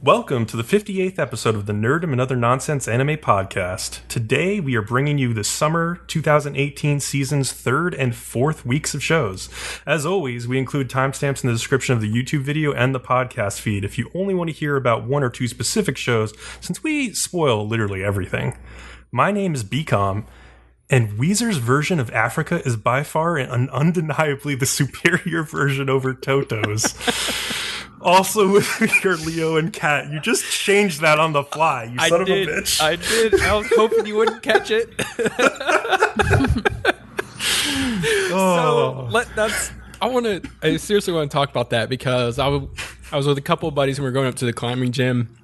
Welcome to the 58th episode of the Nerdom and Other Nonsense Anime Podcast. Today we are bringing you the summer 2018 season's third and fourth weeks of shows. As always, we include timestamps in the description of the YouTube video and the podcast feed if you only want to hear about one or two specific shows, since we spoil literally everything. My name is Bcom, and Weezer's version of Africa is by far and undeniably the superior version over Toto's. Also with me are Leo and Kat. You just changed that on the fly, you son of a bitch. I did. I was hoping you wouldn't catch it. I seriously want to talk about that because I was with a couple of buddies and we were going up to the climbing gym,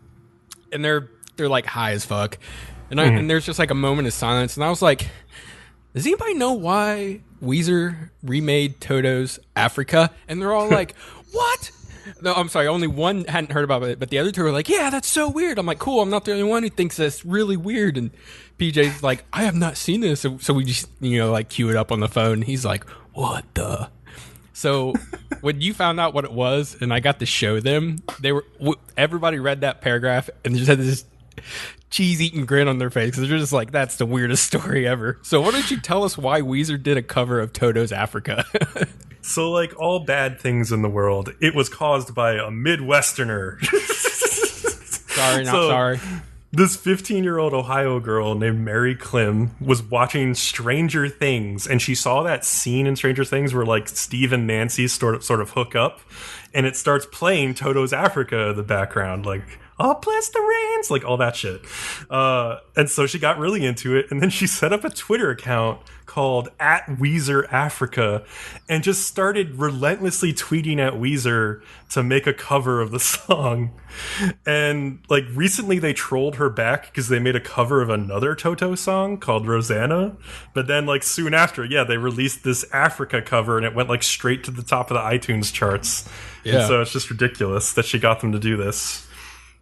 and they're like high as fuck, and there's just like a moment of silence, and I was like, does anybody know why Weezer remade Toto's Africa? And they're all like, what? No, I'm sorry, only one hadn't heard about it, but the other two were like, yeah, that's so weird. I'm like, cool, I'm not the only one who thinks that's really weird. And PJ's like, I have not seen this. So we just, like cue it up on the phone. He's like, what the? So when you found out what it was and I got to show them, everybody read that paragraph and just had this cheese-eating grin on their face because they're just like, that's the weirdest story ever. So why don't you tell us why Weezer did a cover of Toto's Africa? So, like all bad things in the world, it was caused by a Midwesterner. Sorry. This 15-year-old Ohio girl named Mary Klim was watching Stranger Things, and she saw that scene in Stranger Things where, like, Steve and Nancy sort of hook up, and it starts playing Toto's Africa in the background, like, oh, bless the rains, like all that shit. And so she got really into it, and then she set up a Twitter account called @WeezerAfrica and just started relentlessly tweeting at Weezer to make a cover of the song. And like recently they trolled her back because they made a cover of another Toto song called Rosanna. But then like soon after, they released this Africa cover and it went like straight to the top of the iTunes charts. Yeah. And so it's just ridiculous that she got them to do this.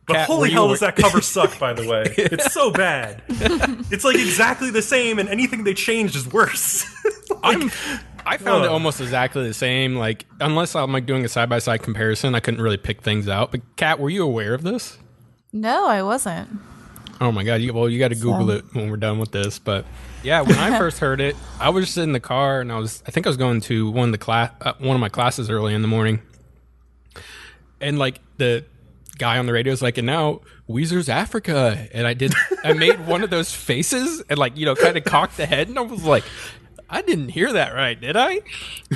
But Kat, holy hell does that cover suck, by the way. It's so bad. It's like exactly the same, and anything they changed is worse. I found it almost exactly the same. Like, unless I'm like doing a side-by-side comparison, I couldn't really pick things out. But Kat, were you aware of this? No, I wasn't. Oh my god! You got to Google it when we're done with this. But yeah, when I first heard it, I was just in the car, and I think I was going to one of my classes early in the morning, and like the guy on the radio was like, and now Weezer's Africa, and I made one of those faces and like kind of cocked the head, and I was like, I didn't hear that right, did I?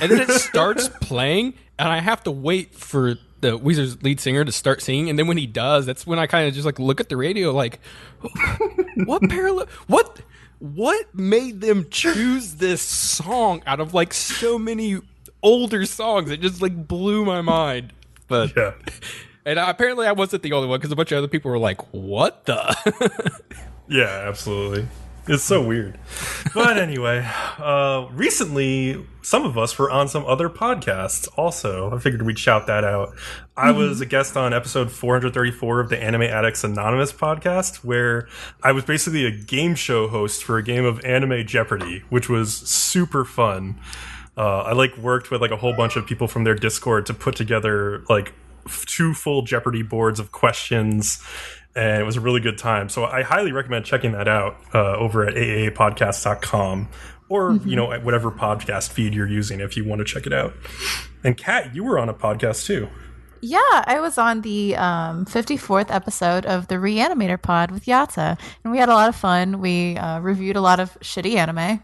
And then it starts playing, and I have to wait for the Weezer's lead singer to start singing, and then when he does, that's when I kind of just like look at the radio like, what made them choose this song out of like so many older songs? It just like blew my mind. But yeah. And apparently I wasn't the only one because a bunch of other people were like, what the? Yeah, absolutely. It's so weird. But anyway, recently, some of us were on some other podcasts also. I figured we'd shout that out. I was a guest on episode 434 of the Anime Addicts Anonymous podcast, where I was basically a game show host for a game of Anime Jeopardy, which was super fun. I worked with a whole bunch of people from their Discord to put together 2 full Jeopardy boards of questions, and it was a really good time. So I highly recommend checking that out over at aapodcast.com or whatever podcast feed you're using if you want to check it out. And Kat, you were on a podcast too. Yeah, I was on the 54th episode of the Reanimator Pod with Yata, and we had a lot of fun. We reviewed a lot of shitty anime.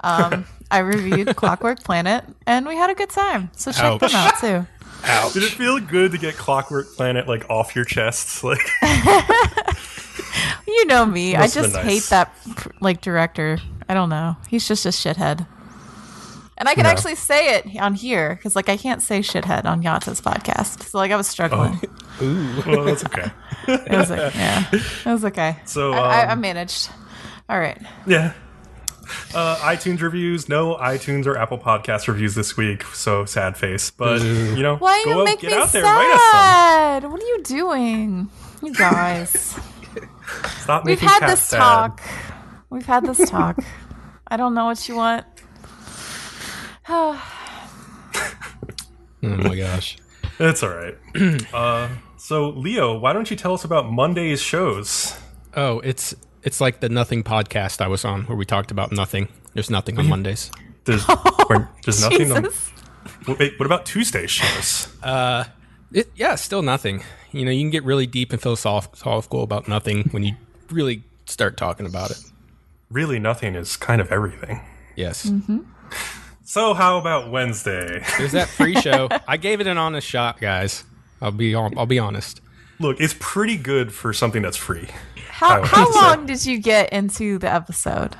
I reviewed Clockwork Planet, and we had a good time. So check them out too. Ouch. Did it feel good to get Clockwork Planet off your chest? You know me. I just hate that director. I don't know. He's just a shithead. And I can actually say it on here because I can't say shithead on Yata's podcast. So I was struggling. Oh. Ooh. Well, that's okay. It was okay. So I managed. All right. Yeah. iTunes reviews, no iTunes or Apple Podcast reviews this week, so sad face. But why go you make get me out there, sad? write us some. What are you doing, you guys? Stop We've making had Kat this sad. talk. We've had this talk. I don't know what you want. Oh my gosh. It's all right. So, Leo, why don't you tell us about Monday's shows? Oh, it's like the Nothing podcast I was on, where we talked about nothing. There's nothing on Mondays. There's nothing on... Jesus. Wait, what about Tuesday's shows? Still nothing. You know, you can get really deep and philosophical about nothing when you really start talking about it. Really, nothing is kind of everything. Yes. Mm-hmm. So how about Wednesday? There's that free show. I gave it an honest shot, guys. I'll be honest. Look, it's pretty good for something that's free. How long did you get into the episode?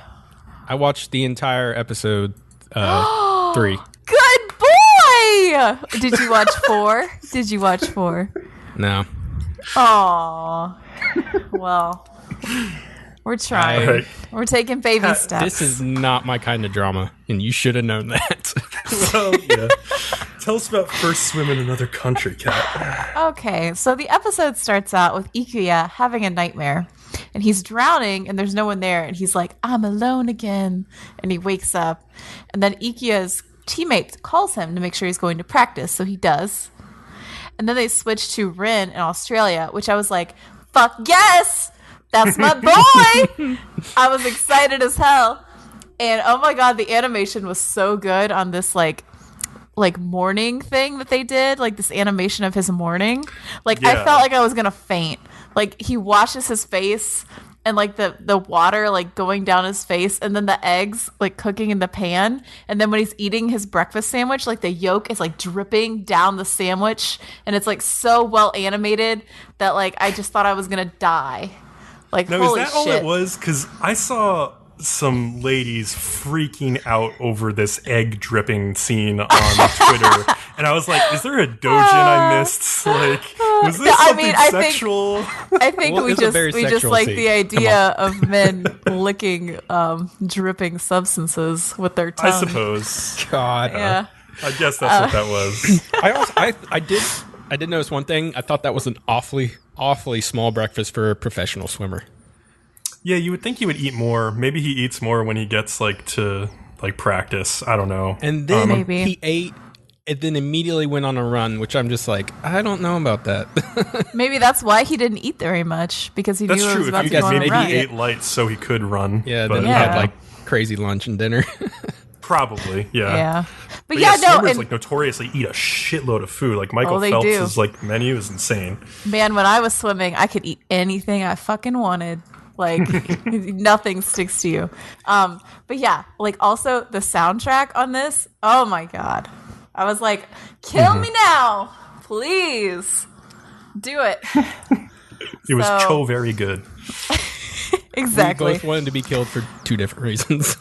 I watched the entire episode 3. Good boy! Did you watch 4? Did you watch 4? No. Aw. Well, we're trying. Right. We're taking baby steps. This is not my kind of drama, and you should have known that. Well, yeah. Tell us about First Swim in Another Country, Kat. Okay, so the episode starts out with Ikuya having a nightmare. And he's drowning, and there's no one there. And he's like, I'm alone again. And he wakes up. And then Ikuya's teammate calls him to make sure he's going to practice. So he does. And then they switch to Rin in Australia, which I was like, fuck yes! That's my boy! I was excited as hell. And oh my god, the animation was so good on this like morning thing that they did, like this animation of his morning. Like I felt like I was gonna faint. Like he washes his face and like the water like going down his face, and then the eggs like cooking in the pan, and then when he's eating his breakfast sandwich, like the yolk is like dripping down the sandwich, and it's like so well animated that like I just thought I was gonna die. Like, now, holy is that all shit. it was? Because I saw some ladies freaking out over this egg dripping scene on Twitter, and I was like, "Is there a dojin I missed? Like, was this something sexual?" I think Well, we it's a just very sexual like scene. the idea of men licking dripping substances with their tongue. I suppose. God. Yeah. I guess that's what that was. I did notice one thing. I thought that was an awfully small breakfast for a professional swimmer. Yeah, you would think he would eat more. Maybe he eats more when he gets like to like practice. I don't know. And then Maybe. he ate and then immediately went on a run, which I'm just like, I don't know about that. Maybe that's why he didn't eat very much, because he That's knew it true. was If about you to go on a maybe run. he ate light so he could run. Yeah, but then he had like crazy lunch and dinner. probably. Yeah. Yeah. But But yeah, no, swimmers and like notoriously eat a shitload of food. Like Michael they Phelps' do. like menu is insane. man, when I was swimming, I could eat anything I fucking wanted. Like nothing sticks to you. But yeah, like also the soundtrack on this, oh my god. I was like, kill me now, please. Do it. It was So- very good. Exactly. We both wanted to be killed for 2 different reasons.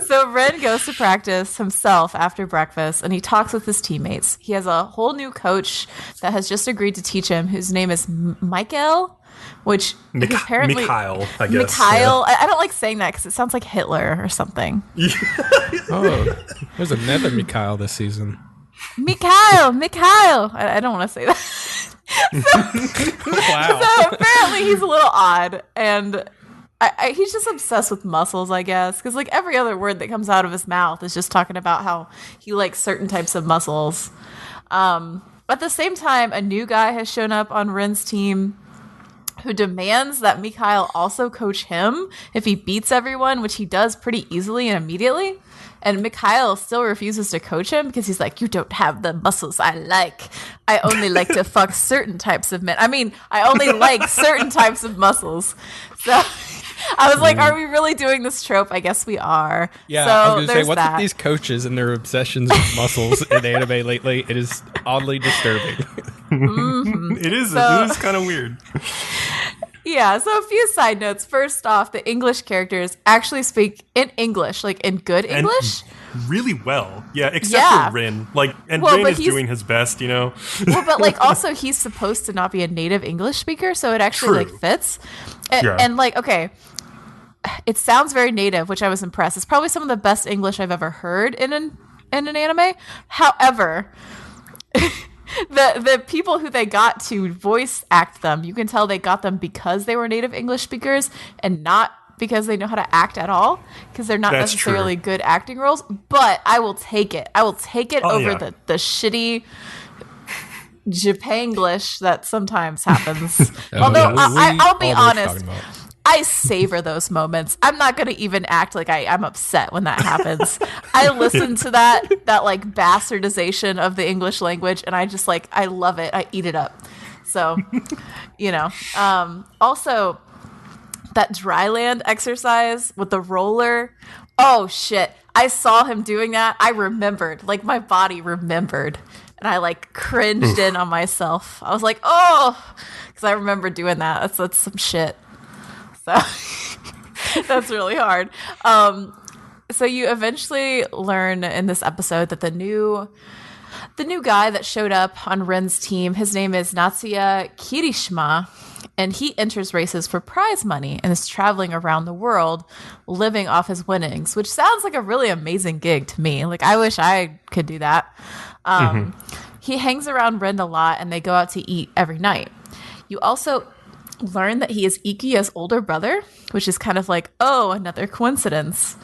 So Ren goes to practice himself after breakfast, and he talks with his teammates. He has a whole new coach that has just agreed to teach him, whose name is McKYLE, which apparently McKYLE, I guess. McKYLE. I don't like saying that because it sounds like Hitler or something. Oh, there's another McKYLE this season. Mikhail. I don't want to say that. Wow. So apparently he's a little odd, and he's just obsessed with muscles, I guess, because like every other word that comes out of his mouth is just talking about how he likes certain types of muscles. At the same time, a new guy has shown up on Ren's team who demands that Mikhail also coach him if he beats everyone, which he does pretty easily and immediately. And Mikhail still refuses to coach him because he's like, you don't have the muscles I like. I only like to fuck certain types of men. I mean, I only like certain types of muscles. So I was like, are we really doing this trope? I guess we are. Yeah, so I was going to say, what's that. with these coaches and their obsessions with muscles in anime lately? It is oddly disturbing. It is kind of weird. Yeah, so a few side notes. First off, the English characters actually speak in English, like in good English. Really well. Yeah, except for Rin. Like, and Well, Rin but is he's- doing his best, you know? Well, but like also he's supposed to not be a native English speaker, so it actually like True. fits. And, Yeah. and like, okay, it sounds very native, which I was impressed. It's probably some of the best English I've ever heard in an anime. However, the people who they got to voice act them, you can tell they got them because they were native English speakers and not because they know how to act at all, because they're not That's necessarily true. good acting roles. But I will take it. I will take it over yeah. the shitty Japanglish that sometimes happens. Oh, Although yeah. I'll be all know what you're honest, talking about. I savor those moments. I'm not going to even act like I'm upset when that happens. I listen to that like bastardization of the English language, and I just like, I love it. I eat it up. So, you know, also that dry land exercise with the roller. Oh shit. I saw him doing that. I remembered, like my body remembered, and I like cringed in on myself. I was like, oh, because I remember doing that. That's some shit. So that's really hard. So you eventually learn in this episode that the new guy that showed up on Ren's team, his name is Natsuya Kirishima, and he enters races for prize money and is traveling around the world living off his winnings, which sounds like a really amazing gig to me. Like, I wish I could do that. He hangs around Ren a lot, and they go out to eat every night. You also learn that he is Ikiya's older brother, which is kind of like, oh, another coincidence.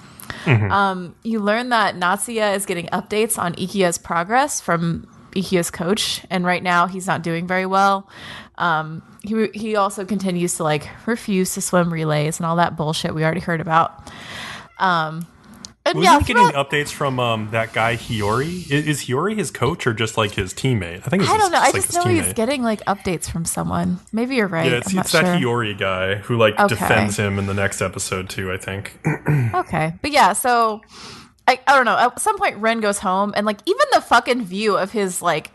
You learn that Natsuya is getting updates on Ikiya's progress from Ikiya's coach, and right now he's not doing very well. He also continues to like refuse to swim relays and all that bullshit we already heard about. And Wasn't he getting updates from that guy Hiyori? Is Hiyori his coach or just like his teammate? I think it's I don't know. I like just know he's getting like updates from someone. Maybe you're right. Yeah, it's I'm not that sure. Hiyori guy who like defends him in the next episode too, I think. Okay. But yeah, so I don't know. At some point Ren goes home, and like even the fucking view of his like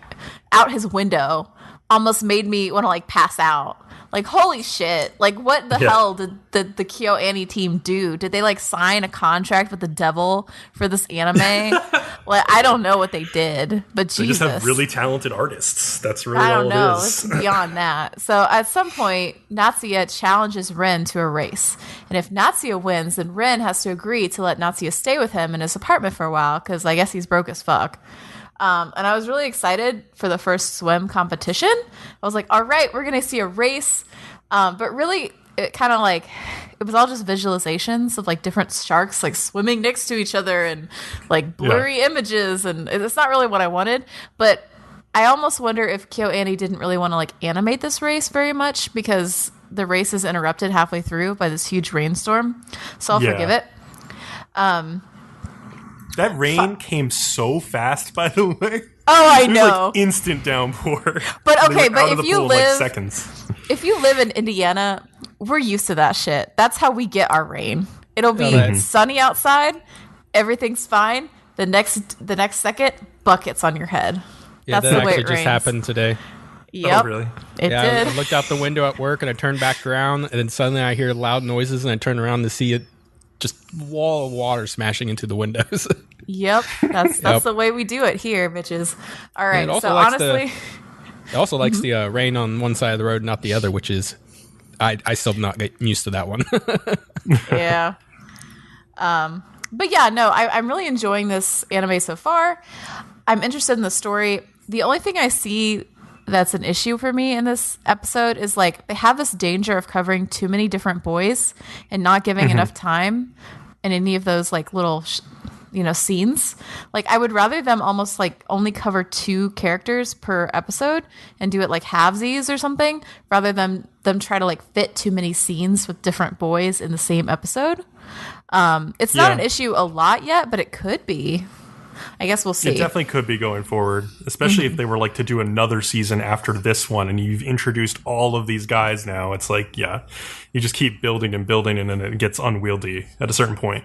out his window almost made me want to like pass out. Like, holy shit. Like, what the hell did the KyoAni team do? Did they, like, sign a contract with the devil for this anime? Like, I don't know what they did, but Jesus. They just have really talented artists. That's really I all don't know. it is. It's beyond that. So, at some point, Natsuya challenges Ren to a race. And if Natsuya wins, then Ren has to agree to let Natsuya stay with him in his apartment for a while, because I guess he's broke as fuck. And I was really excited for the first swim competition. I was like, all right, we're going to see a race. But really, it kind of like, it was all just visualizations of like different sharks like swimming next to each other and like blurry images. And it's not really what I wanted. But I almost wonder if KyoAni didn't really want to like animate this race very much, because the race is interrupted halfway through by this huge rainstorm. So I'll forgive it. That rain came so fast, by the way. Oh, I know. Like instant downpour. But okay, but if you live, like seconds. If you live in Indiana, we're used to that shit. That's how we get our rain. It'll be sunny outside, everything's fine. The next second, buckets on your head. Yeah, that's that the way actually it just rains. happened today. Yep. Oh, really? It did. I looked out the window at work and I turned back around, and then suddenly I hear loud noises and I turn around to see it just wall of water smashing into the windows. Yep. That's the way we do it here, bitches. All right. So honestly, it also likes the rain on one side of the road, not the other, which is I still not get used to that one. Yeah. But yeah, no, I'm really enjoying this anime so far. I'm interested in the story. The only thing I see that's an issue for me in this episode is like they have this danger of covering too many different boys and not giving enough time in any of those like little scenes. Like, I would rather them almost like only cover 2 characters per episode and do it like halvesies or something, rather than them try to like fit too many scenes with different boys in the same episode. It's not an issue a lot yet, but it could be. I guess we'll see. It definitely could be going forward, especially if they were like to do another season after this one and you've introduced all of these guys now. It's like, you just keep building and building, and then it gets unwieldy at a certain point.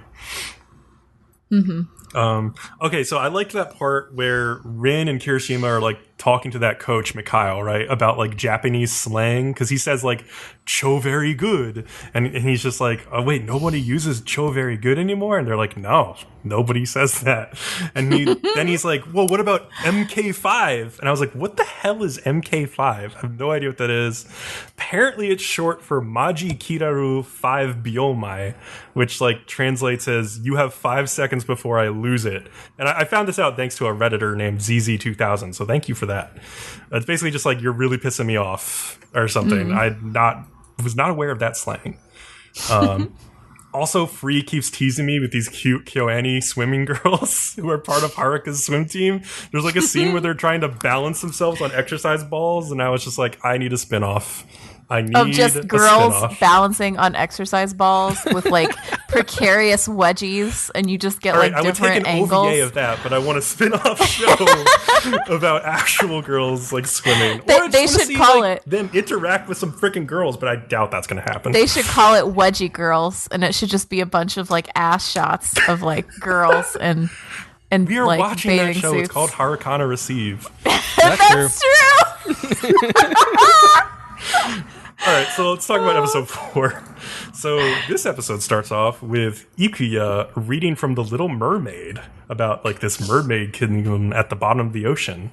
Okay, so I liked that part where Rin and Kirishima are like talking to that coach McKYLE, right, about like Japanese slang, because he says like "cho very good," and he's just like, oh wait, nobody uses "cho very good" anymore, and they're like, no, nobody says that. And then he's like, well, what about MK5? And I was like, what the hell is MK5? I have no idea what that is. Apparently it's short for Maji Kiraru 5 Biomai, which like translates as "you have 5 seconds before I lose it." And I found this out thanks to a Redditor named ZZ2000, so thank you for that. It's basically just like, you're really pissing me off or something. I was not aware of that slang. Also, Free keeps teasing me with these cute KyoAni swimming girls who are part of Haruka's swim team. There's like a scene where they're trying to balance themselves on exercise balls, and I was just like, I need a spin-off. I need of just a girls spin-off. balancing on exercise balls with like precarious wedgies, and you just get like different angles. I would take an OVA of that, but I want a spin-off show about actual girls like swimming. They should call it them interact with some freaking girls, but I doubt that's going to happen. They should call it Wedgie Girls, and it should just be a bunch of like ass shots of like girls and we are like watching that show. suits. It's called Harukana Receive. That's true. All right, so let's talk about episode 4. So this episode starts off with Ikuya reading from The Little Mermaid about like this mermaid kingdom at the bottom of the ocean.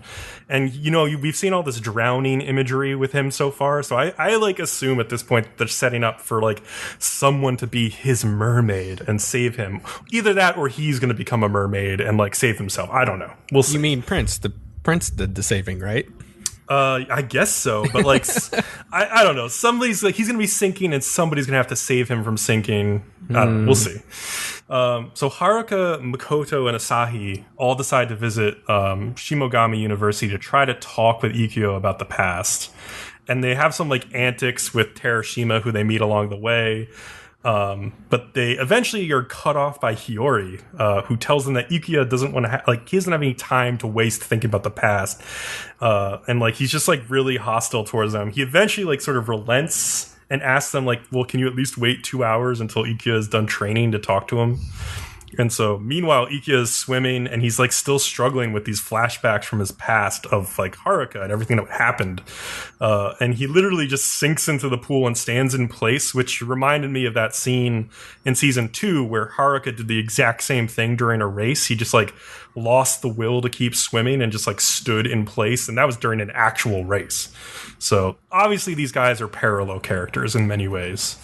And, you know, we've seen all this drowning imagery with him so far. So I like assume at this point they're setting up for like someone to be his mermaid and save him. Either that or he's going to become a mermaid and like save himself. I don't know. We'll see. You mean Prince? The Prince did the saving, right? I guess so, but like, I don't know. Somebody's like, he's gonna be sinking, and somebody's gonna have to save him from sinking. I don't know. We'll see. So Haruka, Makoto, and Asahi all decide to visit Shimogami University to try to talk with Ikkyo about the past, and they have some like antics with Terashima, who they meet along the way. But they eventually are cut off by Hiyori, who tells them that Ikuya doesn't want to he doesn't have any time to waste thinking about the past. And like, he's just like really hostile towards them. He eventually like sort of relents and asks them like, well, can you at least wait 2 hours until Ikuya is done training to talk to him? And so meanwhile, Ikuya is swimming and he's like still struggling with these flashbacks from his past of like Haruka and everything that happened. And he literally just sinks into the pool and stands in place, which reminded me of that scene in season 2 where Haruka did the exact same thing during a race. He just like lost the will to keep swimming and just like stood in place. And that was during an actual race. So obviously these guys are parallel characters in many ways.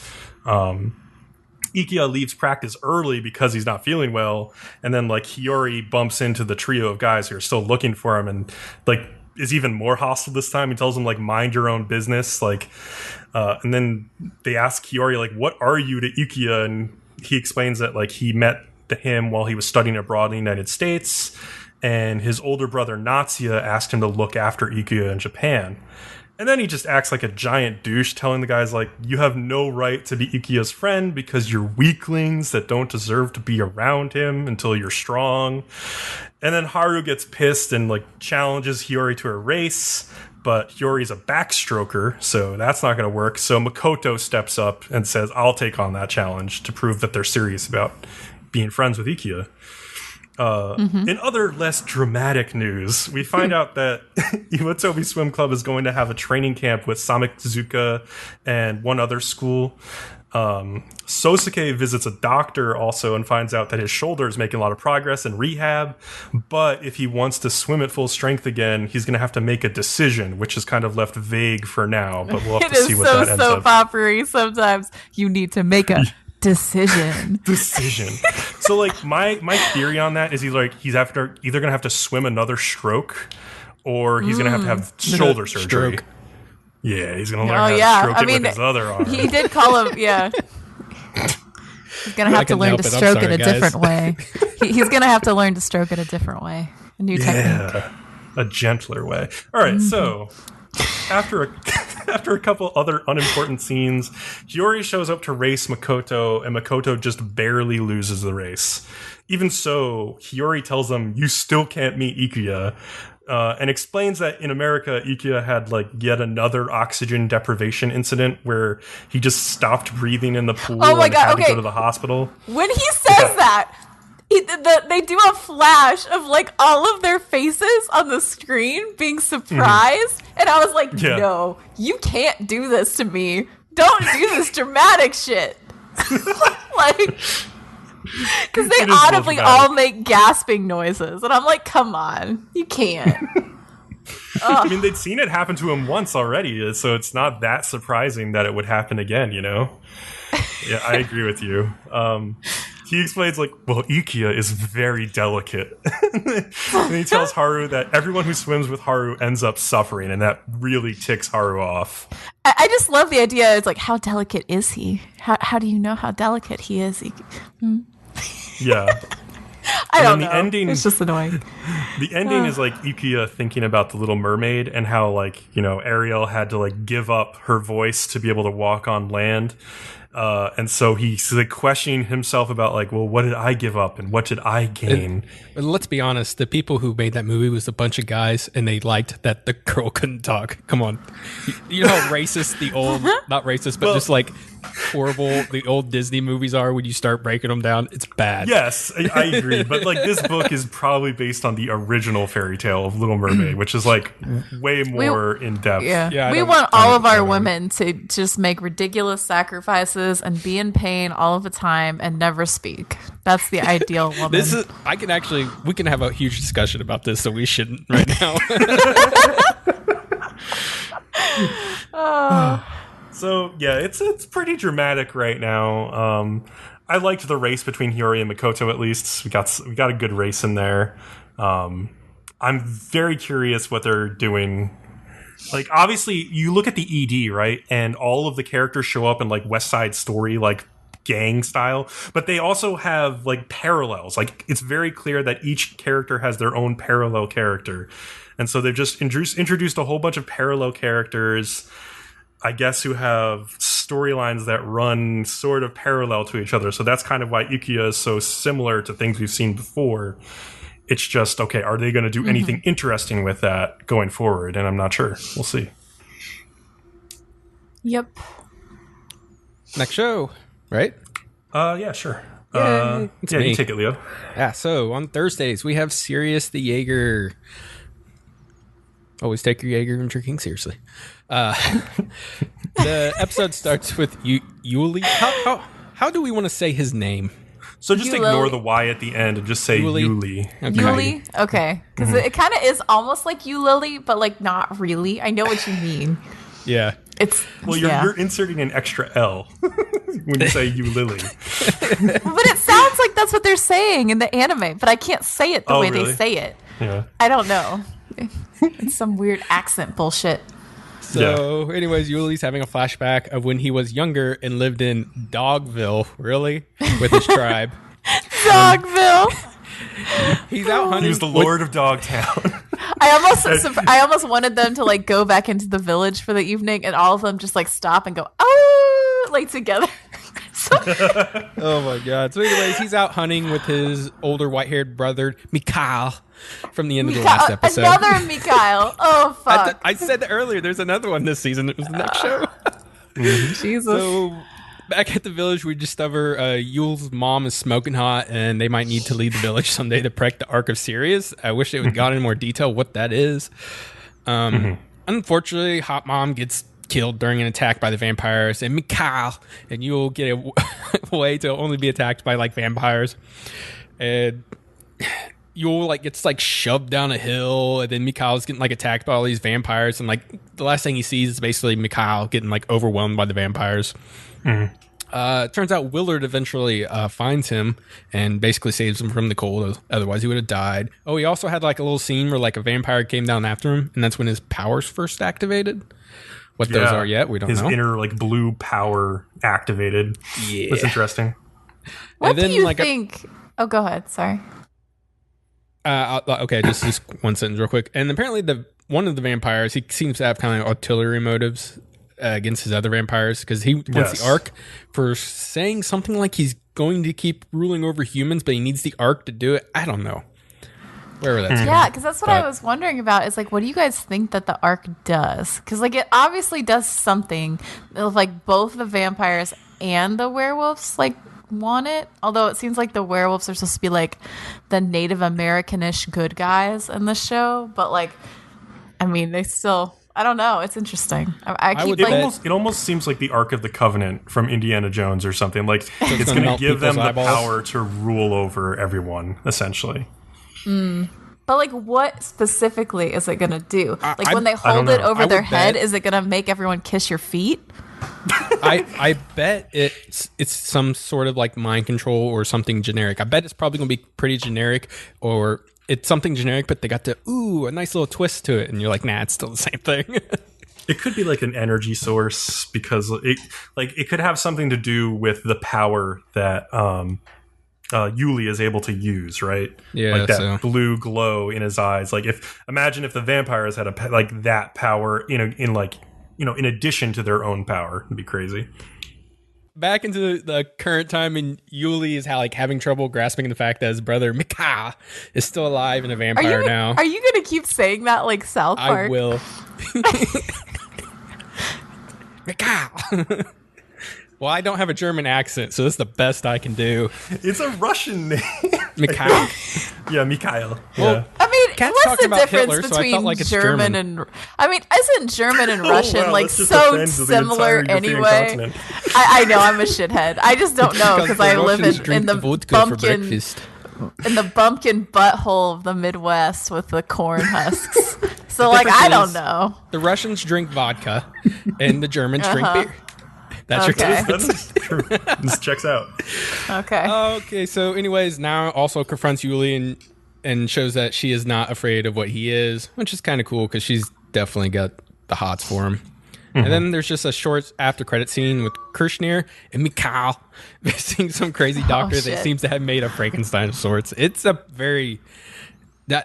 Ikuya leaves practice early because he's not feeling well, and then like Hiyori bumps into the trio of guys who are still looking for him, and like is even more hostile this time. He tells them like, mind your own business, like, and then they ask Hiyori like, what are you to Ikuya? And he explains that like he met him while he was studying abroad in the United States, and his older brother Natsuya asked him to look after Ikuya in Japan. And then he just acts like a giant douche, telling the guys, like, you have no right to be Ikuya's friend because you're weaklings that don't deserve to be around him until you're strong. And then Haru gets pissed and, like, challenges Hiyori to a race, but Hiyori's a backstroker, so that's not going to work. So Makoto steps up and says, I'll take on that challenge to prove that they're serious about being friends with Ikuya. In other less dramatic news, we find out that Iwatobi Swim Club is going to have a training camp with Samezuka and one other school. Sosuke visits a doctor also and finds out that his shoulder is making a lot of progress in rehab, but if he wants to swim at full strength again, he's going to have to make a decision, which is kind of left vague for now, but we'll have to see what that ends up. It is so soap opera-y. Sometimes you need to make a decision. So like my theory on that is he's either gonna have to swim another stroke or he's gonna have shoulder surgery. Stroke. Yeah, he's gonna learn how to stroke it with his other arm. He did call him, yeah. He's gonna have to learn to stroke it a different way. He's gonna have to learn to stroke it a different way. A new technique. A gentler way. All right, so after a couple other unimportant scenes, Hiyori shows up to race Makoto, and Makoto just barely loses the race. Even so, Hiyori tells him, you still can't meet Ikuya, and explains that in America, Ikuya had like yet another oxygen deprivation incident where he just stopped breathing in the pool and had to go to the hospital. When he says that, they do a flash of like all of their faces on the screen being surprised, and I was like, no, you can't do this to me. Don't do this dramatic shit. Like, because they audibly all make gasping noises, and I'm like, come on, you can't. I mean, they'd seen it happen to him once already, so it's not that surprising that it would happen again, you know? Yeah, I agree with you. he explains, like, well, Ikiya is very delicate. And he tells Haru that everyone who swims with Haru ends up suffering, and that really ticks Haru off. I just love the idea. It's like, how delicate is he? How do you know how delicate he is? Yeah. I don't know. The ending, it's just annoying. The ending is like Ikiya thinking about the Little Mermaid and how, like, you know, Ariel had to like give up her voice to be able to walk on land. And so he's like questioning himself about, like, well, what did I give up and what did I gain? And let's be honest, the people who made that movie was a bunch of guys, and they liked that the girl couldn't talk. Come on. You know how racist the old, not racist, but just like horrible the old Disney movies are when you start breaking them down? It's bad. Yes, I agree. But like, this book is probably based on the original fairy tale of Little Mermaid, which is like way more in depth. Yeah, we want all of our women to just make ridiculous sacrifices and be in pain all of the time and never speak. That's the ideal woman. We can have a huge discussion about this, so we shouldn't right now. So yeah, it's pretty dramatic right now. I liked the race between Hiyori and Makoto. At least we got a good race in there. I'm very curious what they're doing. Like, obviously, you look at the ED, right, and all of the characters show up in like West Side Story, like gang style, but they also have like parallels. Like, it's very clear that each character has their own parallel character, and so they've just introduced a whole bunch of parallel characters, I guess, who have storylines that run sort of parallel to each other. So that's kind of why Ikiya is so similar to things we've seen before. It's just, okay, are they going to do anything interesting with that going forward? And I'm not sure. We'll see. Yep. Next show, right? Yeah, sure. Yeah, you take it, Leo. Yeah, so on Thursdays, we have Sirius the Jaeger. Always take your Jaeger and drinking seriously. The episode starts with Yuliy. How do we want to say his name? So just ignore the Y at the end and just say Yuliy. Okay. Yuliy? Okay. Because it kind of is almost like Yuliy, but like not really. I know what you mean. Yeah. You're inserting an extra L when you say Yuliy. But it sounds like that's what they're saying in the anime, but I can't say it the way they say it. Yeah. I don't know. It's some weird accent bullshit. So, anyways, Yuliy's having a flashback of when he was younger and lived in Dogville, really, with his tribe. Dogville. He's out hunting. He was the lord of Dogtown. I almost wanted them to like go back into the village for the evening, and all of them just like stop and go, oh, like together. Oh my god. So anyways, he's out hunting with his older white-haired brother McKYLE from the end of the last episode. Another McKYLE. Oh fuck. I said that earlier. There's another one this season. It was the next show. Jesus. So back at the village, we discover Yule's mom is smoking hot, and they might need to leave the village someday to protect the Ark of Sirius. I wish they would have gone into more detail what that is. Unfortunately, Hot Mom gets killed during an attack by the vampires, and McKYLE and Yule get a way to only be attacked by like vampires. And Yule like gets like shoved down a hill, and then McKYLE's getting like attacked by all these vampires, and like the last thing he sees is basically McKYLE getting like overwhelmed by the vampires. It turns out Willard eventually finds him and basically saves him from the cold. Otherwise, he would have died. Oh, he also had like a little scene where like a vampire came down after him, and that's when his powers first activated. What those are yet, we don't know. His inner like blue power activated. Yeah, that's interesting. What do you think? Oh, go ahead. Sorry. Okay, just one sentence real quick. And apparently, one of the vampires, he seems to have kind of artillery motives against his other vampires, because he wants the Ark for saying something like he's going to keep ruling over humans, but he needs the Ark to do it. I don't know. Wherever that's yeah, because that's what I was wondering about. Is like, what do you guys think that the Ark does? Because like, it obviously does something. Like both the vampires and the werewolves like want it. Although it seems like the werewolves are supposed to be like the Native American-ish good guys in the show, but like, I mean, they still. I don't know. It's interesting. It almost seems like the Ark of the Covenant from Indiana Jones or something. Like it's going to give them the power to rule over everyone, essentially. But like, what specifically is it going to do? Like when they hold it over their head, is it going to make everyone kiss your feet? I bet it's some sort of like mind control or something generic. I bet it's probably gonna be pretty generic, or it's something generic, but they got a nice little twist to it, and you're like, nah, it's still the same thing. It could be like an energy source, because it could have something to do with the power that Yuliy is able to use, right? Yeah, like that blue glow in his eyes. Like imagine if the vampires had like that power in addition to their own power. It'd be crazy. Back into the current time, and Yuliy is having trouble grasping the fact that his brother McKYLE is still alive and a vampire now. Are you going to keep saying that like South Park? I will. McKYLE. Well, I don't have a German accent, so this is the best I can do. It's a Russian name. Mikhail? Yeah, Mikhail. Well, yeah. I mean, Cat's what's talking the about difference Hitler, so I between felt like it's German German. and... I mean, isn't German and Russian wow, like let's just so offend the similar entire European anyway? continent. I know, I'm a shithead. I just don't know because I live Russians in drink the vodka for bumpkin breakfast. in the bumpkin butthole of the Midwest with the corn husks. So like, difference I don't is know. The Russians drink vodka, and the Germans drink beer. That's Okay. your difference. That's true. This checks out. Okay. Okay, so anyways, now also confronts Yuliy and shows that she is not afraid of what he is, which is kind of cool because she's definitely got the hots for him. And then there's just a short after credit scene with Kirshner and Mikhail visiting some crazy doctor that shit. seems to have made a Frankenstein of sorts. It's a very...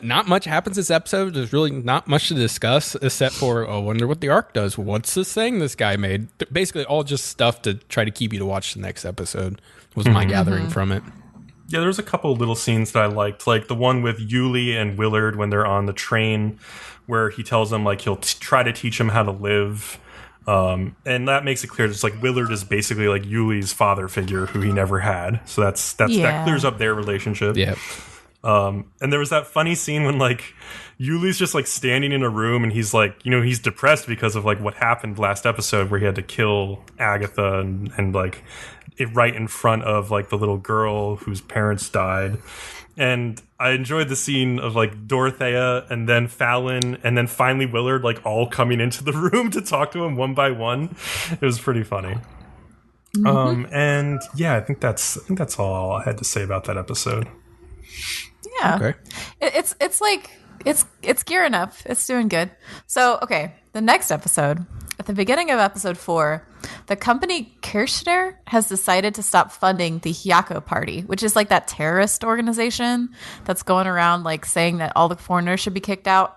not much happens this episode. There's really not much to discuss except for, I wonder what the arc does. What's this thing this guy made? Basically, all just stuff to try to keep you to watch the next episode was my gathering from it. Yeah, there's a couple of little scenes that I liked, like the one with Yuliy and Willard when they're on the train, where he tells them like he'll try to teach them how to live. And that makes it clear that like Willard is basically like Yuliy's father figure who he never had. So that clears up their relationship. Yeah. And there was that funny scene when like Yuliy's just like standing in a room and he's like, he's depressed because of like what happened last episode where he had to kill Agatha and like it right in front of like the little girl whose parents died. And I enjoyed the scene of like Dorothea and then Fallon and then finally Willard like all coming into the room to talk to him one by one. It was pretty funny. And yeah, I think that's all I had to say about that episode. Yeah. Okay. It's like it's gearing up. It's doing good. So, okay, the next episode, at the beginning of episode 4, the company Kirshner has decided to stop funding the Hyako Party, which is like that terrorist organization that's going around like saying that all the foreigners should be kicked out.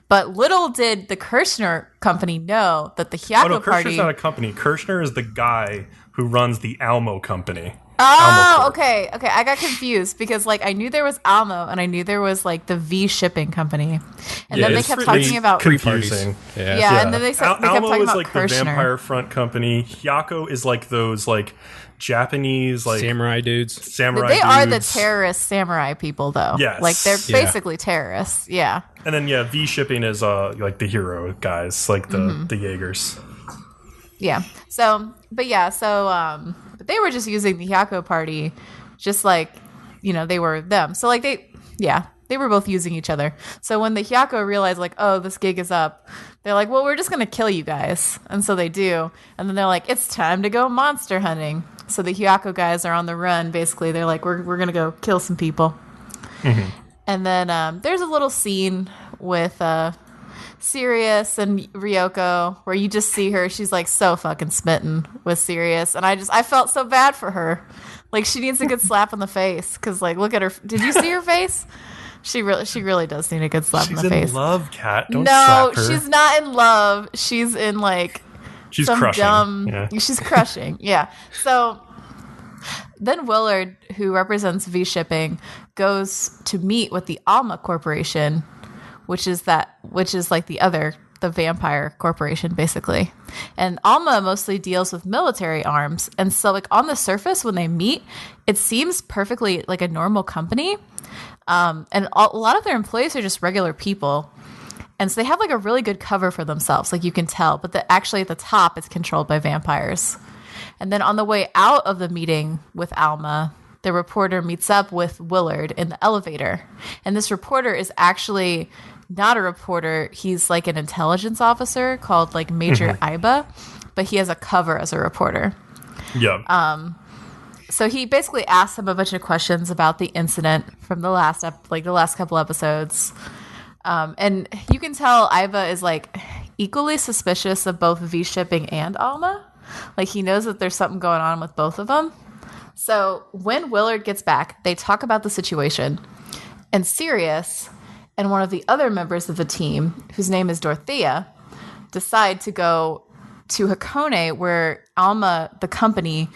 But little did the Kirshner company know that the Hyako Party... Kirshner's not a company. Kirshner is the guy who runs the Almo company. Oh, okay. I got confused because like I knew there was Almo and I knew there was like the V shipping company, and then they kept talking about confusing. Yeah, and then they kept Almo talking is about like Kirshner. the Vampire Front company. Hyako is like those like Japanese like samurai dudes. They are the terrorist samurai people, though. Yes. Like they're basically terrorists. Yeah. And then V shipping is like the hero guys, like the Jaegers. Yeah. But they were just using the Hyako Party, just like, they were them. So like they were both using each other. So when the Hyako realized like, oh, this gig is up, they're like, well, we're just going to kill you guys. And so they do. And then they're like, it's time to go monster hunting. So the Hyako guys are on the run. Basically, they're like, we're going to go kill some people. And then there's a little scene with Sirius and Ryoko where you just see her. She's like so fucking smitten with Sirius. And I felt so bad for her. Like she needs a good slap in the face. Cause like, look at her. Did you see her face? She really does need a good slap in the face. She's in love, Kat. Don't slap her. She's not in love. She's in like she's some crushing. dumb. She's crushing. Yeah. So then Willard, who represents V Shipping, goes to meet with the Alma Corporation, which is like the vampire corporation, basically. And Alma mostly deals with military arms. And so like on the surface, when they meet, it seems perfectly like a normal company. And a lot of their employees are just regular people. And so they have like a really good cover for themselves, like you can tell. But actually at the top, it's controlled by vampires. And then on the way out of the meeting with Alma, the reporter meets up with Willard in the elevator. And this reporter is actually not a reporter. He's like an intelligence officer called like Major Iba. but he has a cover as a reporter. Yeah. So he basically asks him a bunch of questions about the incident from the last couple episodes. And you can tell Iva is like equally suspicious of both V-shipping and Alma. Like he knows that there's something going on with both of them. So when Willard gets back, they talk about the situation. And Sirius and one of the other members of the team, whose name is Dorothea, decide to go to Hakone, where Alma, the company,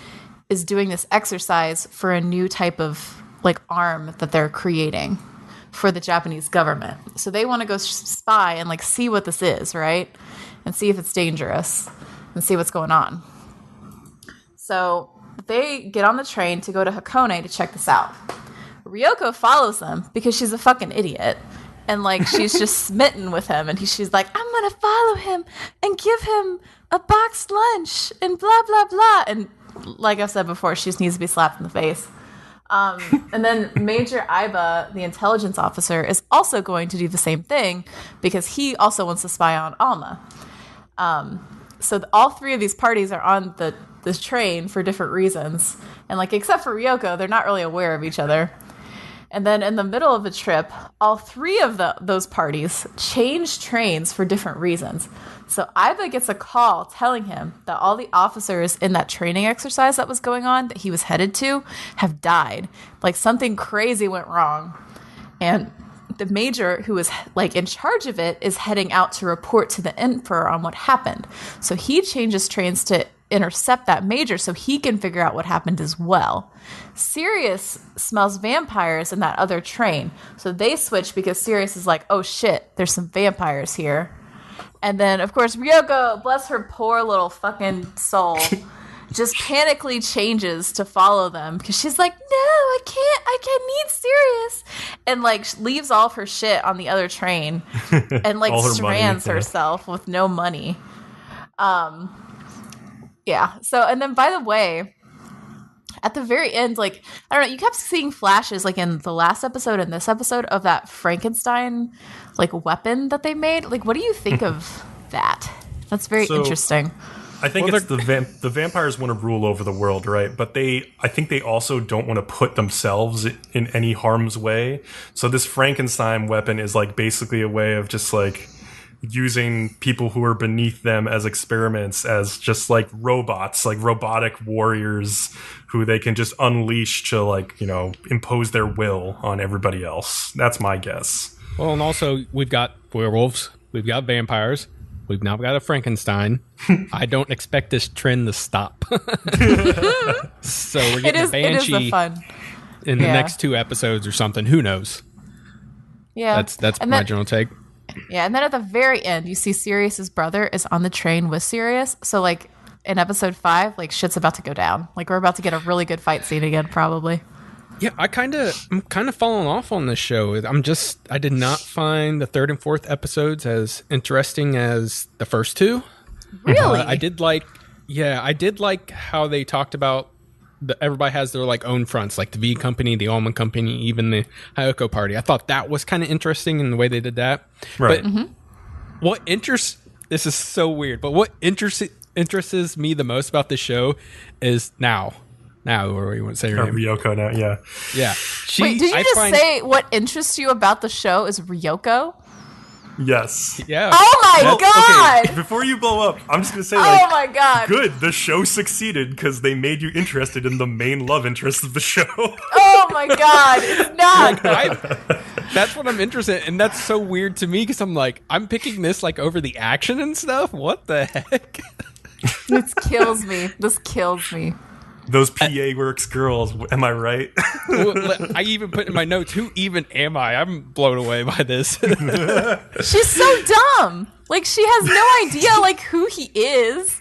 is doing this exercise for a new type of like arm that they're creating for the Japanese government. So they want to go spy and like see what this is, right? And see if it's dangerous and see what's going on. So they get on the train to go to Hakone to check this out. Ryoko follows them because she's a fucking idiot. And like she's just smitten with him, and she's like, I'm gonna follow him and give him a boxed lunch and blah blah blah. And like I've said before, she just needs to be slapped in the face. And then Major Iba, the intelligence officer, is also going to do the same thing because he also wants to spy on Alma. So all three of these parties are on this train for different reasons, and like except for Ryoko, they're not really aware of each other. And then in the middle of the trip, all three of those parties change trains for different reasons. So Iba gets a call telling him that all the officers in that training exercise that was going on, that he was headed to, have died. Like something crazy went wrong. And the major who is like in charge of it is heading out to report to the emperor on what happened. So he changes trains to intercept that major so he can figure out what happened as well. Sirius smells vampires in that other train, so they switch because Sirius is like, oh shit, there's some vampires here. And then of course Ryoko, bless her poor little fucking soul, just panically changes to follow them because she's like, no, I need Sirius, and like leaves all of her shit on the other train and like strands herself with no money. Yeah. So, and then by the way, at the very end, like, I don't know, you kept seeing flashes, like in the last episode and this episode, of that Frankenstein, like, weapon that they made. Like, what do you think of that? That's very interesting. I think it's the vampires want to rule over the world, right? But I think they also don't want to put themselves in any harm's way. So this Frankenstein weapon is like basically a way of just like using people who are beneath them as experiments, as just like robots, like robotic warriors who they can just unleash to like, you know, impose their will on everybody else. That's my guess. Well, and also we've got werewolves, we've got vampires, we've now got a Frankenstein. I don't expect this trend to stop. So we're getting a Banshee in the next 2 episodes or something. Who knows? Yeah. That's my general take. Yeah, and then at the very end, you see Sirius's brother is on the train with Sirius. So, like, in episode 5, like, shit's about to go down. Like, we're about to get a really good fight scene again, probably. Yeah, I'm kind of falling off on this show. I did not find the 3rd and 4th episodes as interesting as the first 2. Really? I did like how they talked about everybody has their like own fronts, like the V company, the Alma company, even the Hyoko party. I thought that was kind of interesting in the way they did that. Right. But this is so weird, but what interests me the most about this show is now, or you want to say her name? Ryoko now, yeah. Yeah. Wait, did you say what interests you about the show is Ryoko? Yes. Yeah. Oh my god! Okay, before you blow up, I'm just gonna say, oh my god, good. The show succeeded because they made you interested in the main love interest of the show. Oh my god, it's not. That's what I'm interested in, and that's so weird to me because I'm like, I'm picking this like over the action and stuff. What the heck? This kills me. This kills me. Those PA Works girls, am I right? I even put in my notes, who even am I? I'm blown away by this. She's so dumb. Like, she has no idea, like, who he is.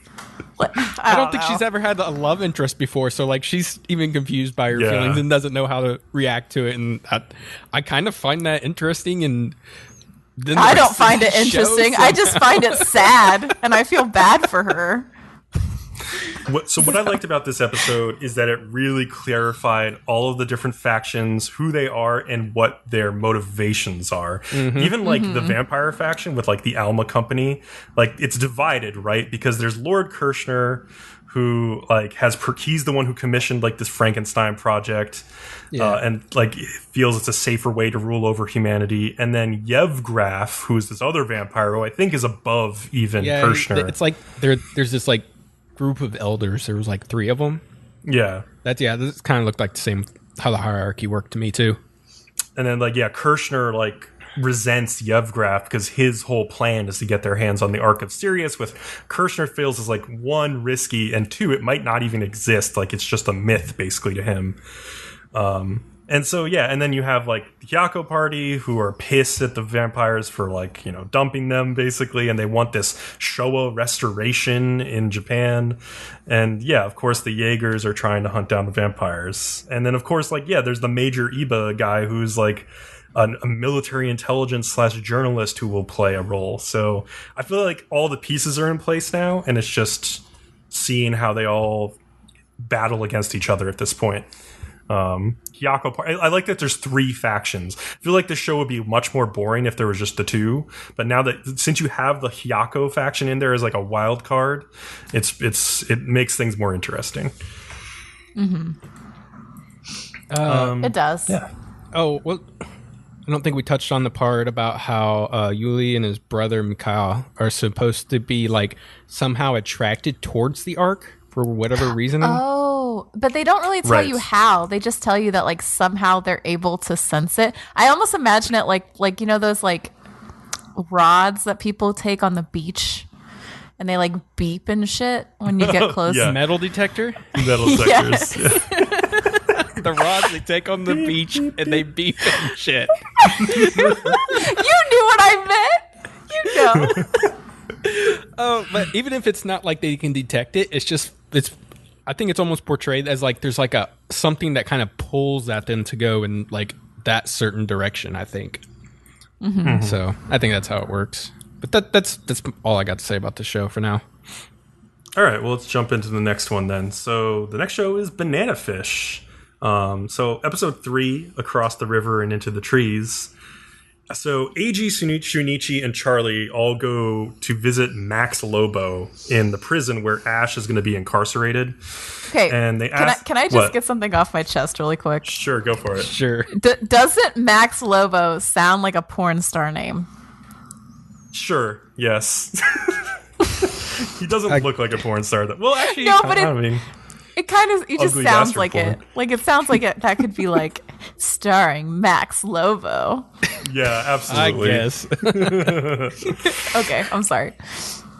Like, I don't think she's ever had a love interest before, so, like, she's even confused by her feelings and doesn't know how to react to it, and I kind of find that interesting, and then I don't find it interesting. I just find it sad, and I feel bad for her. What I liked about this episode is that it really clarified all of the different factions, who they are, and what their motivations are. Even like the vampire faction with like the Alma Company, like it's divided, right? Because there's Lord Kirshner, who like he's the one who commissioned like this Frankenstein project, and like feels it's a safer way to rule over humanity. And then Yevgraf, who's this other vampire who I think is above even Kirshner. It's like there's this like group of elders. There was like 3 of them. Yeah, this kind of looked like the same how the hierarchy worked to me too. And then Kirshner like resents Yevgraf because his whole plan is to get their hands on the Ark of Sirius, with Kirshner feels is like 1, risky, and 2, it might not even exist. Like it's just a myth basically to him. And so, and then you have like the Hyako party who are pissed at the vampires for like, dumping them basically. And they want this Showa restoration in Japan. And of course the Jaegers are trying to hunt down the vampires. And then of course, there's the Major Iba guy who's like a military intelligence / journalist who will play a role. So I feel like all the pieces are in place now. And it's just seeing how they all battle against each other at this point. I like that there's 3 factions. I feel like the show would be much more boring if there was just the 2. But now that since you have the Hyako faction in there as like a wild card, it makes things more interesting. It does. Yeah. Oh well, I don't think we touched on the part about how Yuliy and his brother McKYLE are supposed to be like somehow attracted towards the Ark for whatever reasoning. Oh, but they don't really tell you how. They just tell you that like somehow they're able to sense it. I almost imagine it like those like rods that people take on the beach and they like beep and shit when you get close. Metal detector? Metal detectors. Yes. The rods they take on the beach and they beep and shit. You knew what I meant. You know. But even if it's not like they can detect it, I think it's almost portrayed as like there's like a something that kind of pulls at them to go in like that certain direction, I think. So I think that's how it works. But that's all I got to say about the show for now. All right, well, let's jump into the next one then. So the next show is Banana Fish. So episode 3, Across the River and Into the Trees. So Eiji, Shunichi, and Charlie all go to visit Max Lobo in the prison where Ash is going to be incarcerated. Okay, and they ask, can I just get something off my chest really quick? Sure, go for it. Sure. Doesn't Max Lobo sound like a porn star name? Sure, yes. He doesn't look like a porn star. Well, actually, no, but I mean... It kind of, it just sounds like porn. it. Like, it sounds like it, that could be like starring Max Lobo. Yeah, absolutely. I guess. Okay, I'm sorry.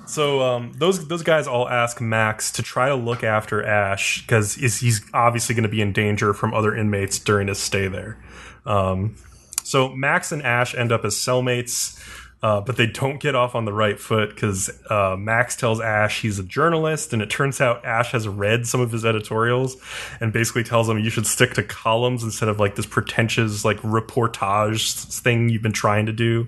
So those guys all ask Max to try to look after Ash because he's obviously going to be in danger from other inmates during his stay there. So Max and Ash end up as cellmates. But they don't get off on the right foot because Max tells Ash he's a journalist, and it turns out Ash has read some of his editorials and basically tells him you should stick to columns instead of like this pretentious like reportage thing you've been trying to do.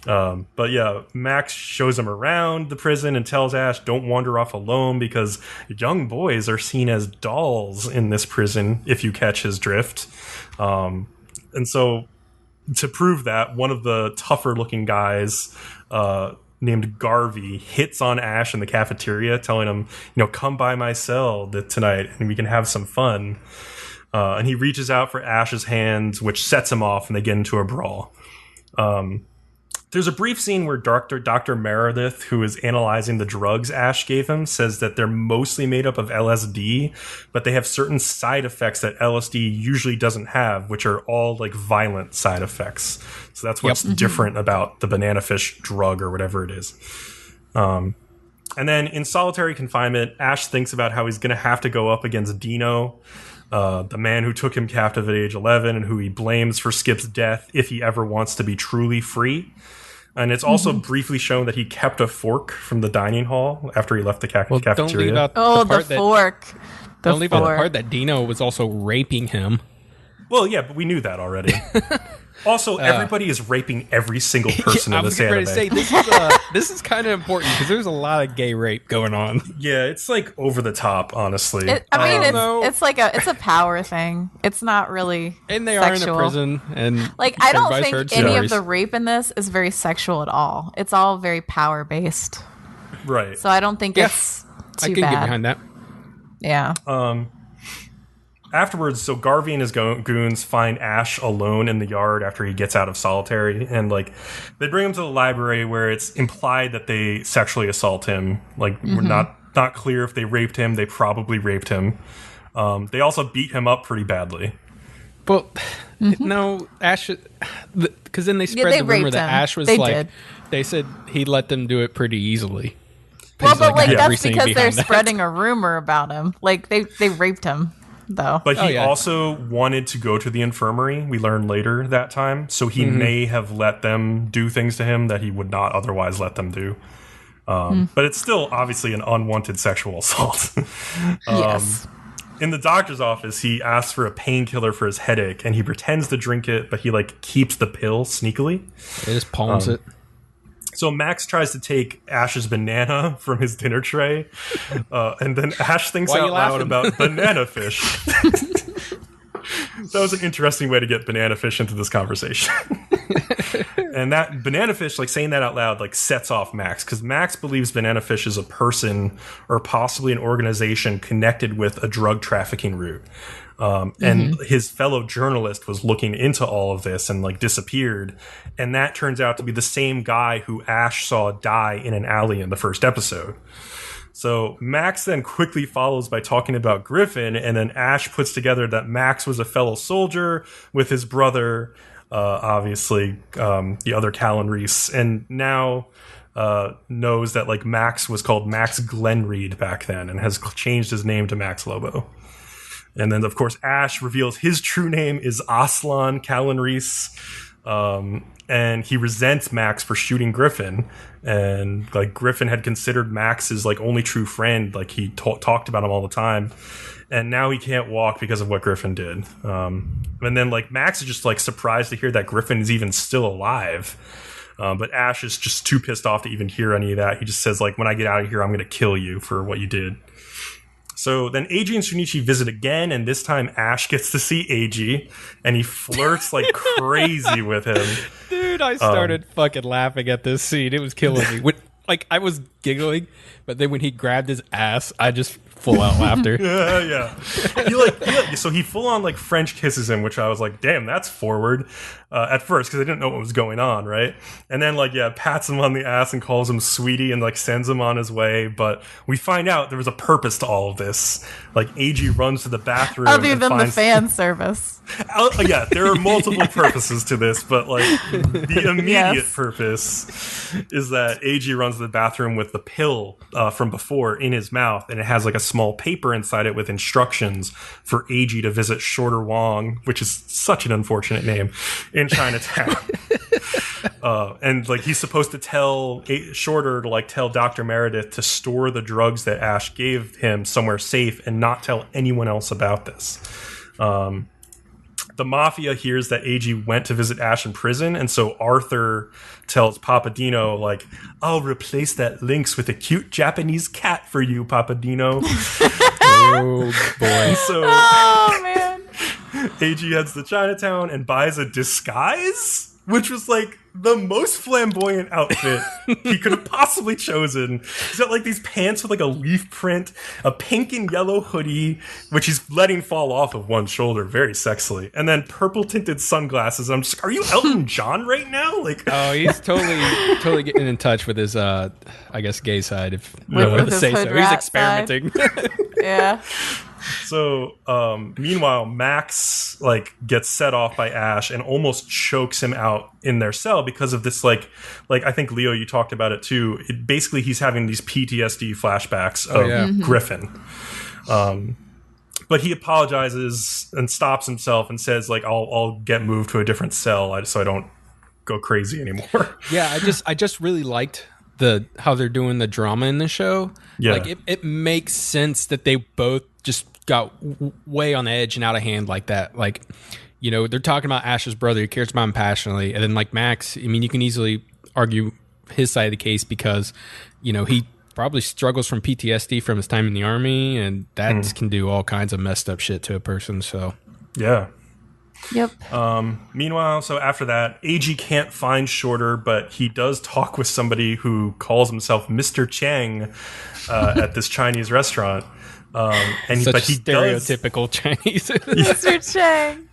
But Max shows him around the prison and tells Ash don't wander off alone because young boys are seen as dolls in this prison if you catch his drift. And so to prove that, one of the tougher looking guys named Garvey hits on Ash in the cafeteria, telling him, come by my cell tonight and we can have some fun. And he reaches out for Ash's hands, which sets him off, and they get into a brawl. There's a brief scene where Dr. Meredith, who is analyzing the drugs Ash gave him, says that they're mostly made up of LSD, but they have certain side effects that LSD usually doesn't have, which are all like violent side effects. So that's what's different about the banana fish drug or whatever it is. And then in solitary confinement, Ash thinks about how he's going to have to go up against Dino, the man who took him captive at age 11 and who he blames for Skip's death if he ever wants to be truly free. And it's also briefly shown that he kept a fork from the dining hall after he left the cafeteria. Don't leave out the fork. Don't leave out the part that Dino was also raping him. Well, yeah, but we knew that already. Also, everybody is raping every single person in this anime. I was ready to say, this is kind of important because there's a lot of gay rape going on. Yeah, it's like over the top, honestly. It's like a power thing. It's not really and they sexual. are in a prison, and like I don't think any of the rape in this is very sexual at all. It's all very power based. Right. So I don't think it's too bad. I can get behind that. Yeah. Afterwards, so Garvey and his goons find Ash alone in the yard after he gets out of solitary, and like they bring him to the library where it's implied that they sexually assault him. Like we're not clear if they raped him. They probably raped him. They also beat him up pretty badly. Well, no, Ash, because then they spread the rumor that Ash was they said he let them do it pretty easily. Well, but like that's because they're spreading a rumor about him. Like they raped him. Though. But he also wanted to go to the infirmary, we learned later that time, so he may have let them do things to him that he would not otherwise let them do. But it's still obviously an unwanted sexual assault. Yes. In the doctor's office, he asks for a painkiller for his headache, and he pretends to drink it, but he like keeps the pill sneakily. He just palms it. So Max tries to take Ash's banana from his dinner tray, and then Ash thinks out loud about banana fish. That was an interesting way to get banana fish into this conversation. And that banana fish, like saying that out loud, like sets off Max, because Max believes banana fish is a person or possibly an organization connected with a drug trafficking route. And his fellow journalist was looking into all of this and like disappeared. And that turns out to be the same guy who Ash saw die in an alley in the first episode. So Max then quickly follows by talking about Griffin. And then Ash puts together that Max was a fellow soldier with his brother, obviously, the other Callan Reese. And now knows that like Max was called Max Glenreed back then and has changed his name to Max Lobo. And then, of course, Ash reveals his true name is Aslan Callan Reese. And he resents Max for shooting Griffin. And, like, Griffin had considered Max his, like, only true friend. Like, he talked about him all the time. And now he can't walk because of what Griffin did. And then, like, Max is just, like, surprised to hear that Griffin is even still alive. But Ash is just too pissed off to even hear any of that. He just says, like, when I get out of here, I'm going to kill you for what you did. So then Eiji and Shunichi visit again, and this time Ash gets to see Eiji, and he flirts like crazy with him. Dude, I started fucking laughing at this scene. It was killing me. Like, I was giggling, but then when he grabbed his ass, I just full out laughter. Yeah. So he full on like French kisses him, which I was like, damn, that's forward at first because I didn't know what was going on, right? And then pats him on the ass and calls him sweetie and like sends him on his way. But we find out there was a purpose to all of this. Like Eiji runs to the bathroom other than the fan service. Yeah, there are multiple purposes to this, but like the immediate purpose is that Eiji runs to the bathroom with the pill from before in his mouth, and it has like a small paper inside it with instructions for Eiji to visit Shorter Wong, which is such an unfortunate name, in Chinatown. And like he's supposed to tell Shorter to like tell Dr. Meredith to store the drugs that Ash gave him somewhere safe and not tell anyone else about this. The mafia hears that Eiji went to visit Ash in prison, and so Arthur tells Papadino, like, I'll replace that lynx with a cute Japanese cat for you, Papadino. Oh, boy. So, man. Eiji heads to Chinatown and buys a disguise, which was like the most flamboyant outfit he could have possibly chosen. He's got like these pants with like a leaf print, a pink and yellow hoodie, which he's letting fall off of one shoulder very sexily, and then purple tinted sunglasses. I'm just, are you Elton John right now? Like, oh, he's totally getting in touch with his, I guess, gay side, if you want to say so. He's experimenting. Yeah. So, meanwhile, Max like gets set off by Ash and almost chokes him out in their cell because of this. Like I think Leo, you talked about it too. Basically, he's having these PTSD flashbacks of Griffin. But he apologizes and stops himself and says, like, I'll get moved to a different cell so I don't go crazy anymore. Yeah, I just really liked how they're doing the drama in the show. Yeah. Like it makes sense that they both just got way on edge and out of hand like that. Like they're talking about Ash's brother. He cares about him passionately. And then like Max, I mean, you can easily argue his side of the case because, he probably struggles from PTSD from his time in the army, and that can do all kinds of messed up shit to a person. So, yeah. Yep. Meanwhile, so after that, AG can't find Shorter, but he does talk with somebody who calls himself Mr. Chang at this Chinese restaurant. But he stereotypical Chinese. Mr. Chang.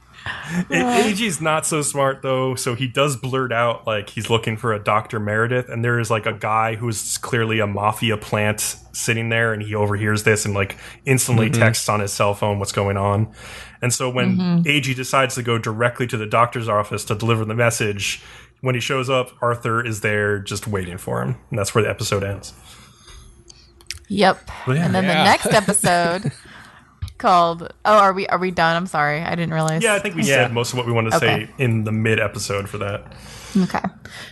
AG's not so smart though, so he does blurt out like he's looking for a Dr. Meredith, and there is like a guy who's clearly a mafia plant sitting there, and he overhears this and like instantly texts on his cell phone what's going on. And so when AG decides to go directly to the doctor's office to deliver the message, when he shows up, Arthur is there just waiting for him, and that's where the episode ends. Yep. And then the next episode called are we done? I'm sorry, I didn't realize. Yeah, I think we said most of what we wanted to say in the mid episode for that. Okay,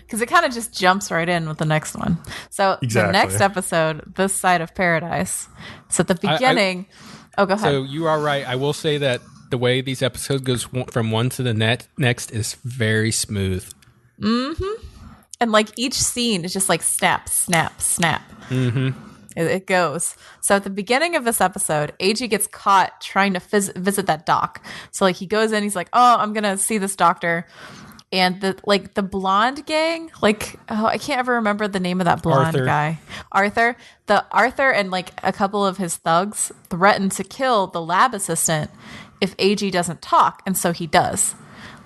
because it kind of just jumps right in with the next one. So the next ext, This Side of Paradise. So at the beginning, go ahead. So you are right. I will say that the way these episodes goes from one to the next is very smooth. And like each scene is just like snap, snap, snap. It goes. So at the beginning of this episode, AG gets caught trying to visit that doc. So like he goes in, he's like, "Oh, I'm gonna see this doctor," and the blonde gang, I can't ever remember the name of that blonde guy, Arthur. Arthur and like a couple of his thugs threaten to kill the lab assistant if AG doesn't talk, and so he does.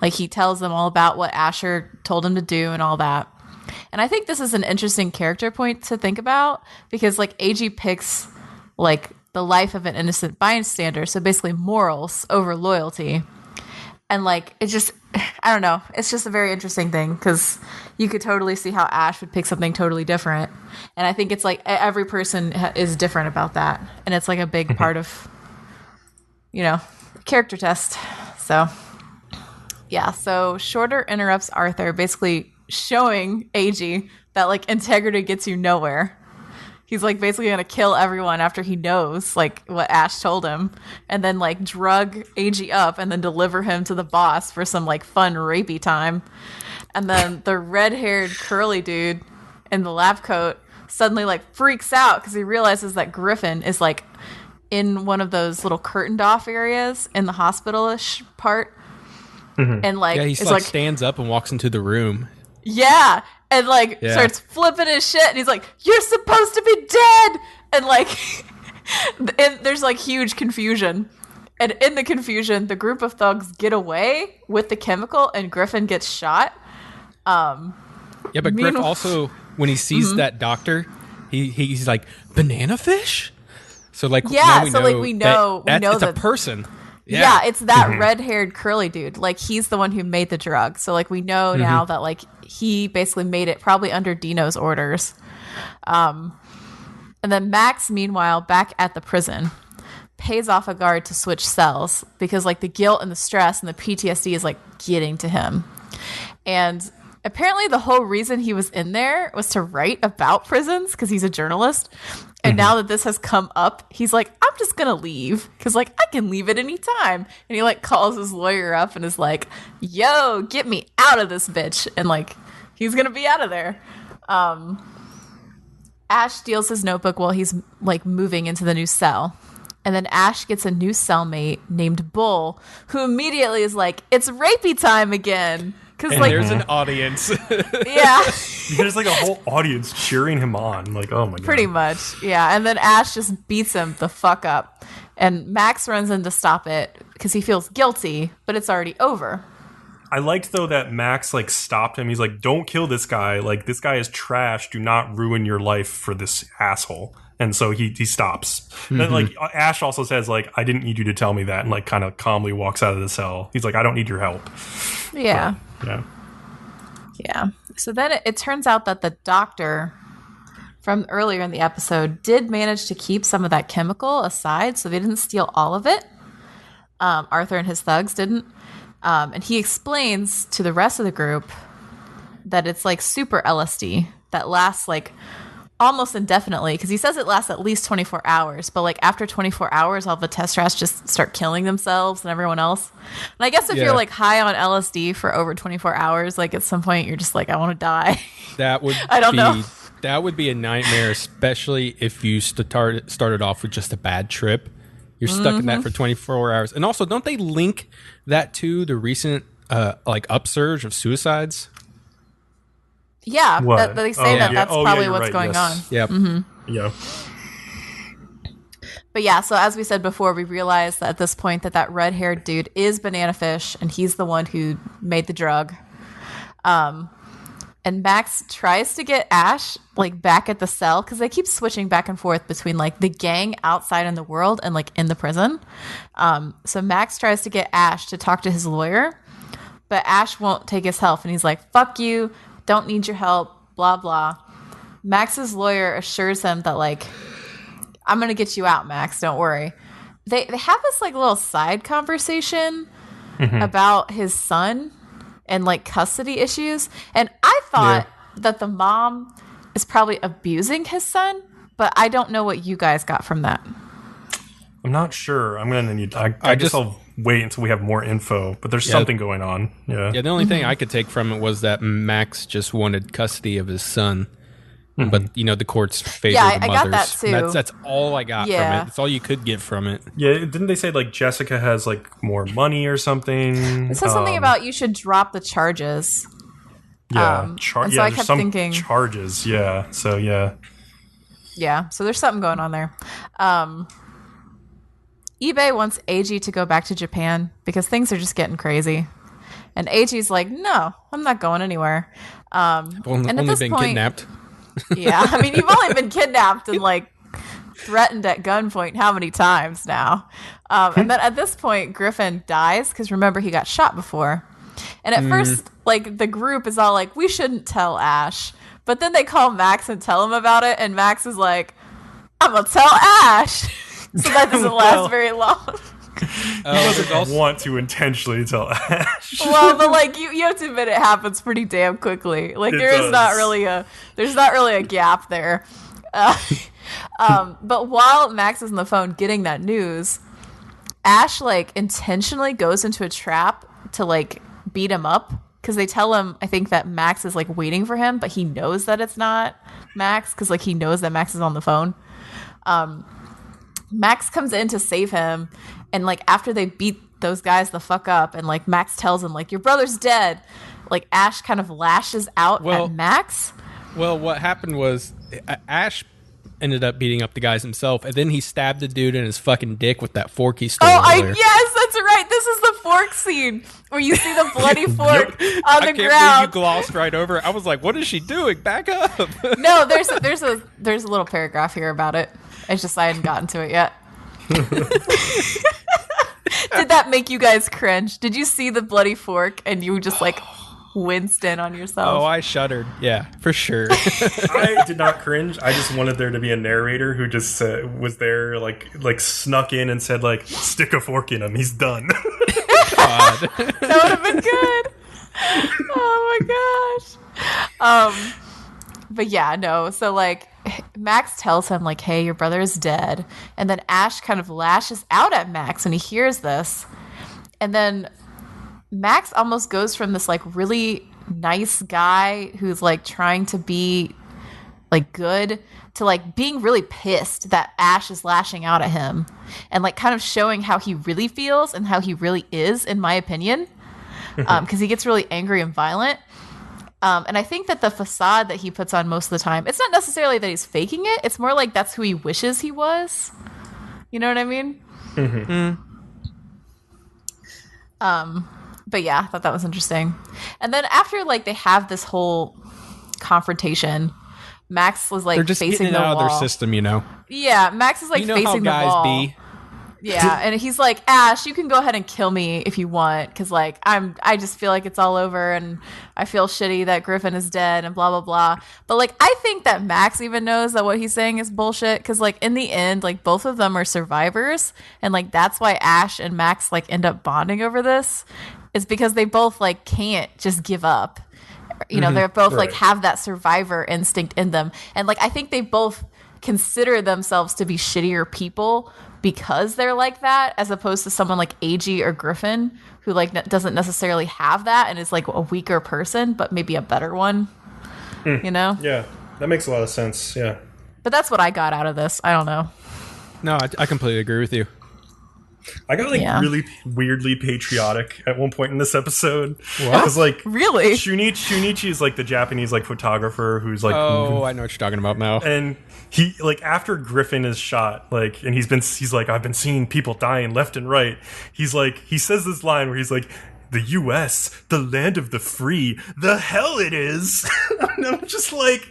Like he tells them all about what Asher told him to do and all that. And I think this is an interesting character point to think about because like AG picks like the life of an innocent bystander. So basically morals over loyalty. And like, it's just, I don't know. It's just a very interesting thing because you could totally see how Ash would pick something totally different. And I think it's like every person is different about that. And it's like a big part of, character test. So yeah. So Shorter interrupts Arthur basically showing AG that like integrity gets you nowhere. He's like basically gonna kill everyone after he knows like what Ash told him, and then like drug AG up and then deliver him to the boss for some like fun rapey time. And then the red-haired curly dude in the lab coat suddenly like freaks out because he realizes that Griffin is like in one of those little curtained off areas in the hospital-ish part. And like he like stands up and walks into the room. Yeah, and like starts flipping his shit, and he's like, "You're supposed to be dead!" And like, and there's like huge confusion, and in the confusion, the group of thugs get away with the chemical, and Griffin gets shot. But Griff also, when he sees that doctor, he's like, "Banana fish." So like, we know it's a person. Yeah, it's that red-haired curly dude. Like, he's the one who made the drug. So, like, we know now that, like, he basically made it probably under Dino's orders. And then Max, meanwhile, back at the prison, pays off a guard to switch cells because, like, the guilt and the stress and the PTSD is, like, getting to him. And apparently the whole reason he was in there was to write about prisons because he's a journalist. And now that this has come up, he's like, I'm just going to leave because, like, I can leave at any time. And he, like, calls his lawyer up and is like, yo, get me out of this bitch. And, like, he's going to be out of there. Ash steals his notebook while he's, like, moving into the new cell. And then Ash gets a new cellmate named Bull, who immediately is like, it's rapey time again. And like, there's an audience. Yeah. There's like a whole audience cheering him on. Like, oh my God. Pretty much. Yeah. And then Ash just beats him the fuck up. And Max runs in to stop it because he feels guilty, but it's already over. I liked, though, that Max, like, stopped him. He's like, don't kill this guy. Like, this guy is trash. Do not ruin your life for this asshole. And so he stops. And then, like, Ash also says, like, I didn't need you to tell me that. And, like, kind of calmly walks out of the cell. He's like, I don't need your help. Yeah. But, yeah. So then it turns out that the doctor from earlier in the episode did manage to keep some of that chemical aside. So they didn't steal all of it. Arthur and his thugs didn't. And he explains to the rest of the group that it's like super LSD that lasts like almost indefinitely, because he says it lasts at least 24 hours, but like after 24 hours all the test rats just start killing themselves and everyone else. And I guess if you're like high on LSD for over 24 hours, like at some point you're just like, I want to die. That would I don't know. That would be a nightmare, especially if you started off with just a bad trip. You're stuck in that for 24 hours. And also, don't they link that to the recent like upsurge of suicides? Yeah, they say that's probably what's going on. Yep. Yeah. But yeah, so as we said before, we realized that at this point that red-haired dude is Banana Fish, and he's the one who made the drug. And Max tries to get Ash like back at the cell because they keep switching back and forth between like the gang outside in the world and like in the prison. So Max tries to get Ash to talk to his lawyer, but Ash won't take his help, and he's like, "Fuck you, don't need your help." Blah blah. Max's lawyer assures him that like, "I'm gonna get you out, Max. Don't worry." They have this like little side conversation about his son and like custody issues, and I thought that the mom is probably abusing his son, but I don't know what you guys got from that. I'm not sure. I'm gonna need. I guess I'll wait until we have more info. But there's something going on. Yeah. The only thing I could take from it was that Max just wanted custody of his son. But the courts favor the mothers. I got that too. That's all I got from it. That's all you could get from it. Yeah, didn't they say like Jessica has like more money or something? It said something about you should drop the charges. Yeah, and so I kept thinking charges. Yeah, so yeah. Yeah, so there's something going on there. eBay wants AG to go back to Japan because things are just getting crazy. And AG's like, no, I'm not going anywhere. I've only been kidnapped. Yeah, I mean, you've only been kidnapped and like threatened at gunpoint how many times now? And then at this point, Griffin dies because remember, he got shot before. And at first, like the group is all like, we shouldn't tell Ash. But then they call Max and tell him about it. And Max is like, I'm going to tell Ash. So that doesn't last very long. He doesn't want to intentionally tell Ash. Well, but like you have to admit it happens pretty damn quickly. Like there's not really a gap there. But while Max is on the phone getting that news, Ash like intentionally goes into a trap to like beat him up because they tell him, I think, that Max is like waiting for him, but he knows that it's not Max because like he knows that Max is on the phone. Max comes in to save him, and like after they beat those guys the fuck up, and like Max tells him like your brother's dead, like Ash kind of lashes out at Max. Well, what happened was Ash ended up beating up the guys himself, and then he stabbed the dude in his fucking dick with that fork he stole. Yes, that's right. This is the fork scene where you see the bloody fork on the I can't ground. believe you glossed right over it. I was like, what is she doing? Back up. No, there's a little paragraph here about it. It's just I hadn't gotten to it yet. Did that make you guys cringe? Did you see the bloody fork and you just like winced in on yourself? Oh, I shuddered. Yeah, for sure. I did not cringe. I just wanted there to be a narrator who just was there, like snuck in and said like, "Stick a fork in him. He's done." God. That would have been good. Oh my gosh. But yeah, no. So like, Max tells him like, "Hey, your brother is dead," and then Ash kind of lashes out at Max when he hears this, and then Max almost goes from this like really nice guy who's like trying to be like good to like being really pissed that Ash is lashing out at him, and like kind of showing how he really feels and how he really is, in my opinion, because he gets really angry and violent. And I think that the facade that he puts on most of the time, it's not necessarily that he's faking it. It's more like that's who he wishes he was. You know what I mean? Mm-hmm. But yeah, I thought that was interesting. And then after like they have this whole confrontation, Max was like they're just facing getting the it out wall. of their system, you know? Yeah, Max is like facing how the wall. guys be. Yeah, and he's like, Ash, you can go ahead and kill me if you want, because like I just feel like it's all over, and I feel shitty that Griffin is dead, and blah blah blah. But like, I think that Max even knows that what he's saying is bullshit, because like in the end, like both of them are survivors, and like that's why Ash and Max like end up bonding over this, is because they both like can't just give up, You know, they're both like have that survivor instinct in them. And like, I think they both consider themselves to be shittier people because they're like that, as opposed to someone like AG or Griffin, who like doesn't necessarily have that and is like a weaker person, but maybe a better one, you know? Yeah, that makes a lot of sense. Yeah. But that's what I got out of this. I don't know. No, I completely agree with you. I got really weirdly patriotic at one point in this episode. What? Because like Really? Shunichi is like the Japanese like photographer who's like Oh, I know what you're talking about now. and he like after Griffin is shot, like, and he's like, I've been seeing people dying left and right. He's like, he says this line where he's like, the US, the land of the free, the hell it is. And I'm just like,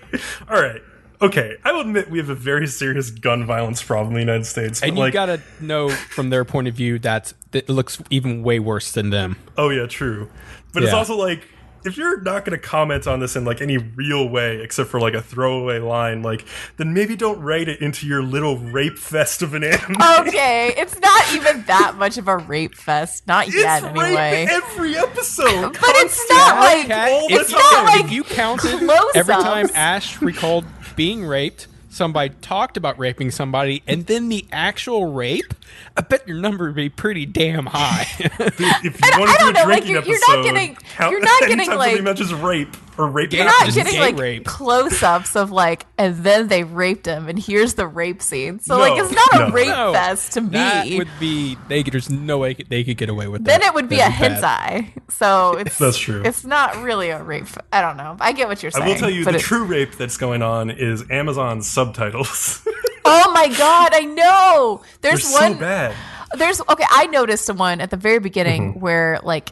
all right. Okay, I will admit we have a very serious gun violence problem in the United States. And you gotta know from their point of view that it looks even way worse than them. Oh yeah, true. But it's also like, if you're not going to comment on this in like any real way, except for like a throwaway line, like, then maybe don't write it into your little rape fest of an anime. Okay, it's not even that much of a rape fest. Not yet, anyway. Rape every episode. But it's not like It's not like if you counted close-ups. every time Ash recalled being raped, somebody talked about raping somebody, and then the actual rape, I bet your number would be pretty damn high. If you want to do a drinking episode, you're not getting anytime like somebody mentions rape or rape. you're not just getting gay like rape. close-ups of like, and then they raped him, and here's the rape scene. So No, like, it's not a rape No, fest to that me. would be there's no way they could get away with Then that. it would be That'd a bad. hentai. So it's That's true. It's not really a rape. I don't know. I get what you're saying. I will tell you but the true rape that's going on is Amazon's subtitles. Oh my god, I know. They're There's so one. bad. I noticed one at the very beginning where like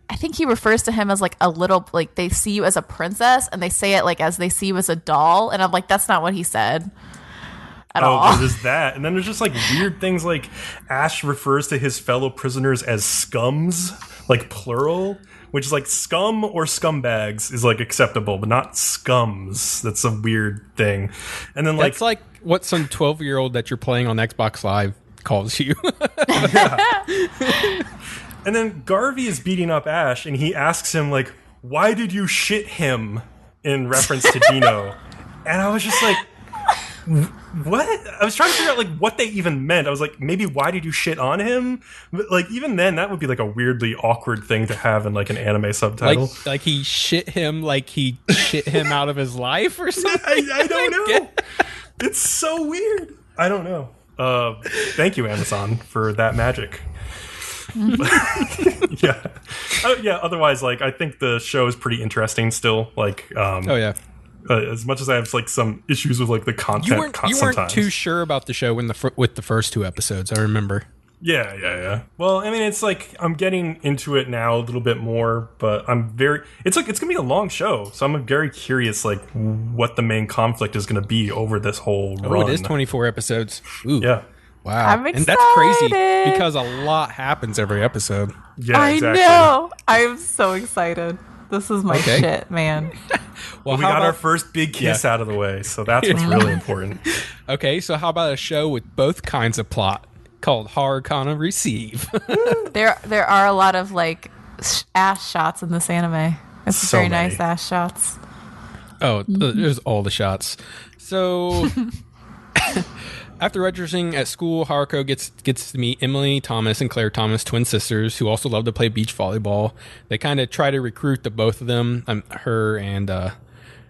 I think he refers to him as like a little, like they see you as a princess, and they say it like as they see you as a doll, and I'm like, that's not what he said at all. There's that, and then there's just like weird things like Ash refers to his fellow prisoners as scums, like plural, which is like scum or scumbags is like acceptable, but not scums. That's a weird thing. And then That's like what some 12-year-old that you're playing on Xbox Live calls you. And then Garvey is beating up Ash, and he asks him, like, why did you shit him, in reference to Dino? And I was just like, what? I was trying to figure out, like, what they even meant. I was like, maybe why did you shit on him? But, like, even then, that would be, like, a weirdly awkward thing to have in, like, an anime subtitle. like he shit him like he shit him out of his life or something. I don't know. It's so weird. I don't know. Thank you, Amazon, for that magic. Yeah. Otherwise, like, I think the show is pretty interesting still. Like, as much as I have like some issues with like the content, you weren't too sure about the show with the first 2 episodes. I remember. Yeah. Well, I mean, it's like I'm getting into it now a little bit more, but it's gonna be a long show, so I'm very curious, like, what the main conflict is gonna be over this whole run. Oh, it is 24 episodes. Ooh. Yeah. Wow. I'm and that's crazy excited. because a lot happens every episode. Yeah, exactly. I know. I'm so excited. This is my shit, man. Well, we got our first big kiss out of the way, so that's what's really important. Okay, so how about a show with both kinds of plot called Harukana Receive? There are a lot of like ass shots in this anime. It's So very many. nice ass shots. Oh, there's all the shots. So after registering at school, Haruko gets to meet Emily Thomas and Claire Thomas, twin sisters, who also love to play beach volleyball. They kind of try to recruit the both of them, her and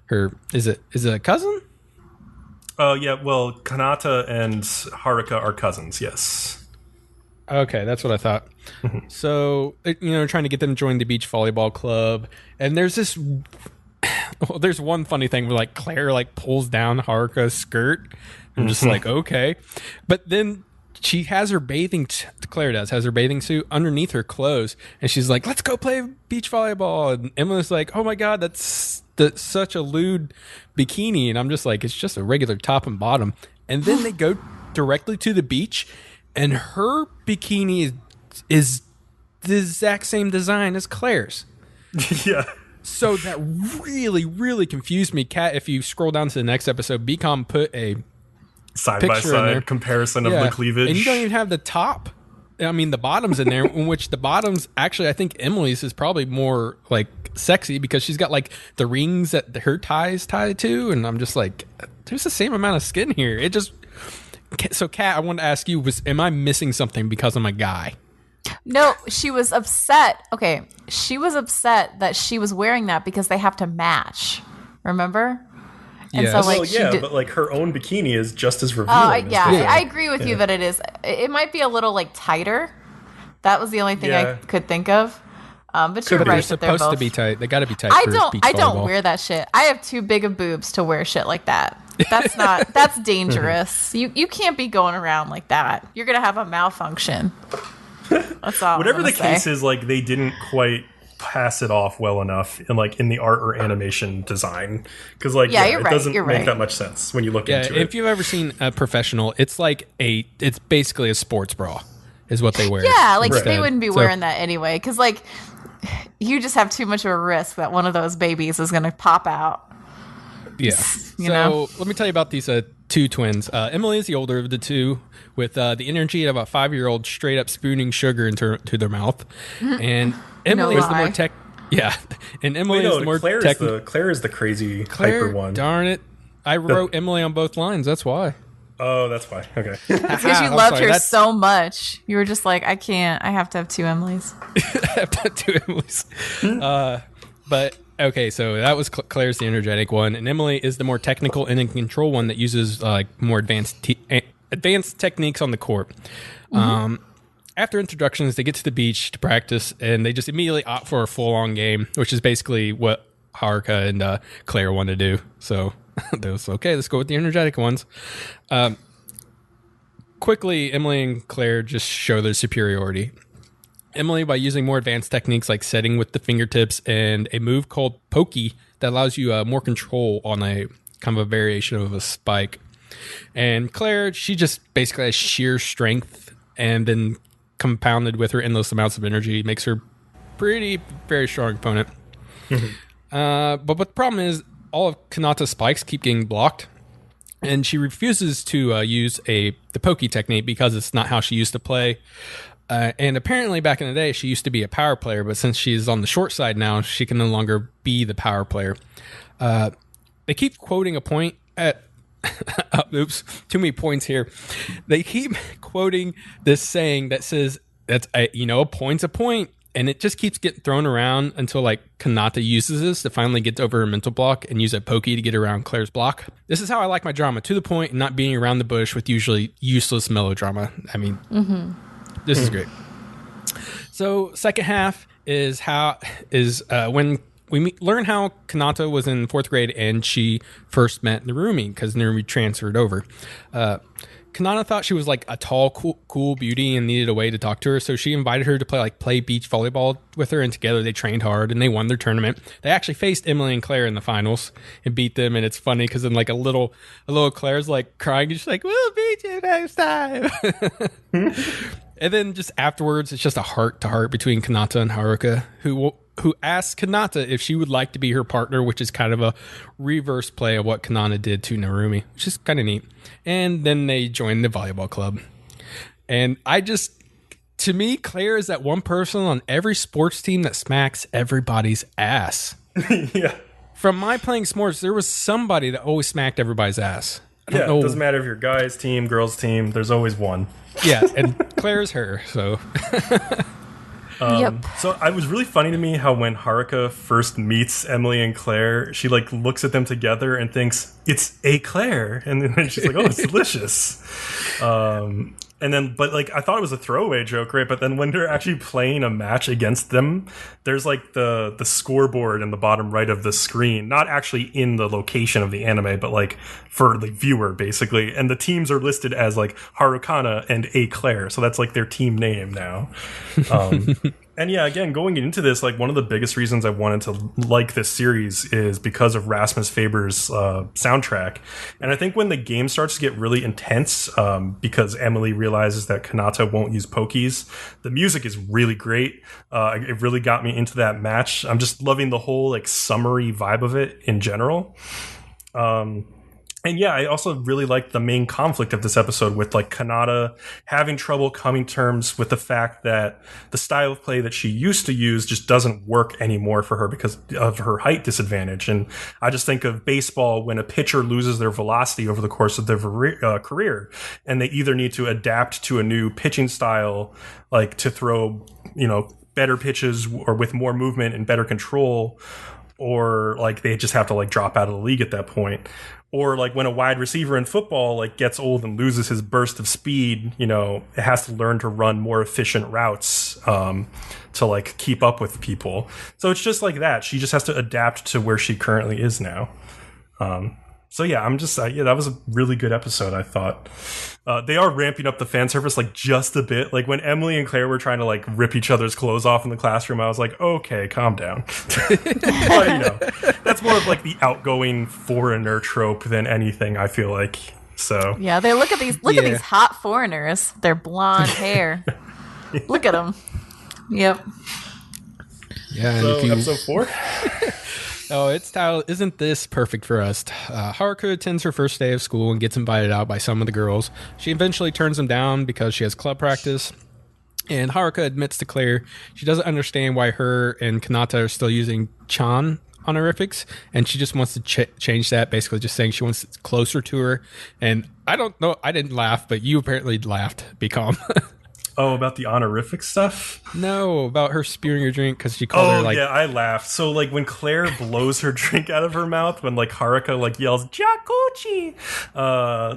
her. Is it a cousin? Yeah. Well, Kanata and Haruka are cousins. Yes. Okay, that's what I thought. So, trying to get them to join the beach volleyball club, and there's this. Well, there's one funny thing where like Claire like pulls down Haruka's skirt. I'm just like, okay, but then she has her Claire has her bathing suit underneath her clothes, and she's like, "Let's go play beach volleyball." And Emma's like, "Oh my god, that's such a lewd bikini," and I'm just like, "It's just a regular top and bottom." And then they go directly to the beach, and her bikini is the exact same design as Claire's. Yeah. So that really, really confused me. Kat, if you scroll down to the next episode, Bcom put a Side by picture in there. side comparison of the cleavage. And you don't even have the top I mean, the bottoms in there, in which the bottoms, actually, I think Emily's is probably more like sexy because she's got like the rings that her ties tied to. And I'm just like, there's the same amount of skin here. It just, so Kat, I wanted to ask you, am I missing something because I'm a guy? No, she was upset. Okay, she was upset that she was wearing that because they have to match. Remember? And yes. so, like, but like her own bikini is just as revealing. I agree with you that it is. It might be a little like tighter. That was the only thing I could think of. But you're right. They're supposed to be tight. They got to be tight. I don't wear that shit. I have too big of boobs to wear shit like that. That's not. That's dangerous. You can't be going around like that. You're gonna have a malfunction. That's all. Whatever the case is, like they didn't quite pass it off well enough in the art or animation design because it doesn't make that much sense when you look into it. If you've ever seen a professional, it's like it's basically a sports bra is what they wear. Yeah, like they wouldn't be wearing that anyway because like you just have too much of a risk that one of those babies is going to pop out. Yeah. So let me tell you about these two twins. Emily is the older of the two, with the energy of a 5-year-old straight up spooning sugar into their mouth. And Emily is the more tech. Yeah. And Emily is the more tech. Claire is the crazy hyper one. Darn it. I wrote Emily on both lines. That's why. Oh, that's why. Okay. It's because you loved her so much. You were just like, I can't. I have to have two Emilys. I have to have two Emilys. But okay, so that was Claire's the energetic one, and Emily is the more technical and in control one that uses like more advanced techniques on the court. After introductions, they get to the beach to practice, and they just immediately opt for a full-on game, which is basically what Haruka and Claire want to do. So they was okay. Let's go with the energetic ones. Quickly, Emily and Claire just show their superiority. Emily, by using more advanced techniques like setting with the fingertips and a move called pokey that allows you more control on a kind of a variation of a spike. And Claire, she just basically has sheer strength and then compounded with her endless amounts of energy makes her very strong opponent. But the problem is all of Kanata's spikes keep getting blocked. And she refuses to use the pokey technique because it's not how she used to play. And apparently back in the day, she used to be a power player, but since she's on the short side now, she can no longer be the power player. They keep quoting a point at... oops, too many points here. They keep quoting this saying that says, that's a point's a point. And it just keeps getting thrown around until like Kanata uses this to finally get over her mental block and use a pokey to get around Claire's block. This is how I like my drama, to the point and not being around the bush with usually useless melodrama. I mean... This is great. So second half is when we learn how Kanata was in 4th grade and she first met Narumi because Narumi transferred over. Kanata thought she was like a tall, cool beauty and needed a way to talk to her. So she invited her to play beach volleyball with her, and together they trained hard and they won their tournament. They actually faced Emily and Claire in the finals and beat them. And it's funny because then like a little Claire's like crying and she's like, "We'll beat you next time." And then just afterwards, it's just a heart-to-heart between Kanata and Haruka, who asks Kanata if she would like to be her partner, which is kind of a reverse play of what Kanata did to Narumi, which is kind of neat. And then they join the volleyball club. And to me, Claire is that one person on every sports team that smacks everybody's ass. Yeah. From my playing sports, there was somebody that always smacked everybody's ass. It doesn't matter if you're guys team, girls team, there's always one. Yeah, and Claire's her, so... Yep. So it was really funny to me how when Haruka first meets Emily and Claire, she like looks at them together and thinks, "It's a Claire," and then she's like, "Oh, it's delicious." And then, but like, I thought it was a throwaway joke, right? But then when they're actually playing a match against them, there's like the scoreboard in the bottom right of the screen, not actually in the location of the anime, but like for the viewer, basically. And the teams are listed as like Harukana and a Claire. So that's like their team name now. And yeah, again, going into this, like one of the biggest reasons I wanted to like this series is because of Rasmus Faber's soundtrack. And I think when the game starts to get really intense, because Emily realizes that Kanata won't use pokies, the music is really great. It really got me into that match. I'm just loving the whole like summery vibe of it in general. And And yeah, I also really liked the main conflict of this episode with like Kanata having trouble coming to terms with the fact that the style of play that she used to use just doesn't work anymore for her because of her height disadvantage. And I just think of baseball when a pitcher loses their velocity over the course of their career, and they either need to adapt to a new pitching style, like to throw, better pitches or with more movement and better control, or like they just have to like drop out of the league at that point. Or like when a wide receiver in football like gets old and loses his burst of speed, it has to learn to run more efficient routes to like keep up with people. So it's just like that. She just has to adapt to where she currently is now. So yeah, I'm just that was a really good episode, I thought. They are ramping up the fan service like just a bit. Like when Emily and Claire were trying to like rip each other's clothes off in the classroom, I was like, okay, calm down. But, that's more of like the outgoing foreigner trope than anything, I feel like. So yeah, they look at these hot foreigners. Their blonde hair. Look at them. Yep. Yeah. So episode 4. Oh, it's titled, Isn't This Perfect for Us? Haruka attends her first day of school and gets invited out by some of the girls. She eventually turns them down because she has club practice. And Haruka admits to Claire she doesn't understand why her and Kanata are still using Chan honorifics, and she just wants to change that, basically just saying she wants it closer to her. And I don't know, I didn't laugh, but you apparently laughed, Bcom. Oh, about the honorific stuff? No, about her spewing her drink because she called her like... Oh, yeah, I laughed. So, like, when Claire blows her drink out of her mouth, when, like, Haruka, like, yells, Jakuchi!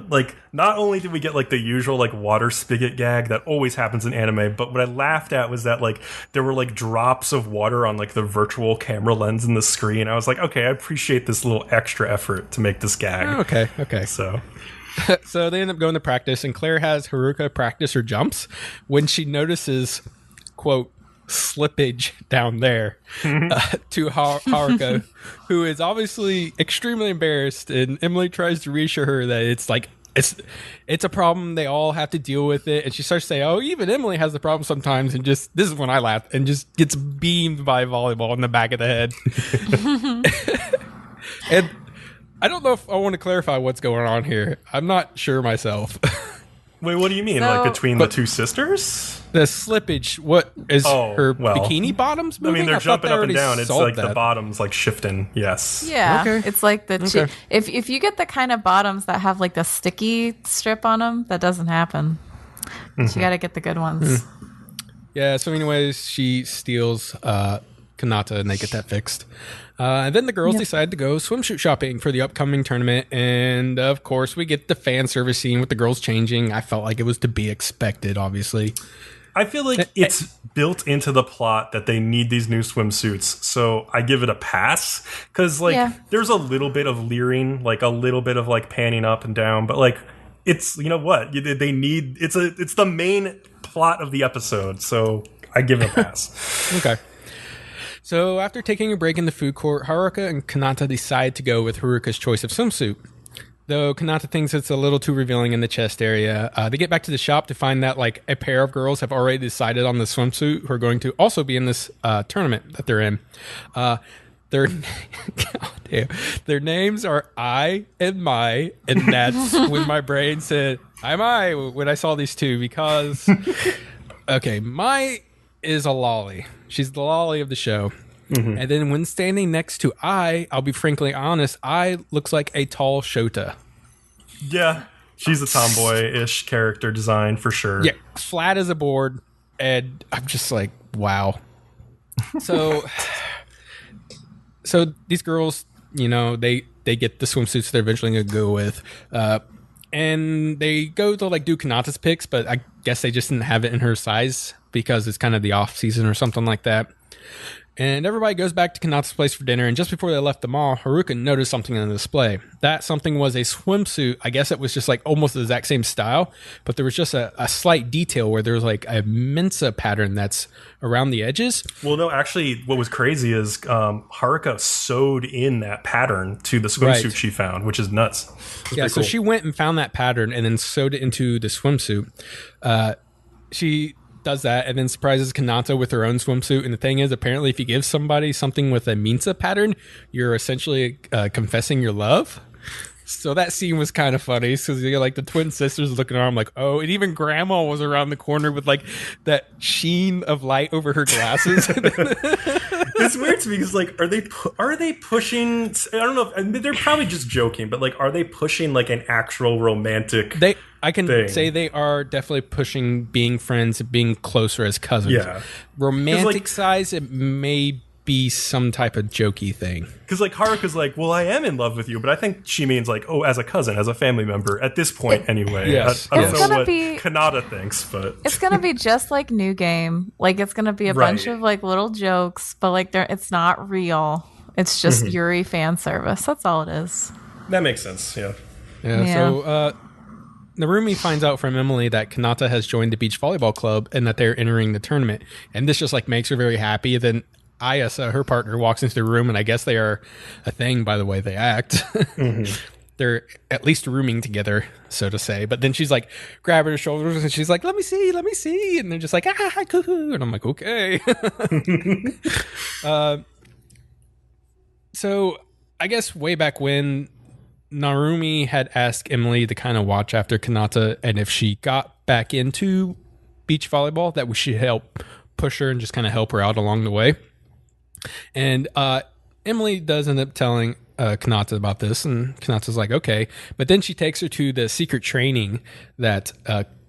Like, not only did we get, like, the usual, like, water spigot gag that always happens in anime, but what I laughed at was that, like, there were, like, drops of water on, like, the virtual camera lens in the screen. I was like, okay, I appreciate this little extra effort to make this gag. Oh, okay. So they end up going to practice, and Claire has Haruka practice her jumps when she notices, quote, slippage down there to Haruka, who is obviously extremely embarrassed, and Emily tries to reassure her that it's like, it's a problem, they all have to deal with it, and she starts to say, oh, even Emily has the problem sometimes, and just, this is when I laugh, and just gets beamed by a volleyball in the back of the head. And I don't know if I want to clarify what's going on here. I'm not sure myself. Wait, what do you mean? Like between the two sisters? The slippage, what is her bikini bottoms moving? I mean, they're jumping up and down. It's like the bottoms like shifting. Yes. Yeah. Okay. It's like the if you get the kind of bottoms that have like the sticky strip on them, that doesn't happen. Mm-hmm. So you got to get the good ones. Mm-hmm. Yeah. So, anyways, she steals Kanata, and they get that fixed. And then the girls decide to go swimsuit shopping for the upcoming tournament. And, of course, we get the fan service scene with the girls changing. I felt like it was to be expected, obviously. I feel like it's built into the plot that they need these new swimsuits. So I give it a pass. Because, there's a little bit of leering, like a little bit of, like, panning up and down. But, like, it's, you know what? They need... It's the main plot of the episode. So I give it a pass. Okay. So after taking a break in the food court, Haruka and Kanata decide to go with Haruka's choice of swimsuit. Though Kanata thinks it's a little too revealing in the chest area, they get back to the shop to find that like a pair of girls have already decided on the swimsuit who are going to also be in this tournament that they're in. Their names are I and Mai, and that's when my brain said I Mai when I saw these two, because Mai is a lolly. She's the lolly of the show. Mm-hmm. And then when standing next to I'll be frankly honest, I looks like a tall Shota. Yeah, she's a tomboy-ish character design for sure. Yeah, flat as a board, and I'm just like, wow. So these girls, they get the swimsuits they're eventually going to go with. And they go to like do Kanata's picks, but I guess they just didn't have it in her size because it's kind of the off season or something like that. And everybody goes back to Kanata's place for dinner, and just before they left the mall, Haruka noticed something on the display. That something was a swimsuit. I guess it was just like almost the exact same style, but there was just a slight detail where there was like a Mensa pattern that's around the edges. Well, no, actually, what was crazy is Haruka sewed in that pattern to the swimsuit she found, which is nuts. Yeah, so she went and found that pattern and then sewed it into the swimsuit. She does that and then surprises Kanata with her own swimsuit. And the thing is, apparently, if you give somebody something with a Mensa pattern, you're essentially confessing your love. So that scene was kind of funny. So like the twin sisters looking around, like, oh, and even Grandma was around the corner with like that sheen of light over her glasses. It's weird to me because like, are they pushing? I don't know. I mean, they're probably just joking, but like, are they pushing like an actual romantic? I can say they are definitely pushing being friends, being closer as cousins. Yeah, romantic size, it may be some type of jokey thing. Because like Haruka's like, well, I am in love with you, but I think she means like, oh, as a cousin, as a family member at this point anyway. Yes. I don't know what Kanata thinks, but it's gonna be just like New Game. Like it's gonna be a bunch of like little jokes, but like it's not real. It's just Yuri fan service. That's all it is. That makes sense. Yeah. So Narumi finds out from Emily that Kanata has joined the beach volleyball club and that they're entering the tournament, and this just like makes her very happy. Then Ayasa, her partner, walks into the room, and I guess they are a thing by the way they act. They're at least rooming together, so to say. But then she's like grabbing her shoulders, and she's like, let me see. And they're just like, cuckoo. And I'm like, okay. So I guess way back when, Narumi had asked Emily to kind of watch after Kanata, and if she got back into beach volleyball, that we should help push her and just kind of help her out along the way. And Emily does end up telling Kanata about this, and Kanata's like, okay. But then she takes her to the secret training that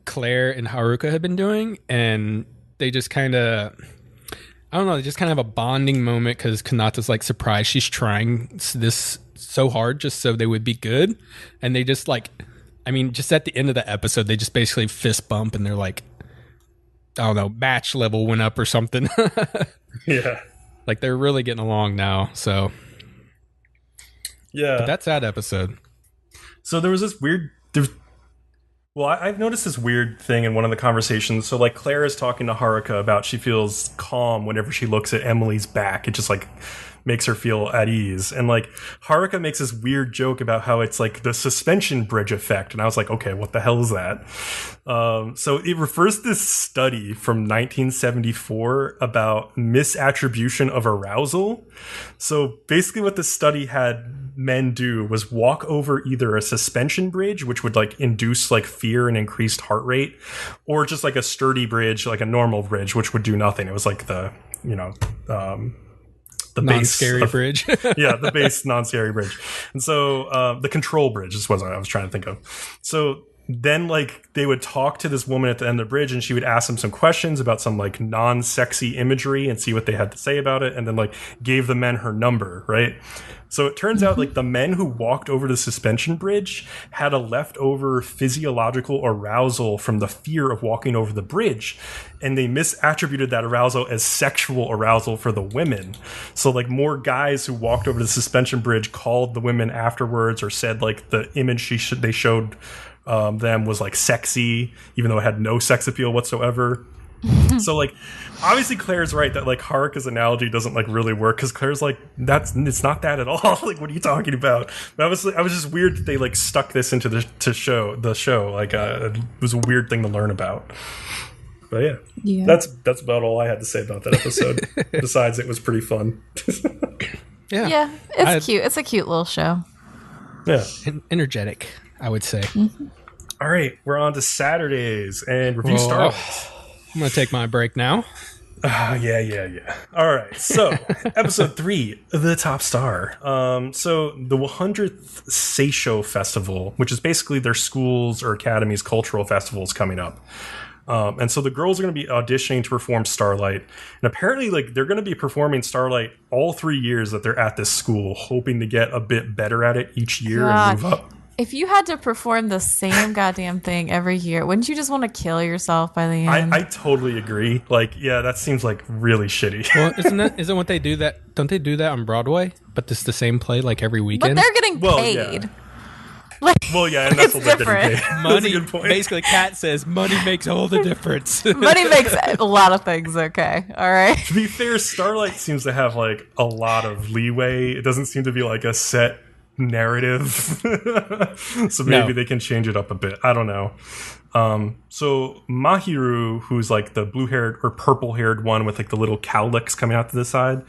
Claire and Haruka have been doing, and they just kind of, I don't know, they just kind of have a bonding moment because Kanata's like surprised she's trying this so hard just so they would be good. And they just like, I mean, just at the end of the episode, they just basically fist bump, and they're like, I don't know, match level went up or something. Yeah. Like they're really getting along now, so yeah. But that's that episode. So there was this weird. I've noticed this weird thing in one of the conversations. So like Claire is talking to Haruka about she feels calm whenever she looks at Emily's back. It just like makes her feel at ease. And like Haruka makes this weird joke about how it's like the suspension bridge effect. And I was like, okay, what the hell is that? So it refers to this study from 1974 about misattribution of arousal. So basically what the study had men do was walk over either a suspension bridge, which would like induce like fear and increased heart rate, or just like a sturdy bridge, like a normal bridge, which would do nothing. It was like the non-scary bridge. Yeah, the base non-scary bridge. And so the control bridge is what I was trying to think of. So then like they would talk to this woman at the end of the bridge, and she would ask them some questions about some like non-sexy imagery and see what they had to say about it, and then like gave the men her number, right? So it turns out like the men who walked over the suspension bridge had a leftover physiological arousal from the fear of walking over the bridge, and they misattributed that arousal as sexual arousal for the women. So like more guys who walked over the suspension bridge called the women afterwards, or said like the image they showed them was like sexy, even though it had no sex appeal whatsoever. So like obviously Claire's right that like Haruka's analogy doesn't like really work, because Claire's like, it's not that at all. Like, what are you talking about? But I was just weird that they like stuck this into the show. Like it was a weird thing to learn about. But yeah. That's about all I had to say about that episode. Besides, it was pretty fun. Yeah, it's cute. It's a cute little show. Yeah, energetic, I would say. All right, we're on to Saturdays and Revue Starlight. I'm going to take my break now. Yeah. All right. So, episode 3, The Top Star. So, the 100th Seisho Festival, which is basically their school's or academy's cultural festival, is coming up. And so the girls are going to be auditioning to perform Starlight. And apparently, like, they're going to be performing Starlight all 3 years that they're at this school, hoping to get a bit better at it each year and move up. If you had to perform the same goddamn thing every year, wouldn't you just want to kill yourself by the end? I totally agree. Like, yeah, that seems like really shitty. Well, isn't what they do that? Don't they do that on Broadway? But it's the same play like every weekend. But they're getting paid. Yeah. And that's what they're getting paid. Money, that's a good point. Basically, Kat says money makes all the difference. Money makes a lot of things okay. All right. To be fair, Starlight seems to have like a lot of leeway. It doesn't seem to be like a set narrative. So maybe they can change it up a bit. I don't know. So Mahiru, who's like the blue-haired or purple-haired one with like the little cowlicks coming out to the side,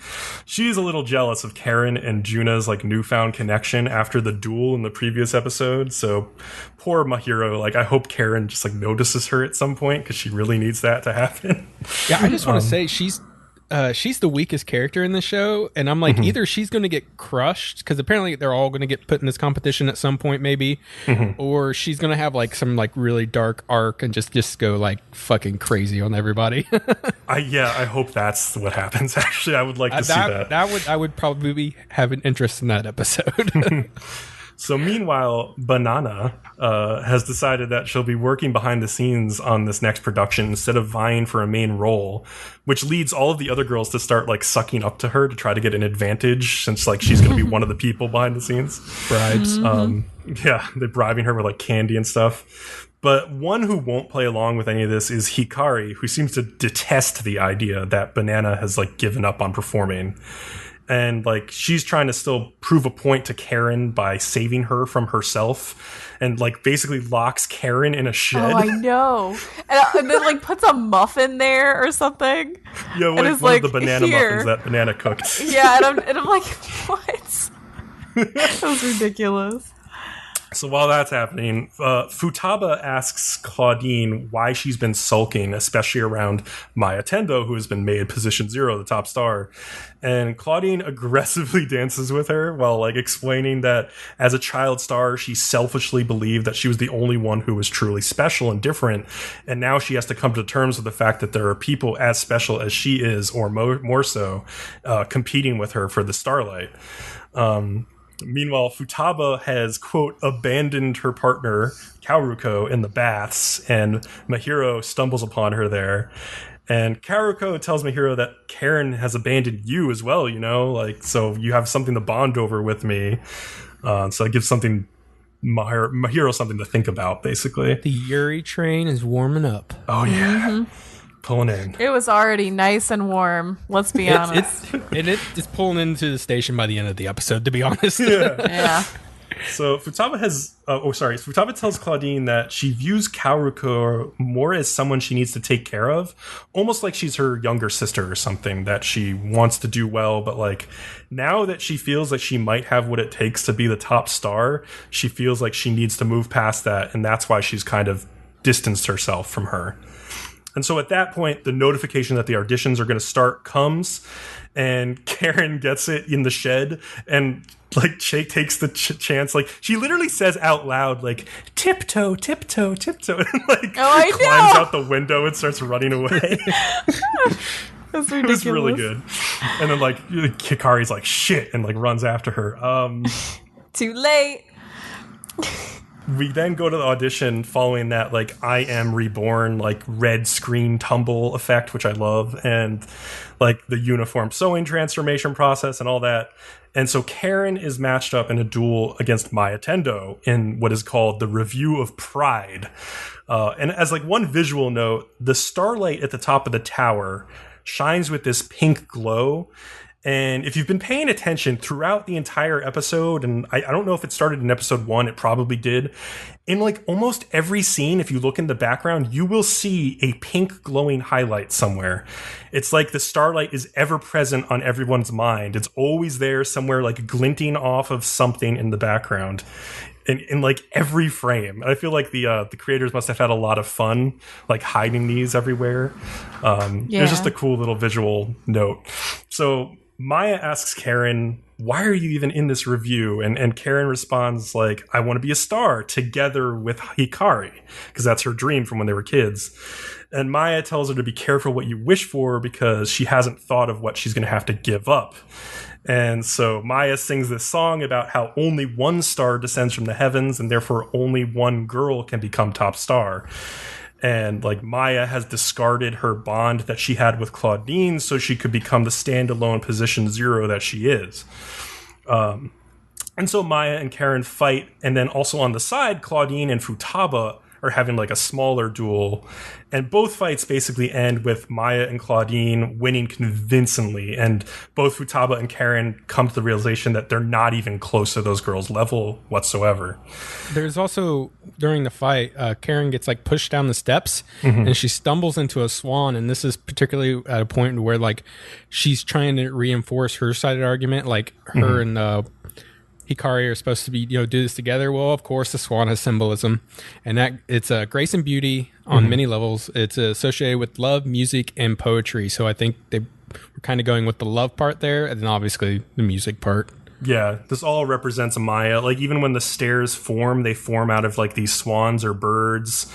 she's a little jealous of Karen and Juna's like newfound connection after the duel in the previous episode. So poor Mahiru, like I hope Karen just like notices her at some point because she really needs that to happen. Yeah, I just want to say she's the weakest character in the show, and I'm like, either she's going to get crushed because apparently they're all going to get put in this competition at some point, maybe, or she's going to have like some like really dark arc and just go like fucking crazy on everybody. I hope that's what happens. Actually, I would like to see that. I would probably have an interest in that episode. So meanwhile, Banana has decided that she'll be working behind the scenes on this next production instead of vying for a main role, which leads all of the other girls to start like sucking up to her to try to get an advantage since like she's going to be one of the people behind the scenes. Bribes. Yeah, they're bribing her with like candy and stuff. But one who won't play along with any of this is Hikari, who seems to detest the idea that Banana has like given up on performing. And like she's trying to still prove a point to Karen by saving her from herself, and like basically locks Karen in a shed. Oh, I know. And then like puts a muffin there or something. Yeah, like one of the banana muffins that Banana cooked. Yeah, and I'm like, what? That was ridiculous. So while that's happening, Futaba asks Claudine why she's been sulking, especially around Maya Tendo, who has been made position 0, the top star. And Claudine aggressively dances with her while like explaining that as a child star, she selfishly believed that she was the only one who was truly special and different. And now she has to come to terms with the fact that there are people as special as she is, or more so, competing with her for the Starlight. Meanwhile, Futaba has, quote, abandoned her partner, Kaoruko, in the baths, and Mahiro stumbles upon her there. And Kaoruko tells Mahiro that Karen has abandoned you as well, you know? Like, so you have something to bond over with me. So it gives Mahiro something to think about, basically. The Yuri train is warming up. Oh, yeah. Pulling in. It was already nice and warm. Let's be honest. It's pulling into the station by the end of the episode, to be honest. Yeah. So Futaba Futaba tells Claudine that she views Kaoruko more as someone she needs to take care of, almost like she's her younger sister or something that she wants to do well, but like now that she feels like she might have what it takes to be the top star, she feels like she needs to move past that, and that's why she's kind of distanced herself from her. And so at that point, the notification that the auditions are going to start comes, and Karen gets it in the shed, and like takes the chance. Like she literally says out loud, like tiptoe, tiptoe, tiptoe, and like climbs out the window and starts running away. That's ridiculous. It was really good. And then like Hikari's like shit and like runs after her. Too late. We then go to the audition following that, like, I Am Reborn, like, red screen tumble effect, which I love, and, like, the uniform sewing transformation process and all that. And so Karen is matched up in a duel against Maya Tendo in what is called the Revue of Pride. And as, like, one visual note, the starlight at the top of the tower shines with this pink glow. And if you've been paying attention throughout the entire episode, and I don't know if it started in episode 1, it probably did. In like almost every scene, if you look in the background, you will see a pink glowing highlight somewhere. It's like the starlight is ever present on everyone's mind. It's always there somewhere, like glinting off of something in the background. In like every frame. And I feel like the creators must have had a lot of fun like hiding these everywhere. It's just a cool little visual note. So Maya asks Karen, why are you even in this review? And Karen responds like, I want to be a star together with Hikari, because that's her dream from when they were kids. And Maya tells her to be careful what you wish for because she hasn't thought of what she's going to have to give up. And so Maya sings this song about how only one star descends from the heavens and therefore only one girl can become top star. And like Maya has discarded her bond that she had with Claudine so she could become the standalone position 0 that she is. And so Maya and Karen fight. And then also on the side, Claudine and Futaba are having like a smaller duel. And both fights basically end with Maya and Claudine winning convincingly. And both Futaba and Karen come to the realization that they're not even close to those girls' level whatsoever. There's also, during the fight, Karen gets like pushed down the steps and she stumbles into a swan. And this is particularly at a point where like she's trying to reinforce her side of the argument. Like her and Hikari are supposed to be, do this together. Well, of course, the swan has symbolism, and that it's grace and beauty on many levels. It's associated with love, music, and poetry. So I think they were kind of going with the love part there, and then obviously the music part. Yeah, this all represents Maya. Like, even when the stairs form, they form out of like these swans or birds.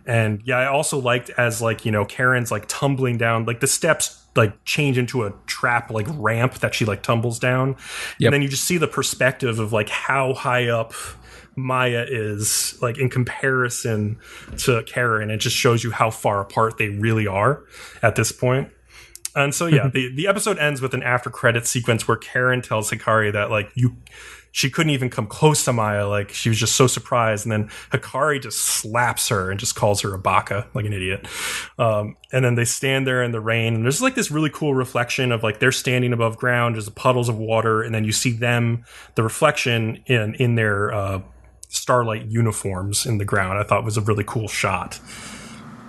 And yeah, I also liked as like, Karen's like tumbling down, like the steps like change into a trap like ramp that she like tumbles down. And then you just see the perspective of like how high up Maya is like in comparison to Karen. It just shows you how far apart they really are at this point. And so, yeah, the episode ends with an after credit sequence where Karen tells Hikari that like she couldn't even come close to Maya. Like, she was just so surprised. And then Hikari just slaps her and just calls her a baka, like an idiot. And then they stand there in the rain. And there's like this really cool reflection of like they're standing above ground. There's puddles of water. And then you see them, the reflection in their Starlight uniforms in the ground. I thought was a really cool shot.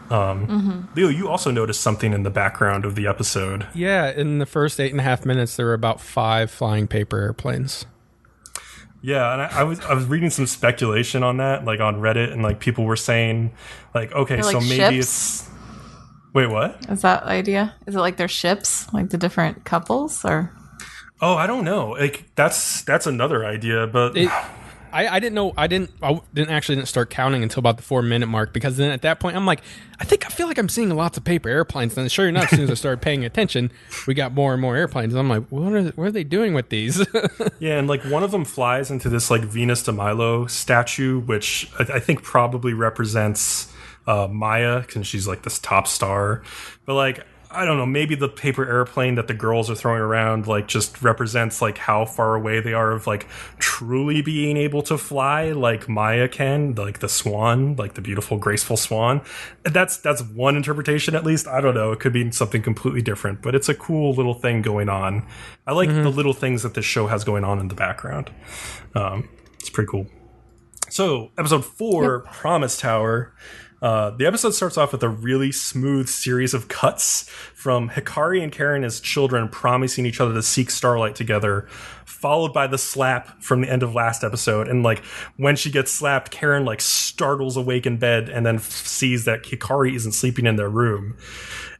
Leo, you also noticed something in the background of the episode. Yeah, in the first 8.5 minutes, there were about 5 flying paper airplanes. Yeah, and I was reading some speculation on that, like on Reddit, and like people were saying, like, okay, so maybe it's. Wait, what? Is that the idea? Is it like their ships, like the different couples, or? Oh, I don't know. Like that's another idea, but. I didn't know. I didn't start counting until about the 4-minute mark, because then at that point I'm like, I feel like I'm seeing lots of paper airplanes. And sure enough, as soon as I started paying attention, we got more and more airplanes. And I'm like, what are they doing with these? Yeah, and like one of them flies into this like Venus de Milo statue, which I think probably represents Maya, because she's like this top star. But like, I don't know, maybe the paper airplane that the girls are throwing around like just represents like how far away they are of like truly being able to fly like Maya can, like the swan, like the beautiful, graceful swan. That's one interpretation, at least. I don't know. It could be something completely different, but it's a cool little thing going on. I like the little things that this show has going on in the background. It's pretty cool. So, episode 4, Promise Tower. The episode starts off with a really smooth series of cuts from Hikari and Karen as children promising each other to seek Starlight together, followed by the slap from the end of last episode. And like when she gets slapped, Karen like startles awake in bed and then sees that Hikari isn't sleeping in their room.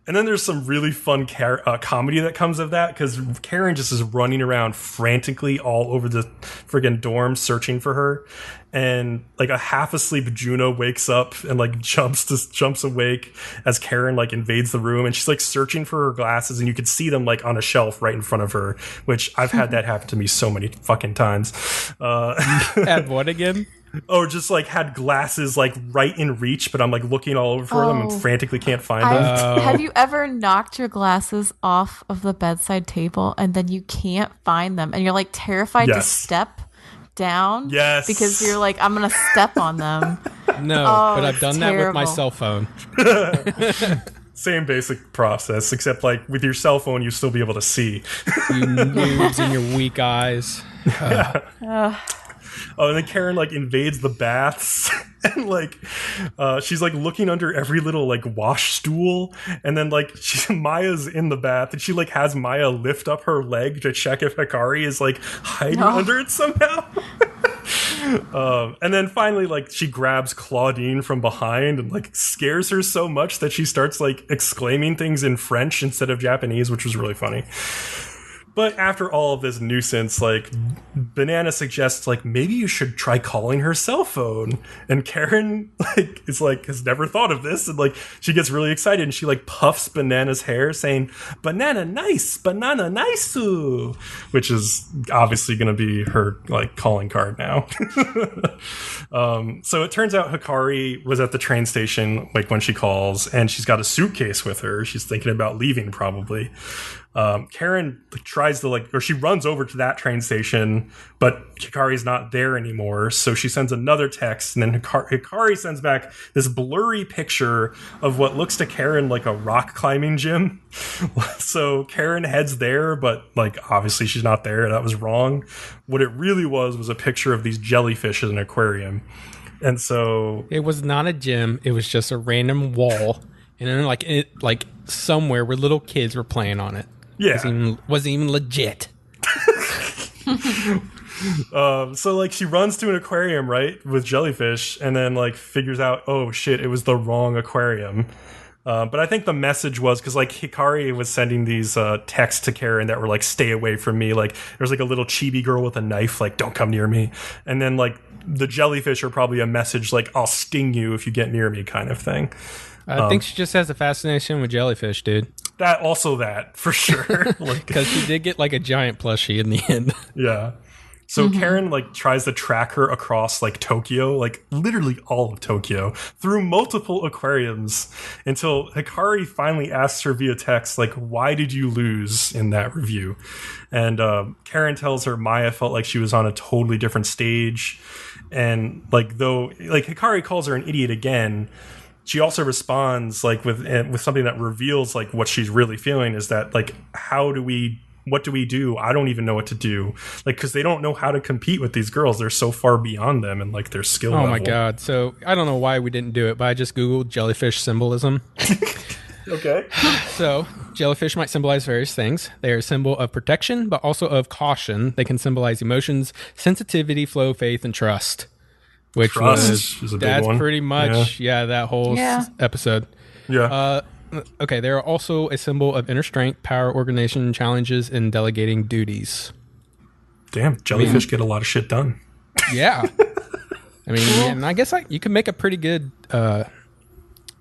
And then there's some really fun comedy that comes of that, because Karen just is running around frantically all over the friggin' dorm searching for her. And like a half asleep Juno wakes up and like jumps awake as Karen like invades the room, and she's like searching for her glasses, and you can see them like on a shelf right in front of her, which I've had that happen to me so many fucking times. At what again? Or just like had glasses like right in reach, but I'm like looking all over for them and frantically can't find them. Have you ever knocked your glasses off of the bedside table and then you can't find them and you're like terrified to step down? Yes. Because you're like, I'm going to step on them. No, but I've done that with my cell phone. Same basic process, except like with your cell phone, you still be able to see. You noobs and your weak eyes. Oh, and then Karen like invades the baths and like she's like looking under every little like wash stool, and then like Maya's in the bath and she like has Maya lift up her leg to check if Hikari is like hiding under it somehow. And then finally like she grabs Claudine from behind and like scares her so much that she starts like exclaiming things in French instead of Japanese, which was really funny. But after all of this nuisance, like, Banana suggests, like, maybe you should try calling her cell phone. And Karen, like, is like, has never thought of this. And, like, she gets really excited and she, like, puffs Banana's hair saying, banana nice, which is obviously going to be her, like, calling card now. So it turns out Hikari was at the train station, like, when she calls, and she's got a suitcase with her. She's thinking about leaving, probably. Karen tries to or she runs over to that train station, but Hikari's not there anymore. So she sends another text, and then Hikari sends back this blurry picture of what looks to Karen like a rock climbing gym. So Karen heads there, but obviously she's not there. That was wrong. What it really was a picture of these jellyfish in an aquarium. And so it was not a gym. It was just a random wall, and then somewhere where little kids were playing on it. Yeah, wasn't even legit. So she runs to an aquarium, right, with jellyfish, and then figures out, oh shit, it was the wrong aquarium. But I think the message was because Hikari was sending these texts to Karen that were stay away from me. There's a little chibi girl with a knife, don't come near me. And then the jellyfish are probably a message I'll sting you if you get near me, kind of thing. I think she just has a fascination with jellyfish, dude. That for sure. Because she did get a giant plushie in the end. Yeah. So Karen tries to track her across Tokyo, literally all of Tokyo, through multiple aquariums until Hikari finally asks her via text, why did you lose in that review? And Karen tells her Maya felt like she was on a totally different stage. And though Hikari calls her an idiot again, she also responds with something that reveals what she's really feeling is that what do we do? I don't even know what to do. Because they don't know how to compete with these girls. They're so far beyond them and their skill level. Oh my God. So I don't know why we didn't do it, but I just Googled jellyfish symbolism. Okay. So jellyfish might symbolize various things. They are a symbol of protection, but also of caution. They can symbolize emotions, sensitivity, flow, faith, and trust. Which trust is a big one. Pretty much, that whole episode. Yeah. Okay, they are also a symbol of inner strength, power, organization, challenges, and delegating duties. Damn, jellyfish get a lot of shit done. Yeah. And I guess you can make a pretty good, darn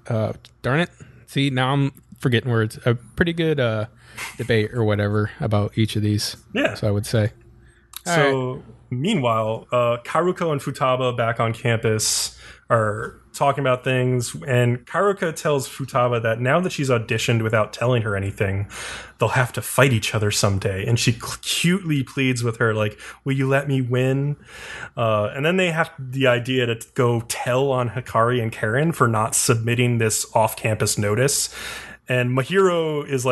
it. See, now I'm forgetting words. A pretty good debate or whatever about each of these. Yeah. So I would say. So, meanwhile, Karuka and Futaba back on campus are talking about things, and Karuka tells Futaba that now that she's auditioned without telling her anything, they'll have to fight each other someday. And she cutely pleads with her, will you let me win? And then they have the idea to go tell on Hikari and Karen for not submitting this off-campus notice. And Mahiro is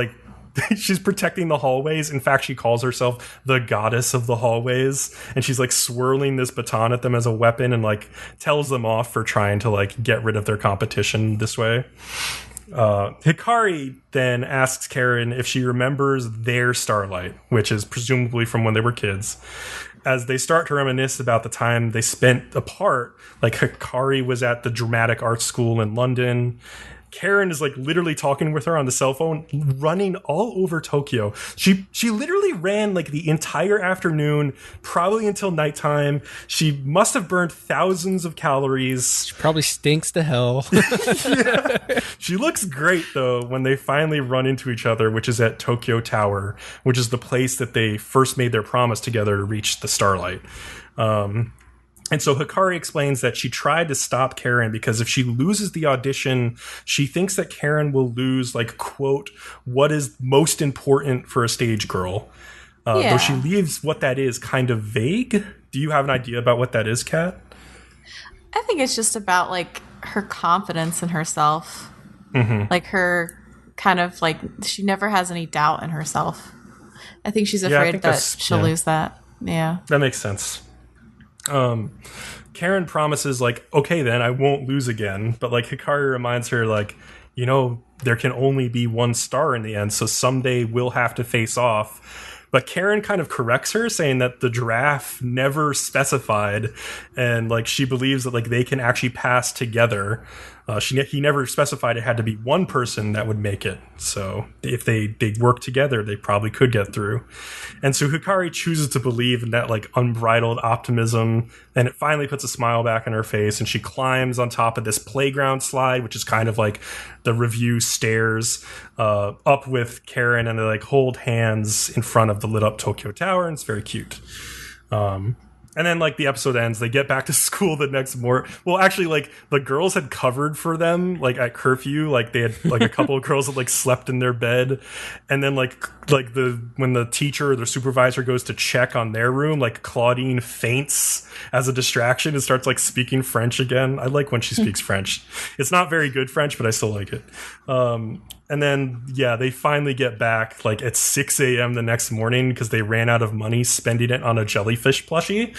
she's protecting the hallways. In fact, she calls herself the goddess of the hallways, and she's swirling this baton at them as a weapon and tells them off for trying to get rid of their competition this way. Hikari then asks Karen if she remembers their Starlight, which is presumably from when they were kids. As they start to reminisce about the time they spent apart, Hikari was at the dramatic art school in London. Karen is literally talking with her on the cell phone, running all over Tokyo. She literally ran the entire afternoon, probably until nighttime. She must have burned thousands of calories. She probably stinks to hell. Yeah. She looks great though when they finally run into each other, which is at Tokyo Tower, which is the place that they first made their promise together to reach the Starlight. And so Hikari explains that she tried to stop Karen because if she loses the audition, she thinks that Karen will lose, quote, what is most important for a stage girl. Though she leaves what that is kind of vague. Do you have an idea about what that is, Kat? I think it's just about, her confidence in herself. Mm-hmm. Her kind of, she never has any doubt in herself. I think she's afraid that she'll lose that. Yeah. That makes sense. Karen promises okay, then I won't lose again. But Hikari reminds her there can only be one star in the end. So someday we'll have to face off. But Karen kind of corrects her, saying that the draft never specified. And she believes that they can actually pass together. He never specified it had to be one person that would make it. So if they work together, they probably could get through. And so Hikari chooses to believe in that unbridled optimism, and it finally puts a smile back on her face, and she climbs on top of this playground slide, which is kind of the Revue stairs, up with Karen, and they hold hands in front of the lit up Tokyo Tower, and it's very cute. And then, like, the episode ends. They get back to school the next morning. Well, actually, like, the girls had covered for them, like, at curfew. Like, they had, like, a couple of girls that, like, slept in their bed. And then, like when the teacher or the supervisor goes to check on their room, like, Claudine faints as a distraction and starts, like, speaking French again. I like when she speaks French. It's not very good French, but I still like it. And then, yeah, they finally get back, like, at 6 a.m. the next morning because they ran out of money spending it on a jellyfish plushie.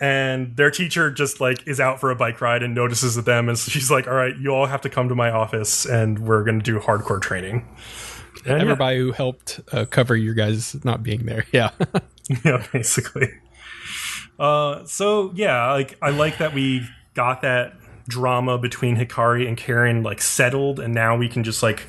And their teacher just, like, is out for a bike ride and notices them. And so she's like, all right, you all have to come to my office and we're going to do hardcore training. And everybody who helped cover your guys not being there. Yeah. Yeah, basically. So, yeah, like, I like that we got that drama between Hikari and Karen, like, settled. And now we can just, like,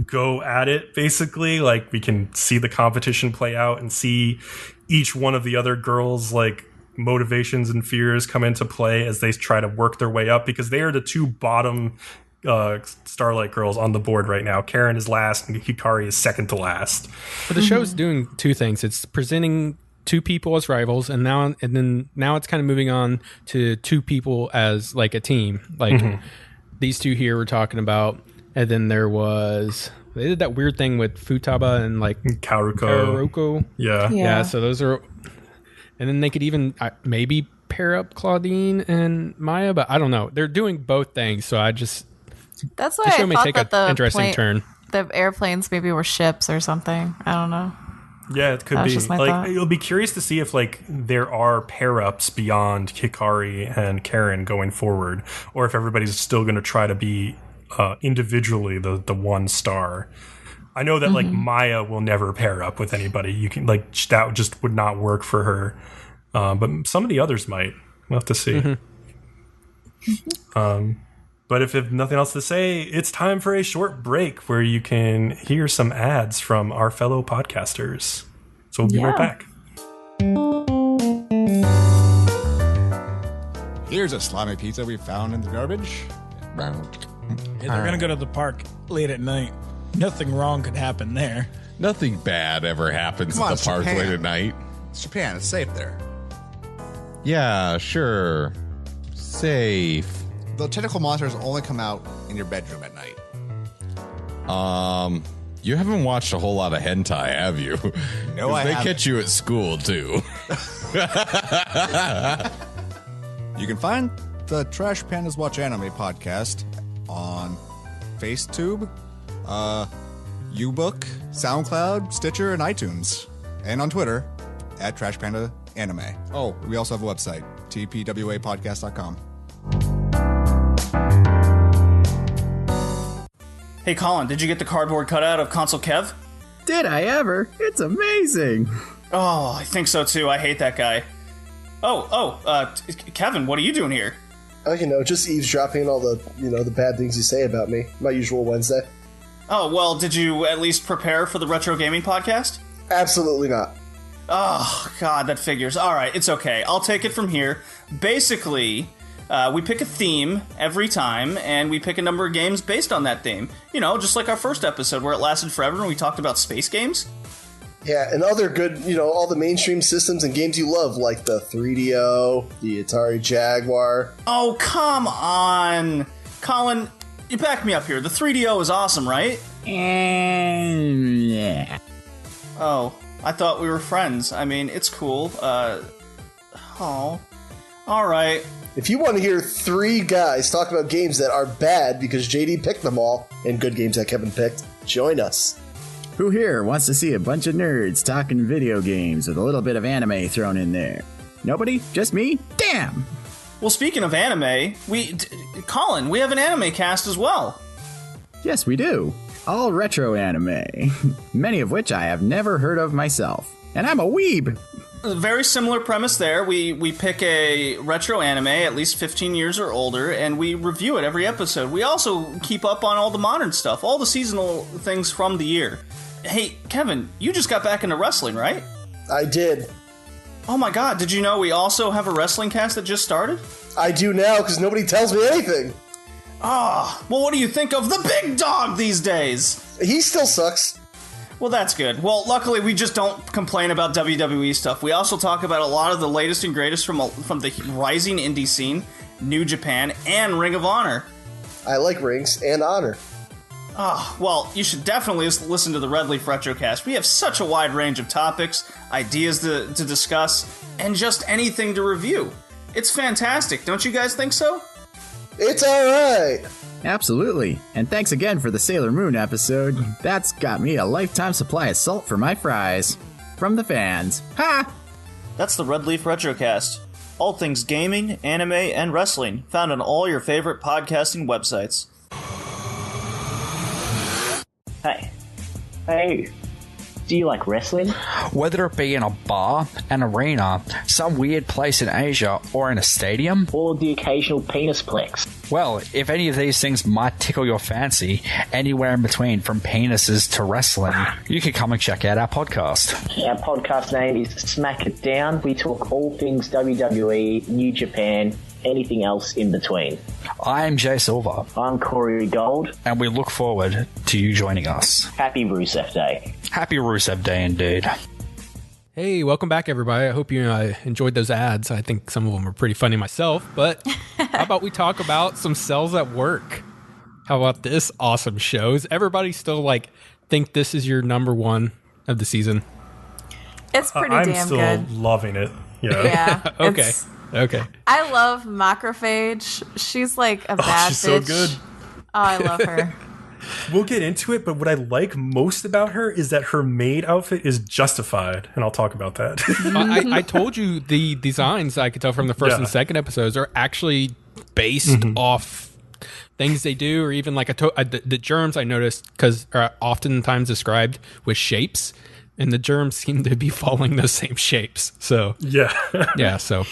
go at it, basically. Like, we can see the competition play out and see each one of the other girls, like, motivations and fears come into play as they try to work their way up, because they are the two bottom Starlight girls on the board right now. Karen is last and Hikari is second to last. But the show's doing two things. It's presenting two people as rivals, and now it's kind of moving on to two people as, like, a team. Like, these two here we're talking about. And then they did that weird thing with Futaba and, like, Karuko. Yeah. So those are, and then they could even maybe pair up Claudine and Maya, but I don't know. They're doing both things, so that's why the show I may thought take that an interesting turn. The airplanes maybe were ships or something. I don't know. Yeah, it could be. Like, thought. You'll be curious to see if, like, there are pair-ups beyond Hikari and Karen going forward, or if everybody's still going to try to be individually the one star. I know that like Maya will never pair up with anybody. You can, like, that just would not work for her. But some of the others might. We'll have to see. But if nothing else to say, it's time for a short break where you can hear some ads from our fellow podcasters. So we'll be right back. Here's a slimy pizza we found in the garbage. Yeah, they're gonna go to the park late at night. Nothing wrong could happen there. Nothing bad ever happens at the park late at night. It's Japan. It's safe there. Yeah, sure. Safe. The tentacle monsters only come out in your bedroom at night. You haven't watched a whole lot of hentai, have you? No, I haven't. They catch you at school, too. You can find the Trash Pandas Watch Anime podcast on FaceTube, Ubook, SoundCloud, Stitcher, and iTunes. And on Twitter, at Trash Panda Anime. Oh, we also have a website, tpwapodcast.com. Hey, Colin, did you get the cardboard cutout of Consul Kev? Did I ever? It's amazing. Oh, I think so, too. I hate that guy. Kevin, what are you doing here? Just eavesdropping on all the bad things you say about me. My usual Wednesday. Oh, well, did you at least prepare for the Retro Gaming Podcast? Absolutely not. Oh, God, that figures. All right, it's okay. I'll take it from here. Basically, we pick a theme every time, and we pick a number of games based on that theme. Just like our first episode where it lasted forever and we talked about space games. Yeah, and other good, all the mainstream systems and games you love, like the 3DO, the Atari Jaguar. Oh, come on. Colin, you back me up here. The 3DO is awesome, right? Yeah. Oh, I thought we were friends. I mean, it's cool. All right. If you want to hear three guys talk about games that are bad because JD picked them all, and good games that Kevin picked, join us. Who here wants to see a bunch of nerds talking video games with a little bit of anime thrown in there? Nobody? Just me? Damn! Well, speaking of anime, Colin, we have an anime cast as well. Yes, we do. All retro anime. Many of which I have never heard of myself. And I'm a weeb! A very similar premise there. We pick a retro anime, at least 15 years or older, and we review it every episode. We also keep up on all the modern stuff, all the seasonal things from the year. Hey, Kevin, you just got back into wrestling, right? I did. Oh my god, did you know we also have a wrestling cast that just started? I do now, because nobody tells me anything. Well, what do you think of the big dog these days? He still sucks. Well, that's good. Well, luckily, we just don't complain about WWE stuff. We also talk about a lot of the latest and greatest from the rising indie scene, New Japan, and Ring of Honor. I like Rings and Honor. Oh, well, you should definitely listen to the Red Leaf Retrocast. We have such a wide range of topics, ideas to discuss, and just anything to review. It's fantastic. Don't you guys think so? It's alright! Absolutely. And thanks again for the Sailor Moon episode. That's got me a lifetime supply of salt for my fries. From the fans. Ha! That's the Red Leaf Retrocast. All things gaming, anime, and wrestling, found on all your favorite podcasting websites. Hey, do you like wrestling? Whether it be in a bar, an arena, some weird place in Asia, or in a stadium? Or the occasional penis plex? Well, if any of these things might tickle your fancy, anywhere in between, from penises to wrestling, you can come and check out our podcast. Our podcast name is Smack It Down. We talk all things WWE, New Japan, anything else in between. I'm Jay Silver. I'm Corey Gold. And we look forward to you joining us. Happy Rusev Day. Happy Rusev Day indeed. Hey, welcome back, everybody. I hope you enjoyed those ads. I think some of them were pretty funny myself, but how about we talk about some cells at work? How about this awesome show? Is everybody still think this is your number one of the season? It's pretty damn good. I'm still loving it. Yeah. Okay. I love Macrophage. She's like a bad she's bitch. so good. Oh, I love her. We'll get into it, but what I like most about her is that her maid outfit is justified, and I'll talk about that. I told you the designs I could tell from the first and second episodes are actually based off things they do, or even the germs I noticed because are oftentimes described with shapes, and the germs seem to be following those same shapes. So so.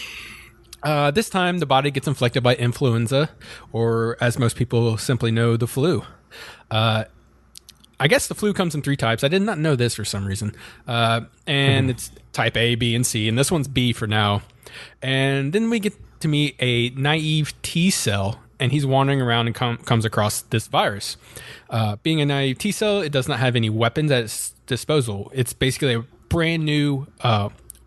This time, the body gets inflicted by influenza, or as most people simply know, the flu. I guess the flu comes in 3 types. I did not know this for some reason. And it's type A, B, and C. And this one's B for now. And then we get to meet a naive T cell, and he's wandering around and comes across this virus. Being a naive T cell, it does not have any weapons at its disposal. It's basically a brand new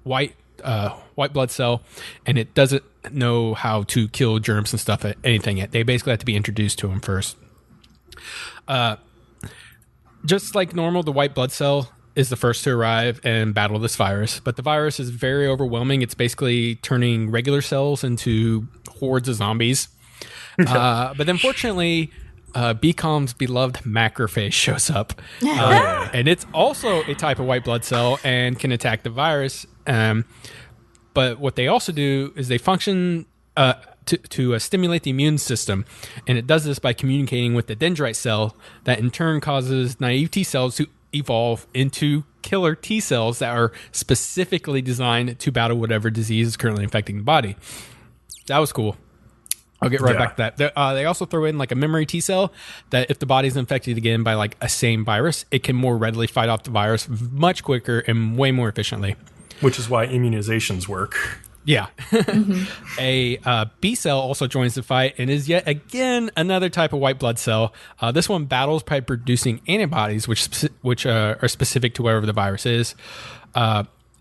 white blood cell, and it doesn't know how to kill germs and stuff at anything yet. They basically have to be introduced to him first. Just like normal, the white blood cell is the first to arrive and battle this virus, but the virus is very overwhelming. It's basically turning regular cells into hordes of zombies. But then fortunately, Bcom's beloved macrophage shows up, and it's also a type of white blood cell and can attack the virus. But what they also do is they function to stimulate the immune system, and it does this by communicating with the dendrite cell that in turn causes naive T cells to evolve into killer T cells that are specifically designed to battle whatever disease is currently infecting the body. That was cool. I'll get right back to that. They also throw in a memory T cell that if the body's infected again by a same virus, it can more readily fight off the virus much quicker and way more efficiently. Which is why immunizations work. Yeah. A B cell also joins the fight and is yet again another type of white blood cell. This one battles by producing antibodies, which are specific to whatever the virus is.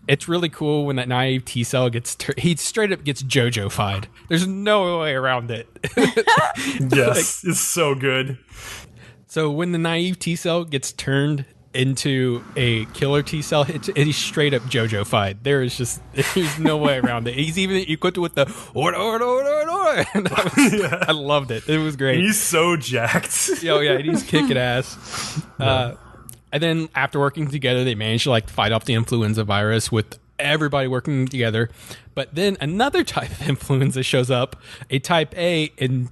It's really cool when that naive T cell he straight up gets JoJo-fied. There's no way around it. Yes, it's so good. So when the naive T cell gets turned into a killer T cell, he's straight up JoJo-fied. There's no way around it. He's even equipped with the order. And I loved it. It was great. He's so jacked. Yeah, he's kicking ass. And then after working together, they managed to fight off the influenza virus with everybody working together. But then another type of influenza shows up, a type A, and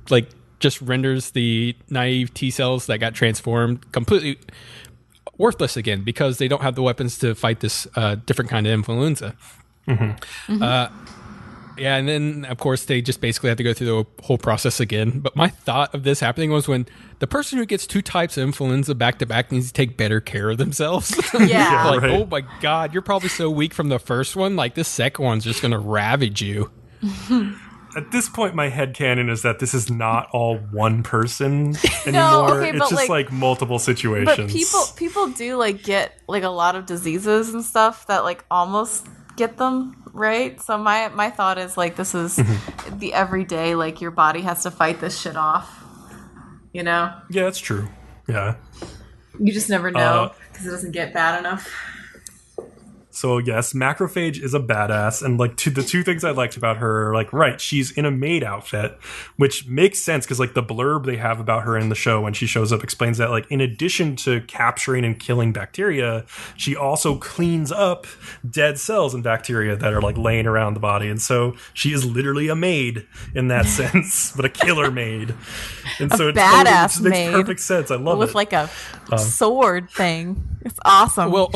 just renders the naive T cells that got transformed completely worthless again because they don't have the weapons to fight this different kind of influenza. And then of course they just basically have to go through the whole process again. But my thought of this happening was when the person who gets 2 types of influenza back to back needs to take better care of themselves. Oh my god, you're probably so weak from the first one, this second one's just gonna ravage you. at this point, my headcanon is that this is not all one person anymore. No, okay, it's but, just like multiple situations. But people do like get like a lot of diseases and stuff that like almost get them, right? So my thought is like this is the everyday, like your body has to fight this shit off. You know? Yeah, that's true. Yeah. You just never know because it doesn't get bad enough. So yes, Macrophage is a badass, and like the two things I liked about her are like, right, she's in a maid outfit, which makes sense because like the blurb they have about her in the show when she shows up explains that like in addition to capturing and killing bacteria, she also cleans up dead cells and bacteria that are like laying around the body, and so she is literally a maid in that sense, but a killer maid, and so it badass totally makes maid perfect sense. I love with it. like a sword thing. It's awesome. Well,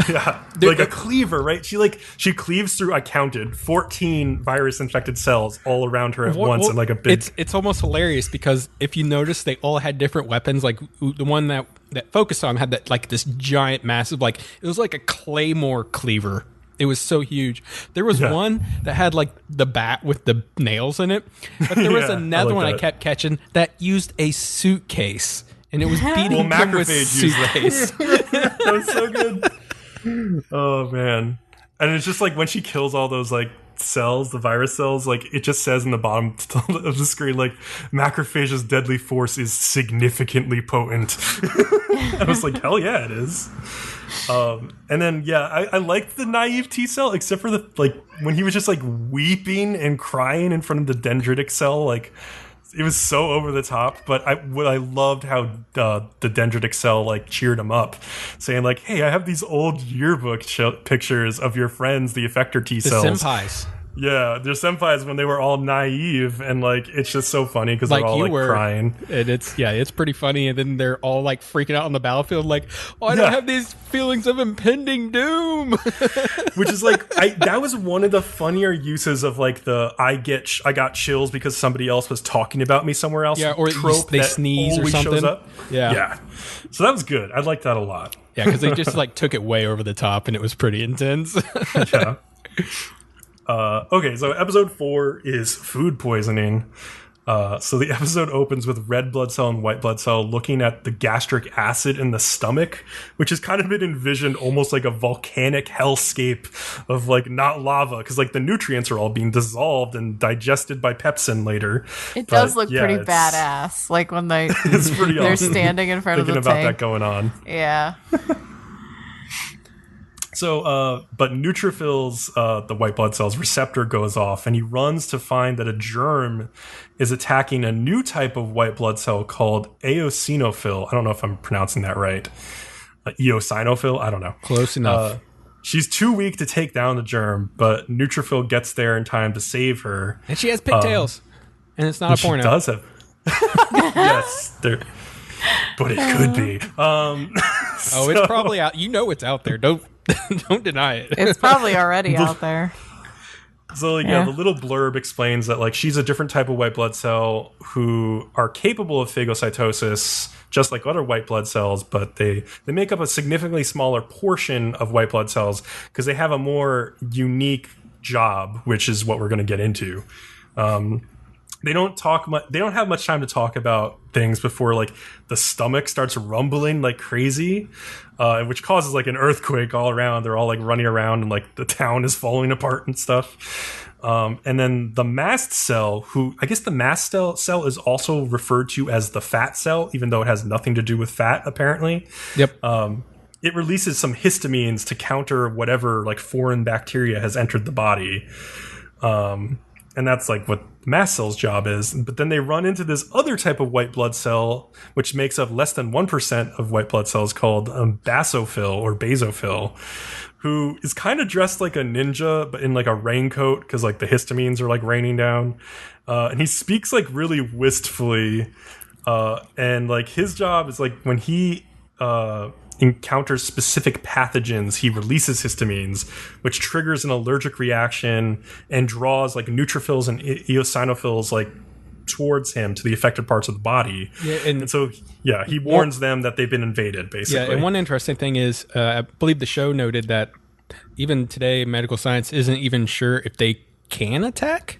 yeah, like a cleaver, right? She cleaves through, I counted 14 virus infected cells all around her at once in like a big. It's almost hilarious because if you notice, they all had different weapons. Like the one that focused on had that like this giant, massive, like it was like a claymore cleaver. It was so huge. There was one that had like the bat with the nails in it, but there was another one I kept catching that used a suitcase. And it was beating them with suitcase. That was so good. Oh, man. And it's just like when she kills all those like cells, the virus cells, like it just says in the bottom of the screen, like Macrophage's deadly force is significantly potent. I was like, hell yeah, it is. And then, I liked the naive T cell, except for the like when he was just like weeping and crying in front of the dendritic cell, like it was so over the top, but I loved how the dendritic cell like cheered him up, saying like, "Hey, I have these old yearbook pictures of your friends, the effector T cells, the senpais." Yeah, they're senpais when they were all naive, and like it's just so funny because they're all like crying. And it's pretty funny. And then they're all like freaking out on the battlefield, like, "Oh, I don't have these feelings of impending doom," which is like that was one of the funnier uses of like the I got chills because somebody else was talking about me somewhere else. Yeah, or trope they sneeze or something. Shows up. Yeah. So that was good. I liked that a lot. Yeah, because they just like took it way over the top, and it was pretty intense. Yeah. Okay, so episode 4 is food poisoning. So the episode opens with red blood cell and white blood cell looking at the gastric acid in the stomach, which has kind of been envisioned almost like a volcanic hellscape of like not lava, because like the nutrients are all being dissolved and digested by pepsin later. It does look pretty badass, like when they're awesome. standing in front of the tank. Thinking about tank. that going on. Yeah. So, but neutrophils, the white blood cells receptor goes off, and he runs to find that a germ is attacking a new type of white blood cell called eosinophil. I don't know if I'm pronouncing that right. Eosinophil? I don't know. Close enough. She's too weak to take down the germ, but neutrophil gets there in time to save her. And she has pigtails. And it's not a porno. She does have. Yes. But it could be. It's probably out. You know it's out there. Don't deny it. It's probably already out there. So the little blurb explains that like she's a different type of white blood cell who are capable of phagocytosis just like other white blood cells, but they make up a significantly smaller portion of white blood cells because they have a more unique job, which is what we're going to get into. They don't talk much. They don't have much time to talk about things before like the stomach starts rumbling like crazy, which causes like an earthquake all around. They're all like running around and like the town is falling apart and stuff. And then the mast cell, who I guess the mast cell is also referred to as the fat cell, even though it has nothing to do with fat apparently. Yep. It releases some histamines to counter whatever like foreign bacteria has entered the body. And that's like what the mast cell's job is. But then they run into this other type of white blood cell, which makes up less than 1% of white blood cells, called basophil, who is kind of dressed like a ninja, but in like a raincoat because like the histamines are like raining down. And he speaks like really wistfully. And like his job is like when he encounters specific pathogens, he releases histamines, which triggers an allergic reaction and draws like neutrophils and eosinophils like towards him to the affected parts of the body. Yeah, and so he warns them that they've been invaded, basically. Yeah, and one interesting thing is, I believe the show noted that even today, medical science isn't even sure if they can attack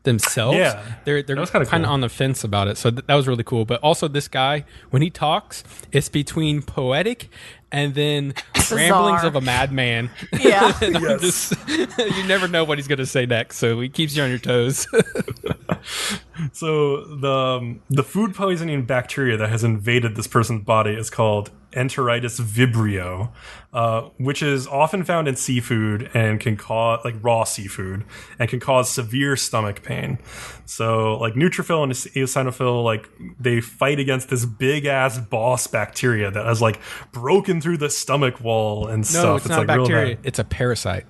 themselves. Yeah, they're kind of cool. on the fence about it. So that was really cool. But also this guy, when he talks, it's between poetic and then ramblings of a madman. Yeah. And I'm just, you never know what he's going to say next. So he keeps you on your toes. So the food poisoning bacteria that has invaded this person's body is called Enteritis vibrio, which is often found in seafood and can cause, like raw seafood, and can cause severe stomach pain. So like neutrophil and eosinophil, like they fight against this big ass boss bacteria that has like broken through the stomach wall and stuff. No, it's not like a bacteria. real bad. It's a parasite.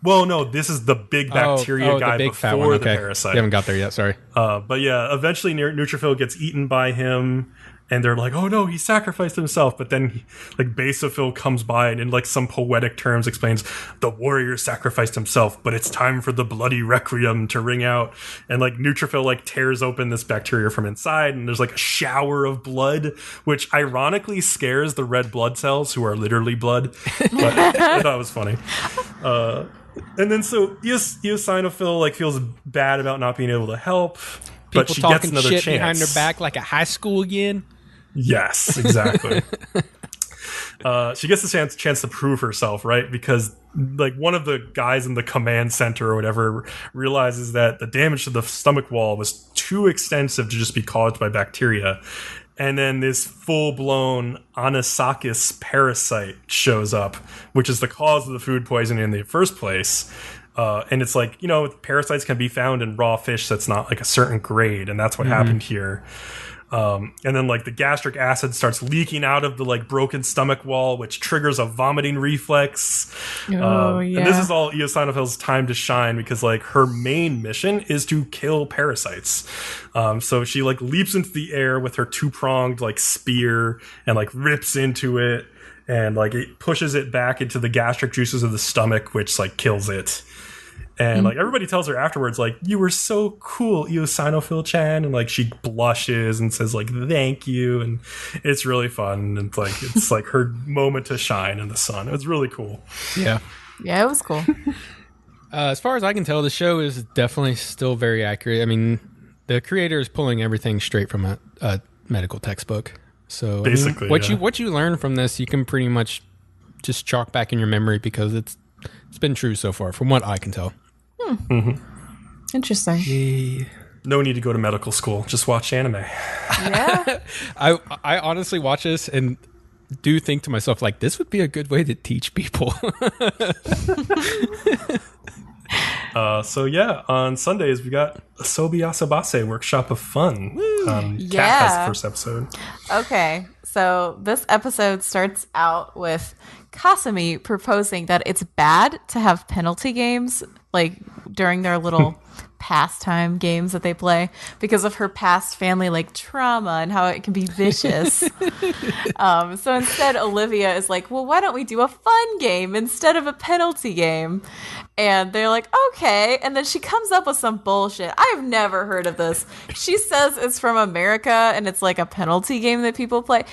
Well, no, this is the big bacteria guy the big before fat one. the Okay. parasite. You haven't got there yet. Sorry. But yeah, eventually neutrophil gets eaten by him, and they're like, "Oh no, he sacrificed himself." But then, like basophil comes by and in like some poetic terms explains, "The warrior sacrificed himself, but it's time for the bloody requiem to ring out." And like neutrophil like tears open this bacteria from inside, and there's like a shower of blood, which ironically scares the red blood cells, who are literally blood. But I thought it was funny. And then so eosinophil like feels bad about not being able to help, but People she talking gets another shit chance behind their back like a high school again. Yes, exactly. She gets a chance to prove herself, right? Because like one of the guys in the command center or whatever realizes that the damage to the stomach wall was too extensive to just be caused by bacteria. And then this full-blown Anisakis parasite shows up, which is the cause of the food poisoning in the first place. And it's like, parasites can be found in raw fish that's not like a certain grade, and that's what happened here. And then like the gastric acid starts leaking out of the like broken stomach wall, which triggers a vomiting reflex. And this is all eosinophil's time to shine, because like her main mission is to kill parasites. So she like leaps into the air with her two-pronged like spear and like rips into it, and like it pushes it back into the gastric juices of the stomach, which like kills it. And like everybody tells her afterwards, like, "You were so cool, Eosinophil Chan," and like she blushes and says like, "Thank you," and it's really fun. And it's like her moment to shine in the sun. It was really cool. Yeah, it was cool. As far as I can tell, the show is definitely still very accurate. I mean, the creator is pulling everything straight from a medical textbook. So basically, what you learn from this, you can pretty much just chalk back in your memory, because it's been true so far, from what I can tell. Interesting. No need to go to medical school. Just watch anime. Yeah. I honestly watch this and do think to myself, like, this would be a good way to teach people. So yeah, on Sundays we got Asobi Asobase Workshop of Fun. Kat has the first episode. Okay, so this episode starts out with Kasumi proposing that it's bad to have penalty games like during their little pastime games that they play, because of her past family like trauma and how it can be vicious. So instead Olivia is like, "Well, why don't we do a fun game instead of a penalty game?" And they're like, "Okay." And then she comes up with some bullshit. I've never heard of this. She says it's from America and it's like a penalty game that people play.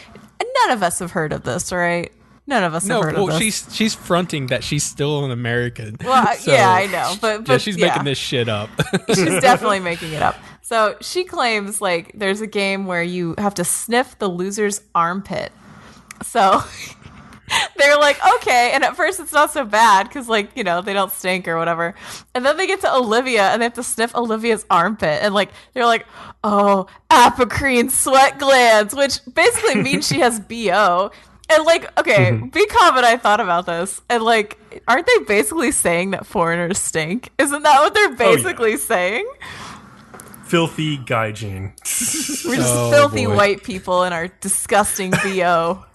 None of us have heard of this, right? None of us have heard of this. She's fronting that she's still an American. Well, So, yeah, I know, but she's making this shit up. She's definitely making it up. So she claims like there's a game where you have to sniff the loser's armpit. So they're like, okay, and at first it's not so bad because like, they don't stink or whatever. And then they get to Olivia and they have to sniff Olivia's armpit, and like they're like, "Oh, apocrine sweat glands," which basically means she has BO. And like, okay, Bcom and I thought about this, and like, aren't they basically saying that foreigners stink? Isn't that what they're basically saying? Filthy gaijin. We're just filthy white people in our disgusting BO.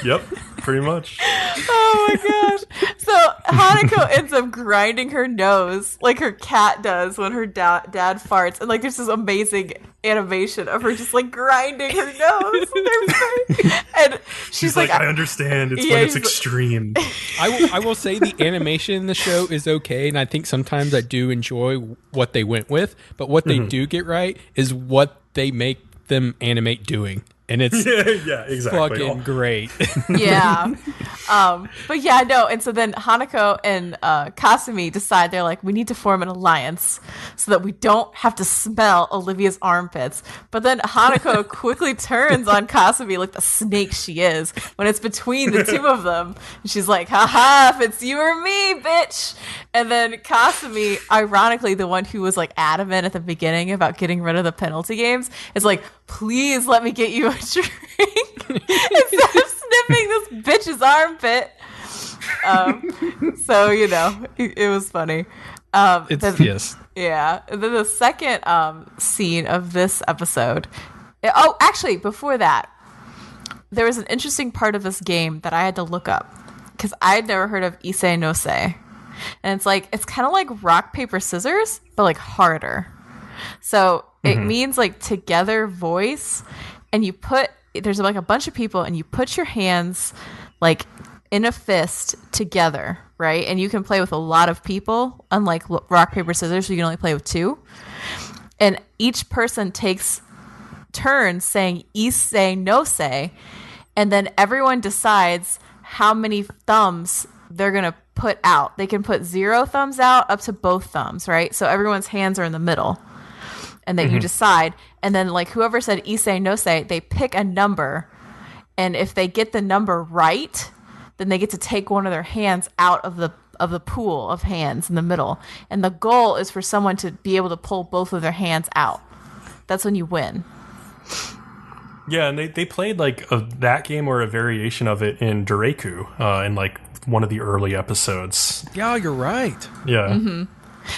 Yep, pretty much. Oh my gosh. So Hanako ends up grinding her nose like her cat does when her dad farts, and like there's this amazing animation of her just like grinding her nose. And she's like, I understand. It's when it's extreme. I will say the animation in the show is okay, and I think sometimes I do enjoy what they went with, but what they do get right is what they make them animate doing. and it's exactly. fucking great. Yeah. But yeah, no. And so then Hanako and Kasumi decide, they're like, we need to form an alliance so that we don't have to smell Olivia's armpits. But then Hanako quickly turns on Kasumi like the snake she is when it's between the two of them. And she's like, haha, if it's you or me, bitch. And then Kasumi, ironically, the one who was like adamant at the beginning about getting rid of the penalty games, is like, please let me get you a drink instead of sniffing this bitch's armpit. So it was funny. Yes. Yeah. And then the second scene of this episode. Actually, before that, there was an interesting part of this game that I had to look up because I had never heard of Issei no sei, and it's kind of like rock paper scissors, but like harder. So it means like together voice, and there's like a bunch of people, and you put your hands like in a fist together, right? And you can play with a lot of people, unlike rock paper scissors, so you can only play with two. And each person takes turns saying Issei no sei, and then everyone decides how many thumbs they're gonna put out. They can put 0 thumbs out up to both thumbs, right? So everyone's hands are in the middle. And then you decide, and then like whoever said Issei no sei, they pick a number, and if they get the number right, then they get to take one of their hands out of the pool of hands in the middle. And the goal is for someone to be able to pull both of their hands out. That's when you win. Yeah, and they played like that game or a variation of it in Doreiku in like one of the early episodes. Yeah, you're right. Yeah. Mm-hmm.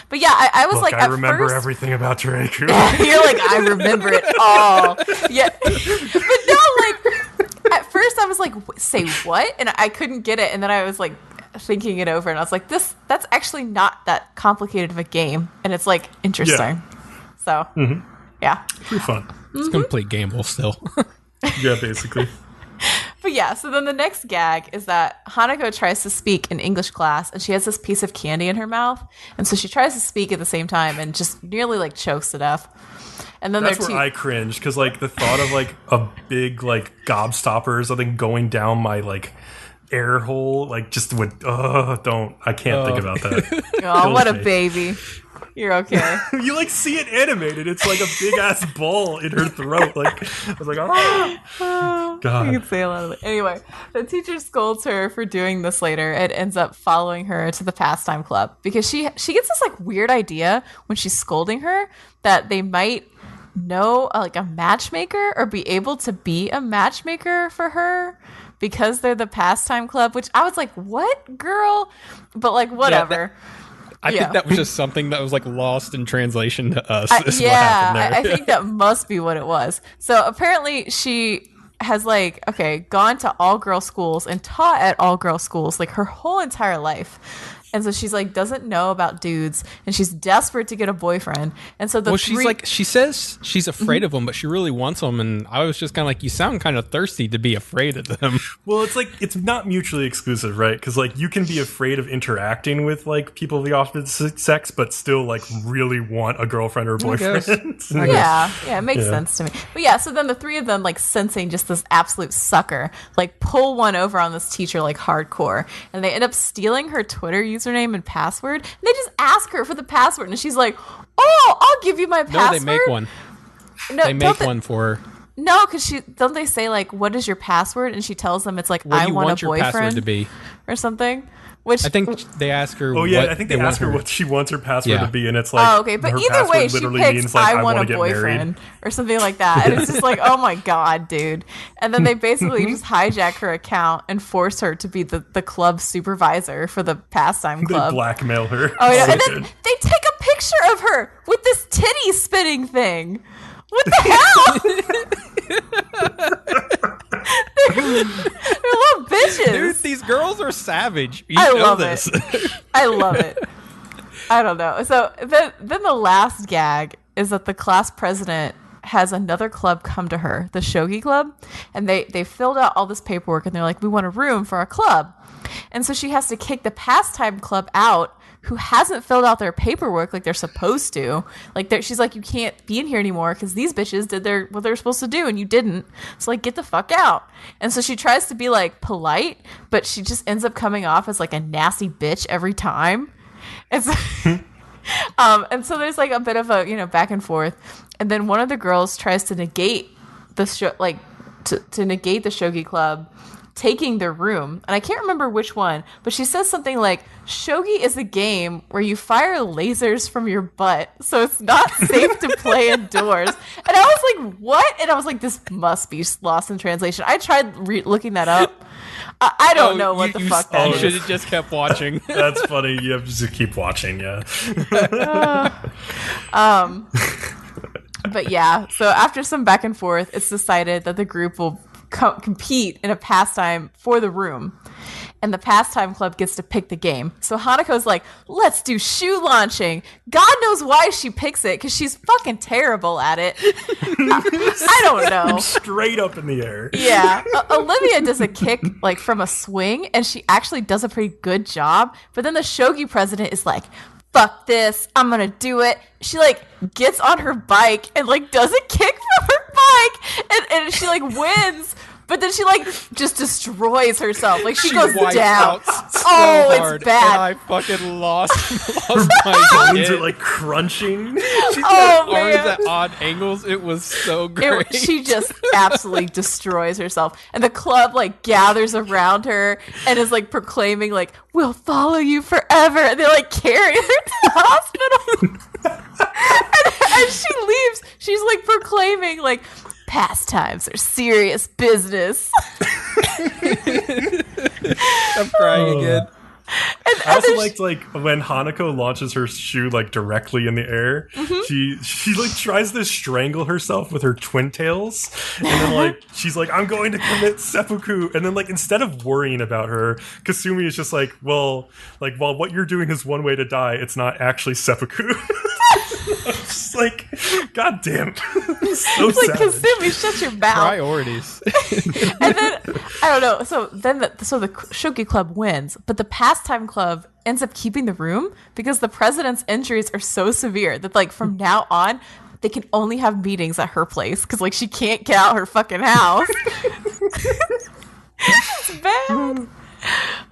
But yeah, I was like, I remember everything about Doreiku. You're like, I remember it all. Yeah. But no, like, at first I was like, say what? And I couldn't get it. And then I was like thinking it over, and I was like, that's actually not that complicated of a game. And it's like interesting. Yeah. So, yeah. Pretty fun. It's complete gamble still. Yeah, basically. But yeah, so then the next gag is that Hanako tries to speak in English class, and she has this piece of candy in her mouth, and so she tries to speak at the same time and just nearly like chokes to death. And then that's where I cringed, because like the thought of like a big like gobstopper or something going down my like air hole like just would I can't think about that. Oh, what a baby. You're okay. You like see it animated. It's like a big ass ball in her throat. Like I was like, oh God. You can say a lot of it. Anyway, the teacher scolds her for doing this later and ends up following her to the pastime club because she gets this like weird idea when she's scolding her that they might know like a matchmaker or be able to be a matchmaker for her because they're the pastime club, which I was like, what, girl? But like, whatever. Yeah, I think that was just something that was like lost in translation to us. I think that must be what it was. So apparently she has like, gone to all girl schools and taught at all girl schools like her whole entire life. And so she's like, doesn't know about dudes, and she's desperate to get a boyfriend. And so she's like, she says she's afraid of them, but she really wants them. And I was just kind of like, you sound kind of thirsty to be afraid of them. Well, it's like, it's not mutually exclusive, right? Because like you can be afraid of interacting with like people of the opposite sex, but still like really want a girlfriend or a boyfriend. Yeah, it makes sense to me. But yeah, so then the three of them like sensing just this absolute sucker, like pull one over on this teacher like hardcore, and they end up stealing her Twitter username and password, and they just ask her for the password, and she's like, oh, I'll give you my password. No, they make one. No, they make one for her. No, because don't they say like, what is your password? And she tells them it's like, I want a boyfriend your password to be or something. Which I think they ask her. Oh yeah, I think they ask her what she wants her password to be, and it's like, but either way, she picks like, I want a boyfriend or something like that, and it's just like, oh my God, dude. And then they basically just hijack her account and force her to be the club supervisor for the pastime club. They blackmail her. Oh yeah, and then they take a picture of her with this titty spinning thing. What the hell? They're little bitches. Dude, these girls are savage. I love this. I love it. I don't know. So then the last gag is that the class president has another club come to her, the Shogi Club, and they filled out all this paperwork, and they're like, we want a room for our club. And so she has to kick the pastime club out who hasn't filled out their paperwork like they're supposed to. Like she's like, you can't be in here anymore because these bitches did what they're supposed to do and you didn't. So like, get the fuck out. And so she tries to be like polite, but she just ends up coming off as like a nasty bitch every time. And so, and so there's like a bit of a back and forth. And then one of the girls tries to negate the to negate the shogi club taking their room, and I can't remember which one, but she says something like, shogi is a game where you fire lasers from your butt, so it's not safe to play indoors. And I was like, what? And I was like, this must be lost in translation. I tried looking that up. I don't know what the fuck that is. You should have just kept watching. That's funny. You have to keep watching, yeah. But yeah, so after some back and forth, it's decided that the group will compete in a pastime for the room, and the pastime club gets to pick the game. So Hanako's like, let's do shoe launching. God knows why she picks it, because she's fucking terrible at it. I don't know. Straight up in the air. Yeah. Olivia does a kick like from a swing, and she actually does a pretty good job, but then the shogi president is like, fuck this, I'm gonna do it. She like gets on her bike and like does a kick from her bike, and she like wins, but then she like just destroys herself. Like she goes down. It's bad. And I fucking lost my bones are like crunching. She's got arms at odd angles. It was so great. She just absolutely destroys herself, and the club like gathers around her and is like proclaiming like, we'll follow you forever, and they like carry her to the hospital. and she leaves. She's like proclaiming like, pastimes are serious business. I'm crying again. I also liked like when Hanako launches her shoe like directly in the air. Mm-hmm. She like tries to strangle herself with her twin tails, and then like she's like, I'm going to commit seppuku, and then like instead of worrying about her, Kasumi is just like, well, like while what you're doing is one way to die, it's not actually seppuku. Just like, god damn. So it's like, Kasumi, shut your mouth. Priorities. And then I don't know. So then the shogi club wins, but the pastime club ends up keeping the room because the president's injuries are so severe that like from now on they can only have meetings at her place because like she can't get out her fucking house. It's bad.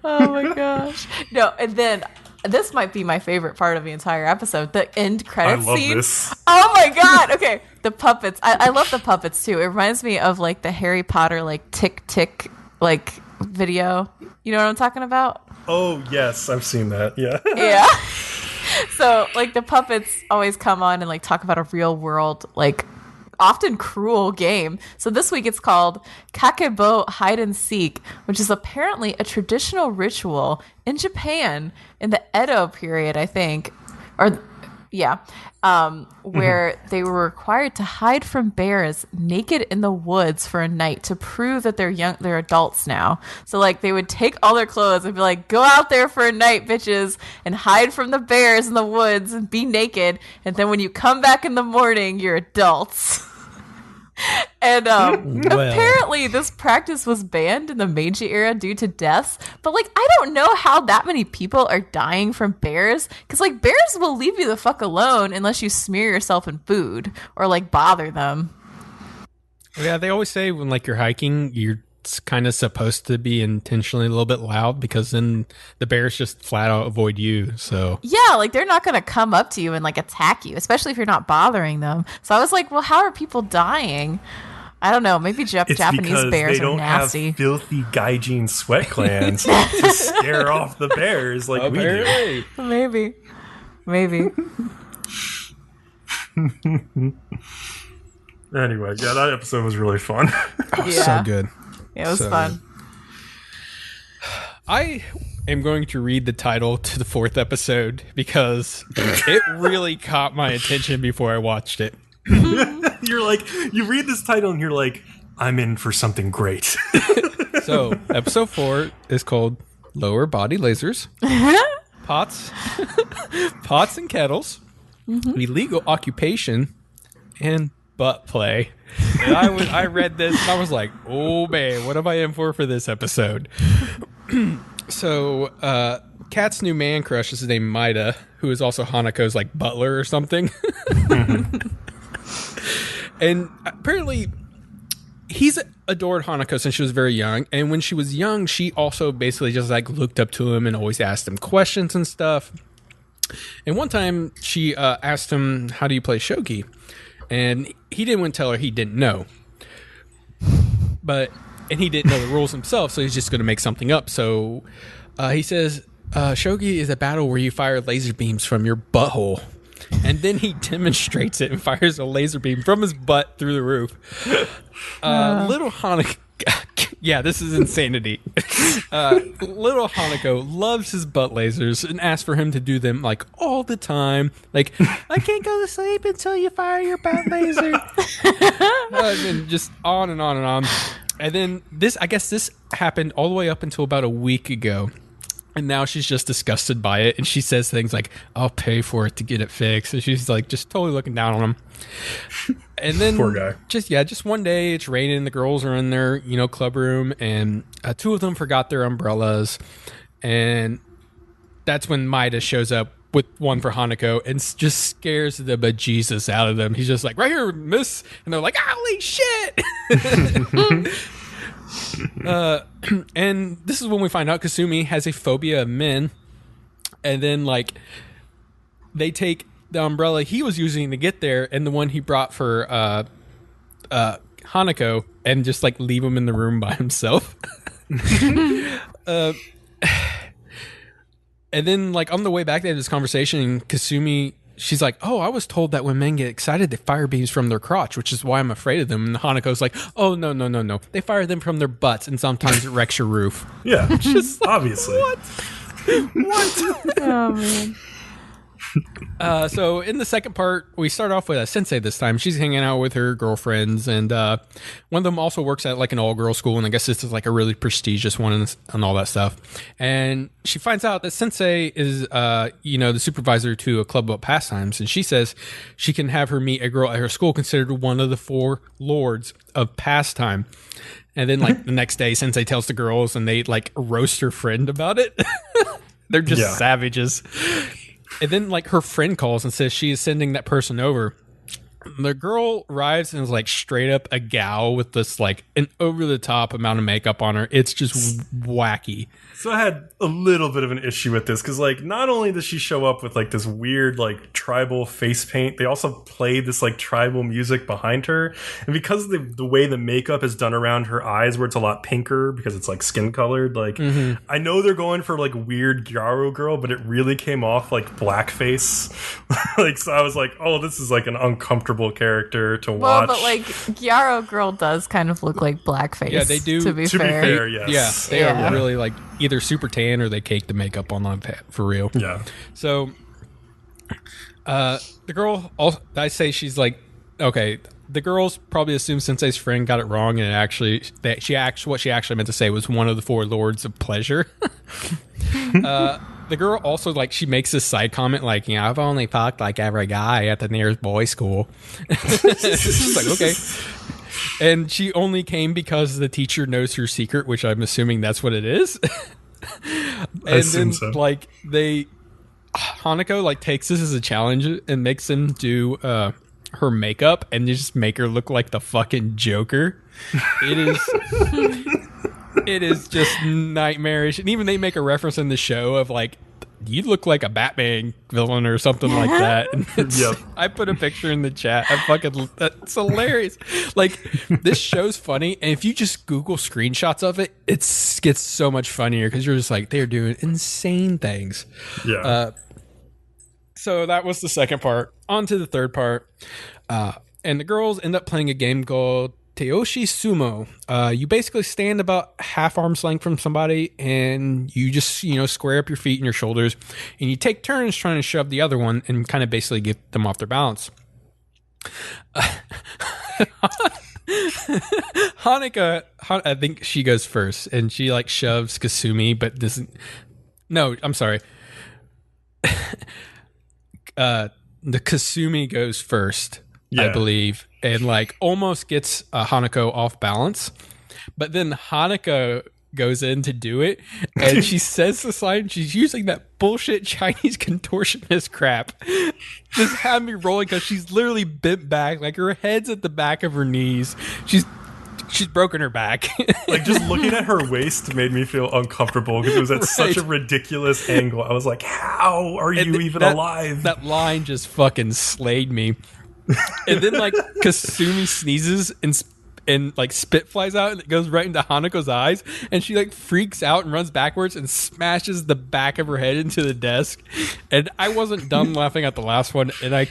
Oh my gosh. No, and then this might be my favorite part of the entire episode, the end credits scene. This. Oh my god. Okay, the puppets. I love the puppets too. It reminds me of like the Harry Potter like tick tick like video. You know what I'm talking about? Oh yes, I've seen that. Yeah. Yeah. So like the puppets always come on and like talk about a real world like often cruel game. So this week it's called Kakebo Hide and Seek, which is apparently a traditional ritual in Japan in the Edo period, I think. Where they were required to hide from bears naked in the woods for a night to prove that they're adults now. So like they would take all their clothes and be like, go out there for a night, bitches, and hide from the bears in the woods and be naked, and then when you come back in the morning, you're adults. And apparently this practice was banned in the Meiji era due to deaths, but like I don't know how that many people are dying from bears, because like bears will leave you the fuck alone unless you smear yourself in food or like bother them. Yeah, they always say when like you're hiking, you're kind of supposed to be intentionally a little bit loud because then the bears just flat out avoid you. So yeah, like they're not gonna come up to you and like attack you, especially if you're not bothering them. So I was like, well, how are people dying? I don't know. Maybe Japanese bears are nasty. Have filthy gaijin sweat glands to scare off the bears like we do. Maybe. Anyway, yeah, that episode was really fun. So good. Yeah, it was fun. I am going to read the title to the 4th episode because it really caught my attention before I watched it. You're like, you read this title and you're like, I'm in for something great. So, episode 4 is called Lower Body Lasers, Pots and Kettles, Illegal Occupation, and Butt Play. And I read this and I was like, oh man, what am I in for this episode? So, Kat's new man crush is named Maida, who is also Hanako's like butler or something. And apparently he's adored Hanako since she was very young. And when she was young, she also basically just like looked up to him and always asked him questions and stuff. And one time she asked him, how do you play shogi? And he didn't want to tell her he didn't know. And he didn't know the rules himself, so he's just going to make something up. So he says, shogi is a battle where you fire laser beams from your butthole. And then he demonstrates it and fires a laser beam from his butt through the roof. Little Hanako... Yeah, this is insanity. Little Hanako loves his butt lasers and asks for him to do them like all the time. Like, I can't go to sleep until you fire your butt laser. And just on and on and on. And then I guess this happened all the way up until about a week ago. And now she's just disgusted by it. And she says things like, I'll pay for it to get it fixed. And she's like just totally looking down on him. And then poor guy. Just one day it's raining. The girls are in their, club room. And two of them forgot their umbrellas. And that's when Maida shows up with one for Hanako and just scares the bejesus out of them. He's just like, right here, miss. And they're like, holy shit. And this is when we find out Kasumi has a phobia of men. And then like they take the umbrella he was using to get there and the one he brought for Hanako and just like leave him in the room by himself. And then like on the way back they have this conversation and Kasumi, she's like, oh, I was told that when men get excited, they fire beams from their crotch, which is why I'm afraid of them. And Hanako's like, oh, no. They fire them from their butts, and sometimes it wrecks your roof. Yeah, just like, obviously. What? Oh, man. So in the second part, we start off with a sensei this time. She's hanging out with her girlfriends, and one of them also works at like an all-girls school, and I guess this is like a really prestigious one and all that stuff. And she finds out that sensei is, the supervisor to a club about pastimes, and she says she can have her meet a girl at her school considered one of the 4 lords of pastime. And then like the next day, sensei tells the girls, and they like roast her friend about it. They're just savages. And then, like, her friend calls and says she is sending that person over. The girl arrives and is, like, straight up a gal with this, like, an over-the-top amount of makeup on her. It's just wacky. So I had a little bit of an issue with this because, like, not only does she show up with, like, this weird, like, tribal face paint, they also play this, like, tribal music behind her. And because of the way the makeup is done around her eyes, where it's a lot pinker because it's, like, skin colored, like, I know they're going for, like, weird gyaro girl, but it really came off like blackface. Like, so I was like, oh, this is, like, an uncomfortable character to watch. Well, but, like, gyaro girl does kind of look like blackface. Yeah, they do. To be fair, yes. Yeah, they are really, like, either super tan or they cake the makeup on them for real. Yeah. So, the girl, also, I say she's like, okay, the girls probably assume Sensei's friend got it wrong, and what she actually meant to say was one of the 4 lords of pleasure. The girl also, like, she makes this side comment, like, I've only fucked, like, every guy at the nearest boys' school. She's like, okay. And she only came because the teacher knows her secret, which I'm assuming that's what it is. And then, so. Like, Hanako, like, takes this as a challenge and makes them do her makeup and just make her look like the fucking Joker. It is just nightmarish. And even they make a reference in the show of, like, you look like a Batman villain or something like that. And I put a picture in the chat. It's hilarious. Like, this show's funny, and if you just Google screenshots of it, it gets so much funnier because you're just like, they're doing insane things. Yeah. So that was the second part. On to the third part. And the girls end up playing a game called Teoshi Sumo. You basically stand about half arm's length from somebody and you just, square up your feet and your shoulders and you take turns trying to shove the other one and kind of basically get them off their balance. Hanukkah, I think she goes first and she like shoves Kasumi, but doesn't. No, I'm sorry. The Kasumi goes first, I believe, and like almost gets Hanako off balance, but then Hanako goes in to do it, and she says this line. She's using that bullshit Chinese contortionist crap. Just had me rolling because she's literally bent back, like her head's at the back of her knees. She's broken her back. Like, just looking at her waist made me feel uncomfortable because it was at such a ridiculous angle. I was like, how are you even alive? That line just fucking slayed me. And then, like, Kasumi sneezes and like spit flies out and it goes right into Hanako's eyes, and she like freaks out and runs backwards and smashes the back of her head into the desk. And I wasn't done laughing at the last one, and I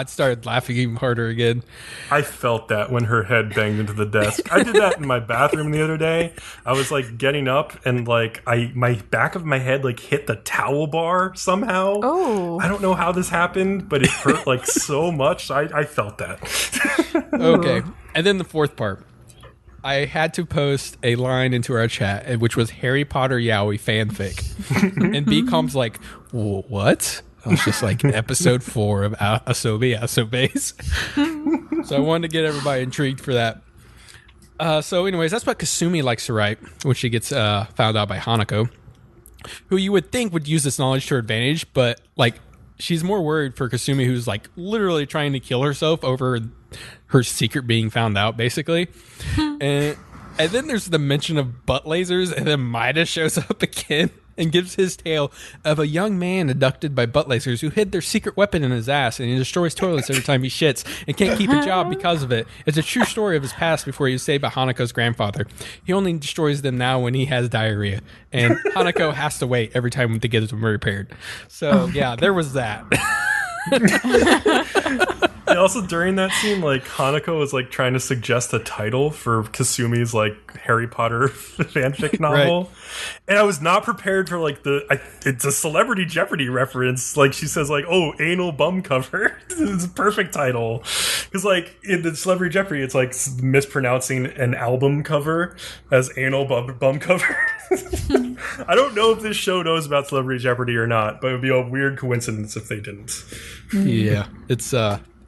started laughing even harder again. I felt that when her head banged into the desk. I did that in my bathroom the other day. I was like getting up and like my back of my head like hit the towel bar somehow. Oh. I don't know how this happened, but it hurt like so much. I felt that. Okay. And then the fourth part. I had to post a line into our chat, which was Harry Potter Yaoi fanfic. And Bcom's like, what? I was just like, episode 4 of Asobi Asobase. So I wanted to get everybody intrigued for that. So anyways, that's what Kasumi likes to write when she gets found out by Hanako, who you would think would use this knowledge to her advantage, but like she's more worried for Kasumi, who's like literally trying to kill herself over her secret being found out, basically. And then there's the mention of butt lasers, and then Maida shows up again and gives his tale of a young man abducted by butt lasers who hid their secret weapon in his ass, and he destroys toilets every time he shits and can't keep a job because of it. It's a true story of his past before he was saved by Hanako's grandfather. He only destroys them now when he has diarrhea, and Hanako has to wait every time to get them repaired. So yeah, there was that. And also during that scene, like Hanako was like trying to suggest a title for Kasumi's like Harry Potter fanfic novel, right. And I was not prepared for like it's a Celebrity Jeopardy reference. Like she says like, oh, anal bum cover. It's a perfect title because like in the Celebrity Jeopardy, it's like mispronouncing an album cover as anal bum cover. I don't know if this show knows about Celebrity Jeopardy or not, but it would be a weird coincidence if they didn't. Yeah, it's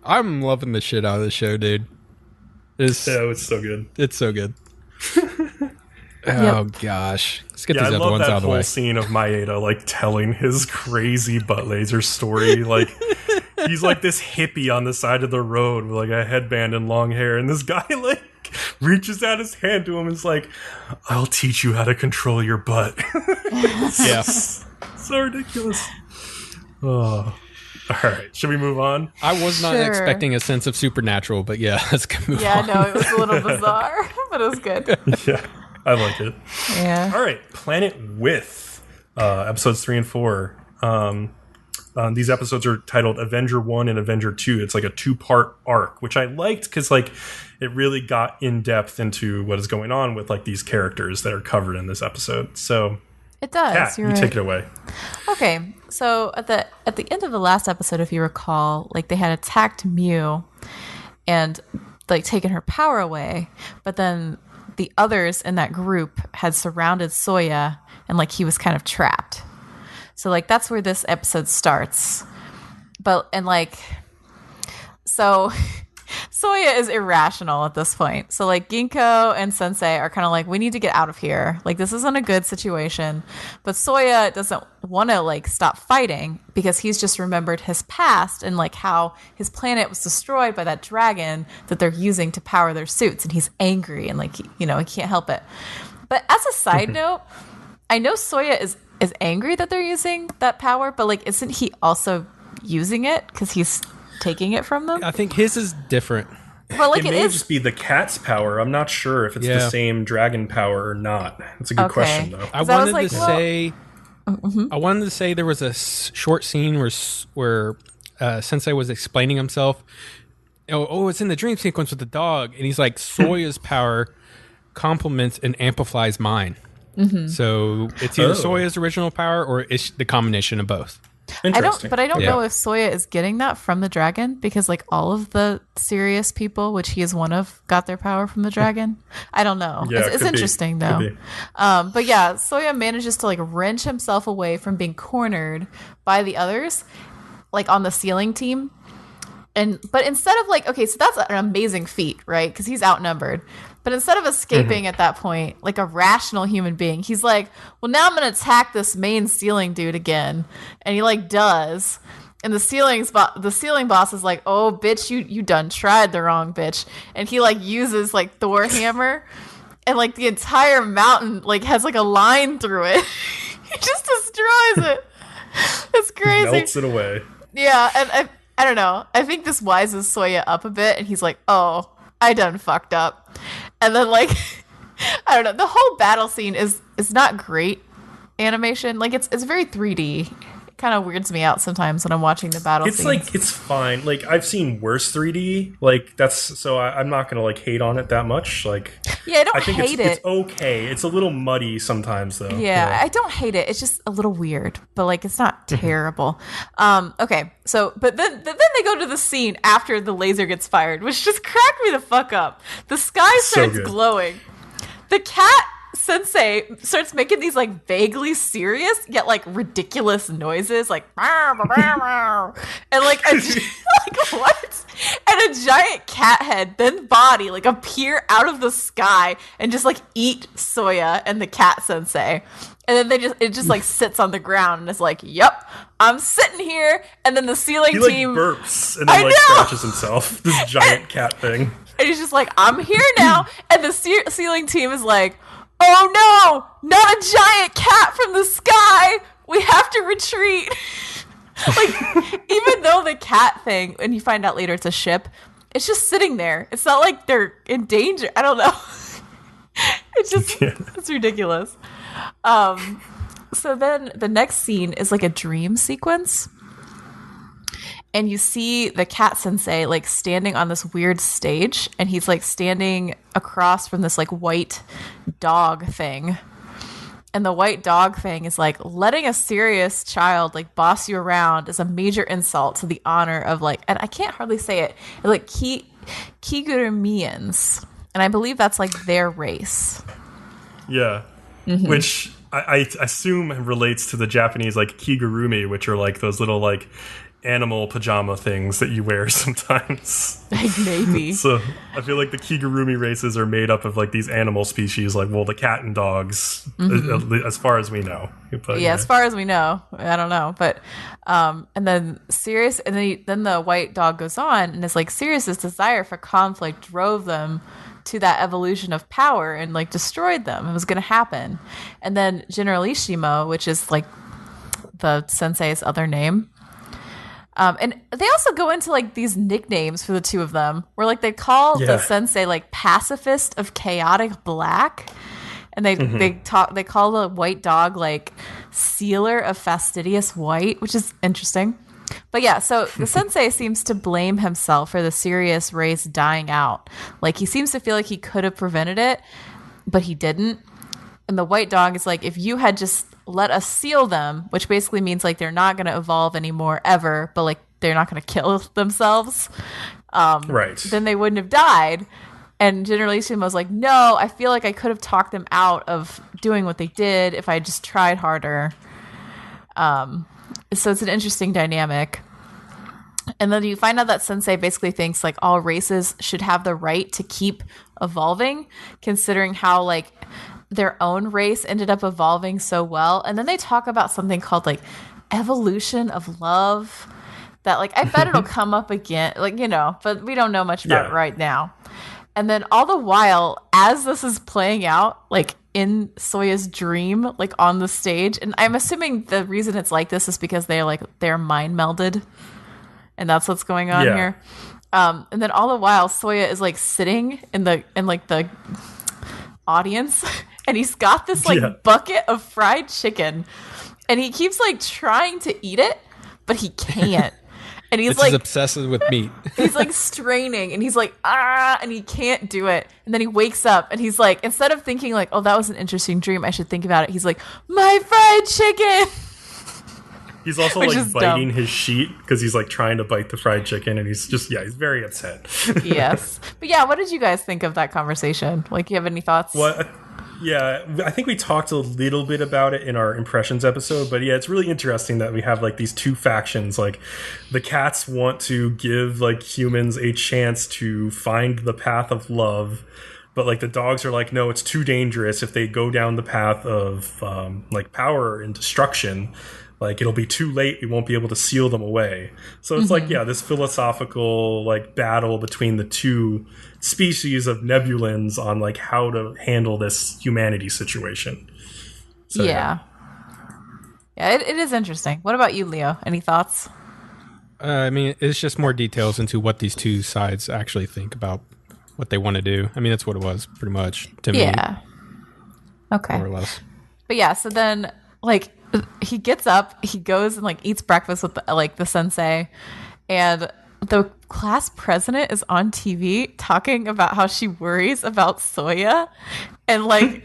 I'm loving the shit out of the show, dude. It's so good. It's so good. Oh gosh, let's get these other ones out of the way. I love that whole scene of Maeda like telling his crazy butt laser story. Like he's like this hippie on the side of the road with like a headband and long hair, and this guy like reaches out his hand to him and is like, "I'll teach you how to control your butt." Yeah, so ridiculous. Oh. All right, should we move on? I was not expecting a sense of supernatural, but yeah, let's move on. Yeah, no, it was a little bizarre, but it was good. Yeah, I like it. Yeah. All right, Planet With, episodes 3 and 4. These episodes are titled Avenger 1 and Avenger 2. It's like a 2-part arc, which I liked because like it really got in depth into what is going on with like these characters that are covered in this episode. So it does. Kat, you take it away. Okay, so at the end of the last episode, if you recall, like they had attacked Mew and like taken her power away, but then the others in that group had surrounded Soya and like he was kind of trapped. So like that's where this episode starts. So Soya is irrational at this point. So like Ginkgo and Sensei are kind of like, we need to get out of here. Like this isn't a good situation. But Soya doesn't want to like stop fighting because he's just remembered his past and like how his planet was destroyed by that dragon that they're using to power their suits, and he's angry and like he can't help it. But as a side note, I know Soya is angry that they're using that power, but like isn't he also using it because he's taking it from them? I think his is different. Well, like it may just be the cat's power. I'm not sure if it's the same dragon power or not. It's a good question, though. I wanted to say there was a short scene where Sensei was explaining himself. Oh, it's in the dream sequence with the dog, and he's like, Soya's power complements and amplifies mine. Mm-hmm. So it's either Soya's original power or it's the combination of both. I don't know if Soya is getting that from the dragon because like all of the Sirius people, which he is one of, got their power from the dragon. I don't know. Yeah, it's interesting though. But yeah, Soya manages to like wrench himself away from being cornered by the others, like on the sealing team. But instead of like, okay, so that's an amazing feat, right? Because he's outnumbered. But instead of escaping at that point, like a rational human being, he's like, well, now I'm going to attack this main ceiling dude again. And he like does. And the ceiling boss is like, oh, bitch, you done tried the wrong bitch. And he like uses like Thor hammer. And like the entire mountain like has like a line through it. He just destroys it. It's crazy. Melts it away. Yeah, and I don't know. I think this wises Soya up a bit, and he's like, oh, I done fucked up. And then, like, I don't know. The whole battle scene is not great animation. Like, it's very 3D. It kind of weirds me out sometimes when I'm watching the battle scenes. Like, it's fine. Like, I've seen worse 3D. Like, I'm not going to, like, hate on it that much. Like, yeah, I think hate it. It's okay. It's a little muddy sometimes, though. Yeah, I don't hate it. It's just a little weird, but, like, it's not terrible. Okay, so, but then they go to the scene after the laser gets fired, which just cracked me the fuck up. The sky starts glowing. The cat sensei starts making these like vaguely serious yet like ridiculous noises, like and like like what? And a giant cat head, then body, like appear out of the sky and just like eat Soya and the cat sensei. And then it just like sits on the ground and is like, yep, I'm sitting here. And then the ceiling team burps and then like scratches himself. This giant cat thing. And he's just like, I'm here now. And the ceiling team is like, oh no, not a giant cat from the sky. We have to retreat. Like, even though the cat thing, and you find out later it's a ship, it's just sitting there. It's not like they're in danger. I don't know. It's just, it's ridiculous. So then the next scene is like a dream sequence. And you see the cat sensei like standing on this weird stage, and he's like standing across from this like white dog thing. And the white dog thing is like, letting a serious child like boss you around is a major insult to the honor of like, and I can't hardly say it, like Kigurumians. And I believe that's like their race. Yeah. Mm-hmm. Which I assume relates to the Japanese like kigurumi, which are like those little like animal pajama things that you wear sometimes. Maybe. So I feel like the kigurumi races are made up of like these animal species, like, well, the cat and dogs, as far as we know. But, yeah, as far as we know. I don't know. But and then Sirius, and then the white dog goes on, and it's like Sirius's desire for conflict drove them to that evolution of power and like destroyed them. It was going to happen. And then Generalissimo, which is like the sensei's other name, and they also go into like these nicknames for the two of them, where like they call the sensei like pacifist of chaotic black, and they call the white dog like sealer of fastidious white, which is interesting. But yeah, so the sensei seems to blame himself for the Sirius race dying out. Like, he seems to feel like he could have prevented it, but he didn't. And the white dog is like, if you had just let us seal them, which basically means like they're not going to evolve anymore ever, but like they're not going to kill themselves, right? Then they wouldn't have died. And Generalissimo was like, no, I feel like I could have talked them out of doing what they did if I just tried harder. So it's an interesting dynamic. And then you find out that Sensei basically thinks like all races should have the right to keep evolving, considering how like their own race ended up evolving so well. And then they talk about something called like evolution of love that like I bet it'll come up again, like, you know, but we don't know much about it right now. And then all the while, as this is playing out, like in Soya's dream, like on the stage, and I'm assuming the reason it's like this is because they're mind melded, and that's what's going on here. And then all the while, Soya is like sitting in the audience, and he's got this like bucket of fried chicken, and he keeps like trying to eat it, but he can't. And he's like obsessed with meat. He's like straining, and he's like, and he can't do it. And then he wakes up, and he's like, instead of thinking like, oh, that was an interesting dream, I should think about it, he's like, my fried chicken. He's also like biting his sheet because he's like trying to bite the fried chicken, and he's just he's very upset. Yes, but yeah, what did you guys think of that conversation? Like, you have any thoughts? Well, Yeah, I think we talked a little bit about it in our impressions episode, but yeah, it's really interesting that we have like these two factions. Like the cats want to give like humans a chance to find the path of love, but like the dogs are like, no, it's too dangerous. If they go down the path of like power and destruction, like it'll be too late. We won't be able to seal them away. So it's like, yeah, this philosophical like battle between the two species of nebulans on like how to handle this humanity situation. So, yeah, it is interesting. What about you, Leo? Any thoughts? I mean, it's just more details into what these two sides actually think about what they want to do. I mean, that's what it was pretty much to me. Yeah. Okay. More or less. But yeah, so then like he gets up, he goes and like eats breakfast with the sensei, and the class president is on TV talking about how she worries about Soya, and like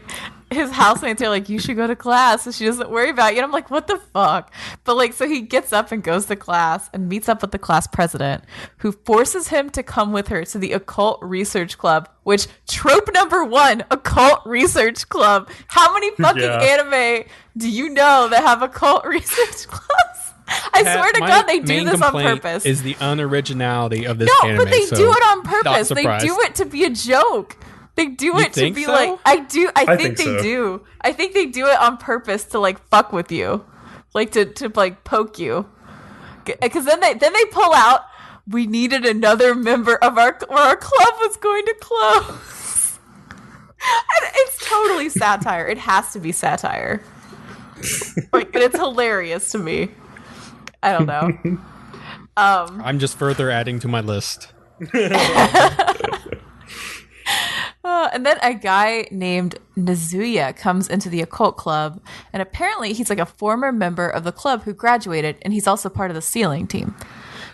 his housemates are like, you should go to class so she doesn't worry about you. And I'm like, what the fuck? But like, so he gets up and goes to class and meets up with the class president, who forces him to come with her to the occult research club, which trope number 1, occult research club. How many fucking anime do you know that have occult research clubs? I swear to God, they do this on purpose. Is the unoriginality of this anime. No, but they do it on purpose. They do it to be a joke. They do it to be so? Like, I think they so. Do. I think they do it on purpose to like fuck with you, like to like poke you. Because then they pull out, we needed another member of our club was going to close. And it's totally satire. It has to be satire. Like, and it's hilarious to me. I don't know. I'm just further adding to my list. And then a guy named Nezuya comes into the occult club, and apparently he's like a former member of the club who graduated, and he's also part of the sealing team.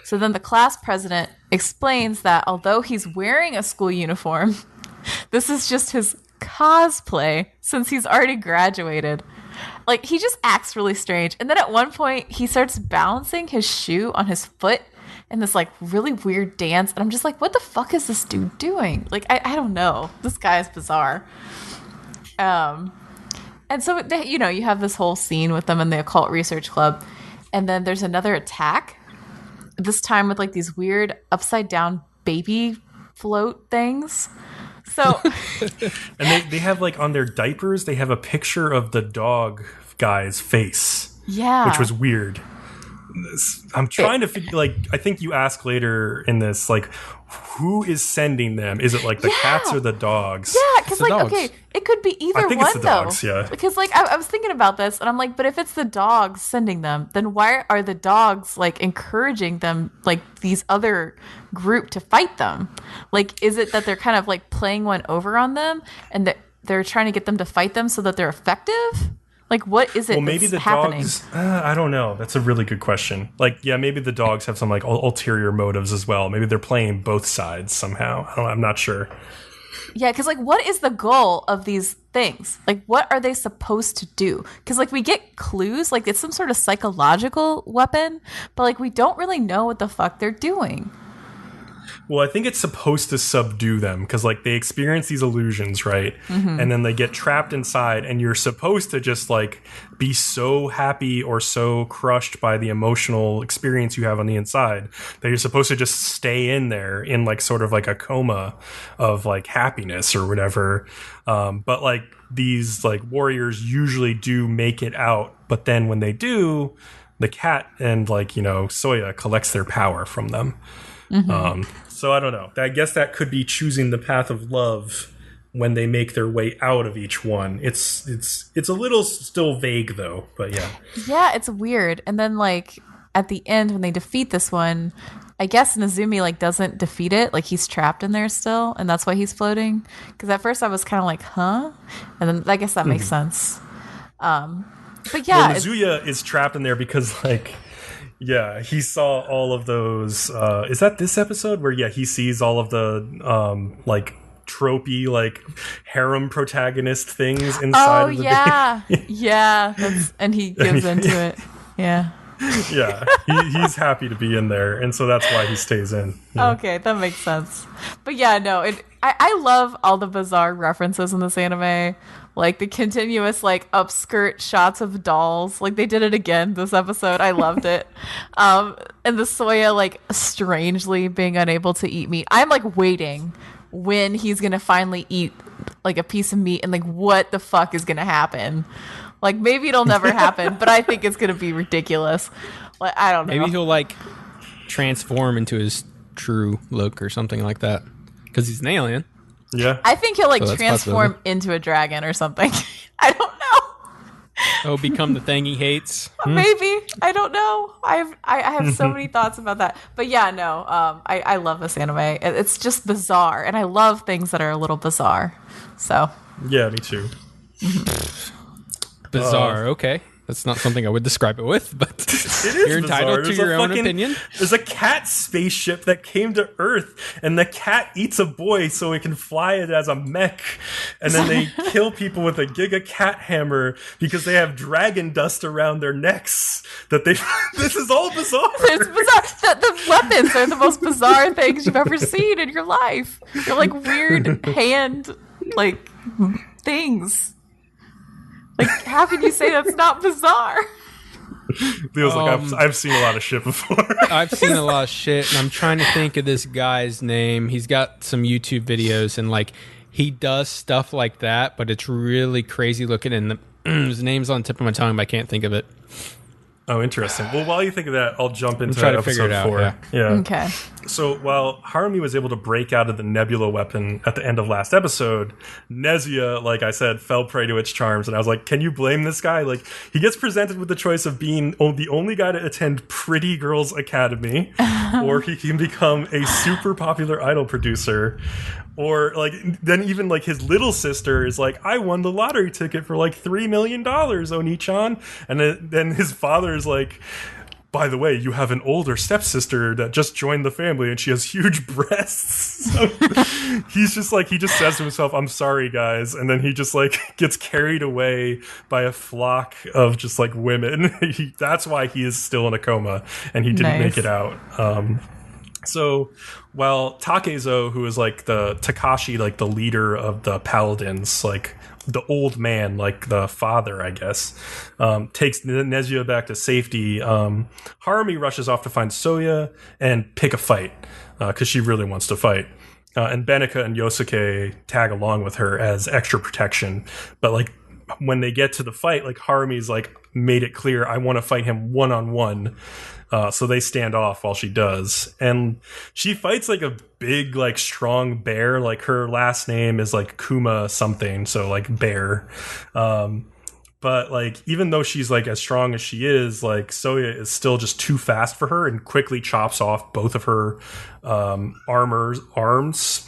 So then the class president explains that although he's wearing a school uniform, this is just his cosplay since he's already graduated. Like, he just acts really strange. And then at one point, he starts balancing his shoe on his foot in this like really weird dance, and I'm just like, what the fuck is this dude doing? Like, I don't know. This guy is bizarre. And so they, you know, you have this whole scene with them in the occult research club, and then there's another attack. This time with like these weird upside down baby float things. So, and they have like on their diapers, they have a picture of the dog guy's face. Yeah, which was weird. I'm trying to figure, like, I think you ask later in this, like, who is sending them? Is it like the cats or the dogs? Yeah, because like, dogs. Okay, it could be either one. I think it's the dogs, yeah. Because like, I was thinking about this, and I'm like, but if it's the dogs sending them, then why are the dogs like encouraging them, like these other group to fight them? Like, is it that they're kind of like playing one over on them, and that they're trying to get them to fight them so that they're effective? Like, what is it? Well, maybe the happening? Dogs. I don't know. That's a really good question. Like, yeah, maybe the dogs have some like ulterior motives as well. Maybe they're playing both sides somehow. I'm not sure. Yeah, because like, what is the goal of these things? Like, what are they supposed to do? Because like, we get clues, like it's some sort of psychological weapon, but like, we don't really know what the fuck they're doing. Well, I think it's supposed to subdue them because, like, they experience these illusions, right? Mm-hmm. And then they get trapped inside, and you're supposed to just, like, be so happy or so crushed by the emotional experience you have on the inside that you're supposed to just stay in there in, like, sort of like a coma of, like, happiness or whatever. But, like, these, like, warriors usually do make it out. But then when they do, the cat and, like, you know, Soya collects their power from them. Mm-hmm. So I don't know. I guess that could be choosing the path of love when they make their way out of each one. It's a little still vague though, but yeah. Yeah, it's weird. And then like at the end when they defeat this one, I guess Nezumi like doesn't defeat it. Like he's trapped in there still, and that's why he's floating. Because at first I was kind of like, huh? And then I guess that makes sense. But yeah, well, Nezuya is trapped in there because like. Yeah, he saw all of those. Is that this episode where he sees all of the like tropey like harem protagonist things inside of the game? Yeah, and he gives into it. Yeah. Yeah, he's happy to be in there, and so that's why he stays in. Yeah. Okay, that makes sense. But yeah, no, I love all the bizarre references in this anime. Like the continuous like upskirt shots of dolls. Like they did it again this episode. I loved it. And the Soya like strangely being unable to eat meat. I'm like waiting when he's gonna finally eat like a piece of meat and like what the fuck is gonna happen. Like maybe it'll never happen, but I think it's gonna be ridiculous. Like I don't know. Maybe he'll like transform into his true look or something like that because he's an alien. Yeah, I think he'll like transform into a dragon or something. I don't know. Oh, become the thing he hates. Maybe. I don't know. I have so many thoughts about that. But yeah, no. I love this anime. It's just bizarre, and I love things that are a little bizarre. So yeah, me too. Bizarre. Okay. That's not something I would describe it with, but you're entitled to your own opinion. There's a cat spaceship that came to Earth, and the cat eats a boy so it can fly it as a mech. And then they kill people with a Giga Cat hammer because they have dragon dust around their necks. This is all bizarre. It's bizarre. The weapons are the most bizarre things you've ever seen in your life. They're like weird hand, like things. Like, how can you say that's not bizarre? Feels like I've seen a lot of shit before. I've seen a lot of shit, and I'm trying to think of this guy's name. He's got some YouTube videos, and like he does stuff like that, but it's really crazy looking. And his name's on the tip of my tongue, but I can't think of it. Oh, interesting. Well, while you think of that, I'll jump into try to episode figure it out, 4. Yeah. Okay. So while Harumi was able to break out of the nebula weapon at the end of last episode, Nezuya, like I said, fell prey to its charms. And I was like, can you blame this guy? Like, he gets presented with the choice of being the only guy to attend Pretty Girls Academy, or he can become a super popular idol producer. Or like then even like his little sister is like, I won the lottery ticket for like $3 million, Oni-chan. And then his father is like, by the way, you have an older stepsister that just joined the family and she has huge breasts. So he's just like, he just says to himself, I'm sorry, guys. And then he just like gets carried away by a flock of just like women. That's why he is still in a coma and he didn't make it out. So while Takezo, who is like the Takashi, like the leader of the paladins, like the old man, like the father, I guess, takes Nezuya back to safety, Harumi rushes off to find Soya and pick a fight because she really wants to fight. And Benika and Yosuke tag along with her as extra protection. But like when they get to the fight, like Harumi's like made it clear, I want to fight him one-on-one. So they stand off while she does. And she fights like a big, like strong bear. Like her last name is like Kuma something. So like bear. But like, even though she's like as strong as she is, like Soya is still just too fast for her and quickly chops off both of her arms.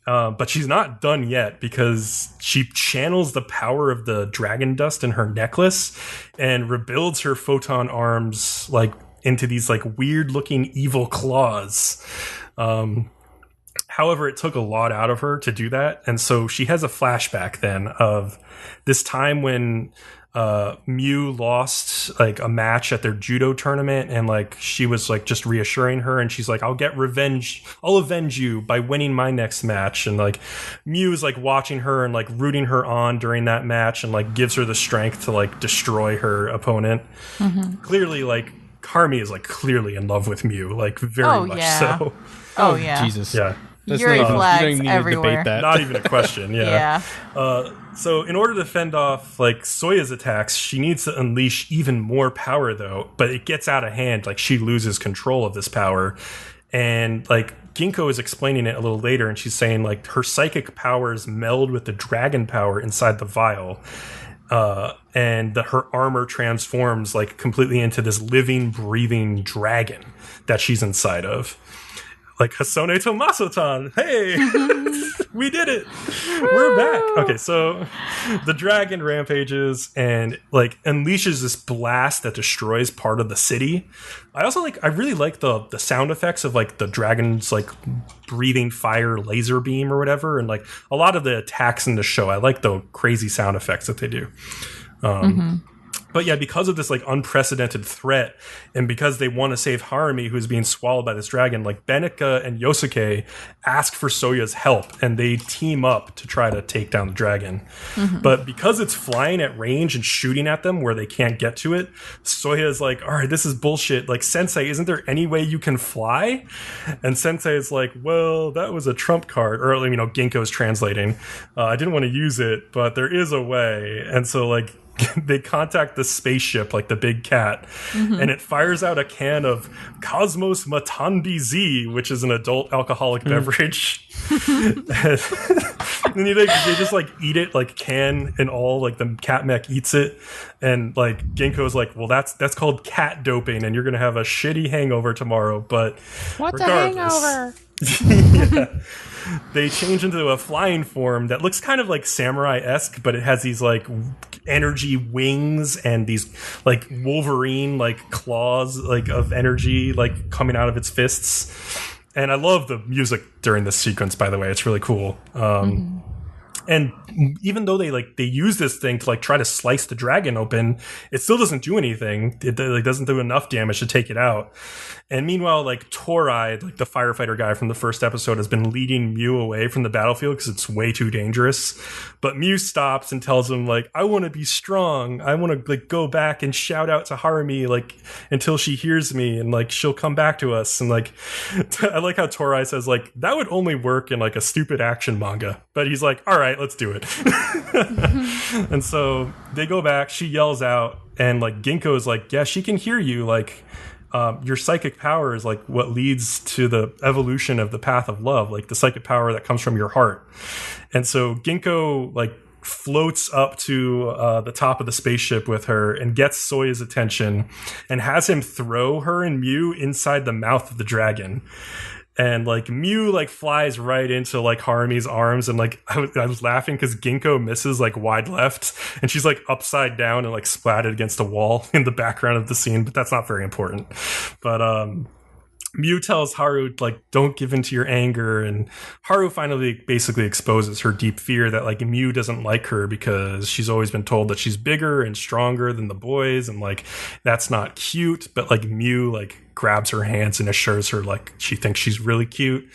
But she's not done yet because she channels the power of the dragon dust in her necklace and rebuilds her photon arms like into these like weird looking evil claws. However, it took a lot out of her to do that. And so she has a flashback then of this time when Mew lost like a match at their judo tournament, and like she was like just reassuring her, and she's like, I'll avenge you by winning my next match. And like Mew is like watching her and like rooting her on during that match and like gives her the strength to like destroy her opponent. Clearly, like Harumi is like clearly in love with Mew, like very much so. Oh yeah. Jesus. Yeah. Yuri flags everywhere. Not even a question. Yeah. So in order to fend off like Soya's attacks, she needs to unleash even more power though, but it gets out of hand. Like she loses control of this power. And like Ginkgo is explaining it a little later, and she's saying like her psychic powers meld with the dragon power inside the vial. And her armor transforms like completely into this living, breathing dragon that she's inside of. Like Hasone Tomaso-tan, hey, we did it. We're back. Okay, so the dragon rampages and like unleashes this blast that destroys part of the city. I really like the sound effects of like the dragon's like breathing fire laser beam or whatever, and like a lot of the attacks in the show. I like the crazy sound effects that they do. But But yeah, because of this like unprecedented threat, and because they want to save Harumi, who's being swallowed by this dragon, like Benika and Yosuke ask for Soya's help, and they team up to try to take down the dragon. But because it's flying at range and shooting at them where they can't get to it, Soya's like, all right, this is bullshit. Like, Sensei, isn't there any way you can fly? And Sensei is like, well, that was a trump card. Or, you know, Ginkgo's translating. I didn't want to use it, but there is a way. And so, like, they contact the spaceship, like the big cat, and it fires out a can of Cosmos Matanbi Z, which is an adult alcoholic beverage. And then they just like eat it, like can and all, like the cat mech eats it. And like Ginkgo's like, well, that's called cat doping, and you're going to have a shitty hangover tomorrow. But what's regardless, a hangover? yeah. They change into a flying form that looks kind of like samurai-esque, but it has these like energy wings and these like Wolverine like claws like of energy like coming out of its fists. And I love the music during this sequence, by the way. It's really cool. And even though they use this thing to like try to slice the dragon open, it still doesn't do anything. It like doesn't do enough damage to take it out. And meanwhile, like Torai, like the firefighter guy from the first episode, has been leading Mew away from the battlefield because it's way too dangerous. But Mew stops and tells him like, I want to be strong. I want to like go back and shout out to Harumi like until she hears me, and like she'll come back to us. And like I like how Torai says like that would only work in like a stupid action manga. But he's like, all right, let's do it. And so they go back, she yells out, and like Ginkgo is like, yeah, she can hear you. Like your psychic power is like what leads to the evolution of the path of love, like the psychic power that comes from your heart. And so Ginkgo like floats up to the top of the spaceship with her and gets Soya's attention and has him throw her and Mew inside the mouth of the dragon. And like Mew like flies right into like Harumi's arms, and like I was laughing because Ginkgo misses like wide left, and she's like upside down and like splatted against a wall in the background of the scene, but that's not very important. But Mew tells Haru like, don't give in to your anger, and Haru finally basically exposes her deep fear that like Mew doesn't like her because she's always been told that she's bigger and stronger than the boys, and like that's not cute. But like Mew like grabs her hands and assures her like she thinks she's really cute.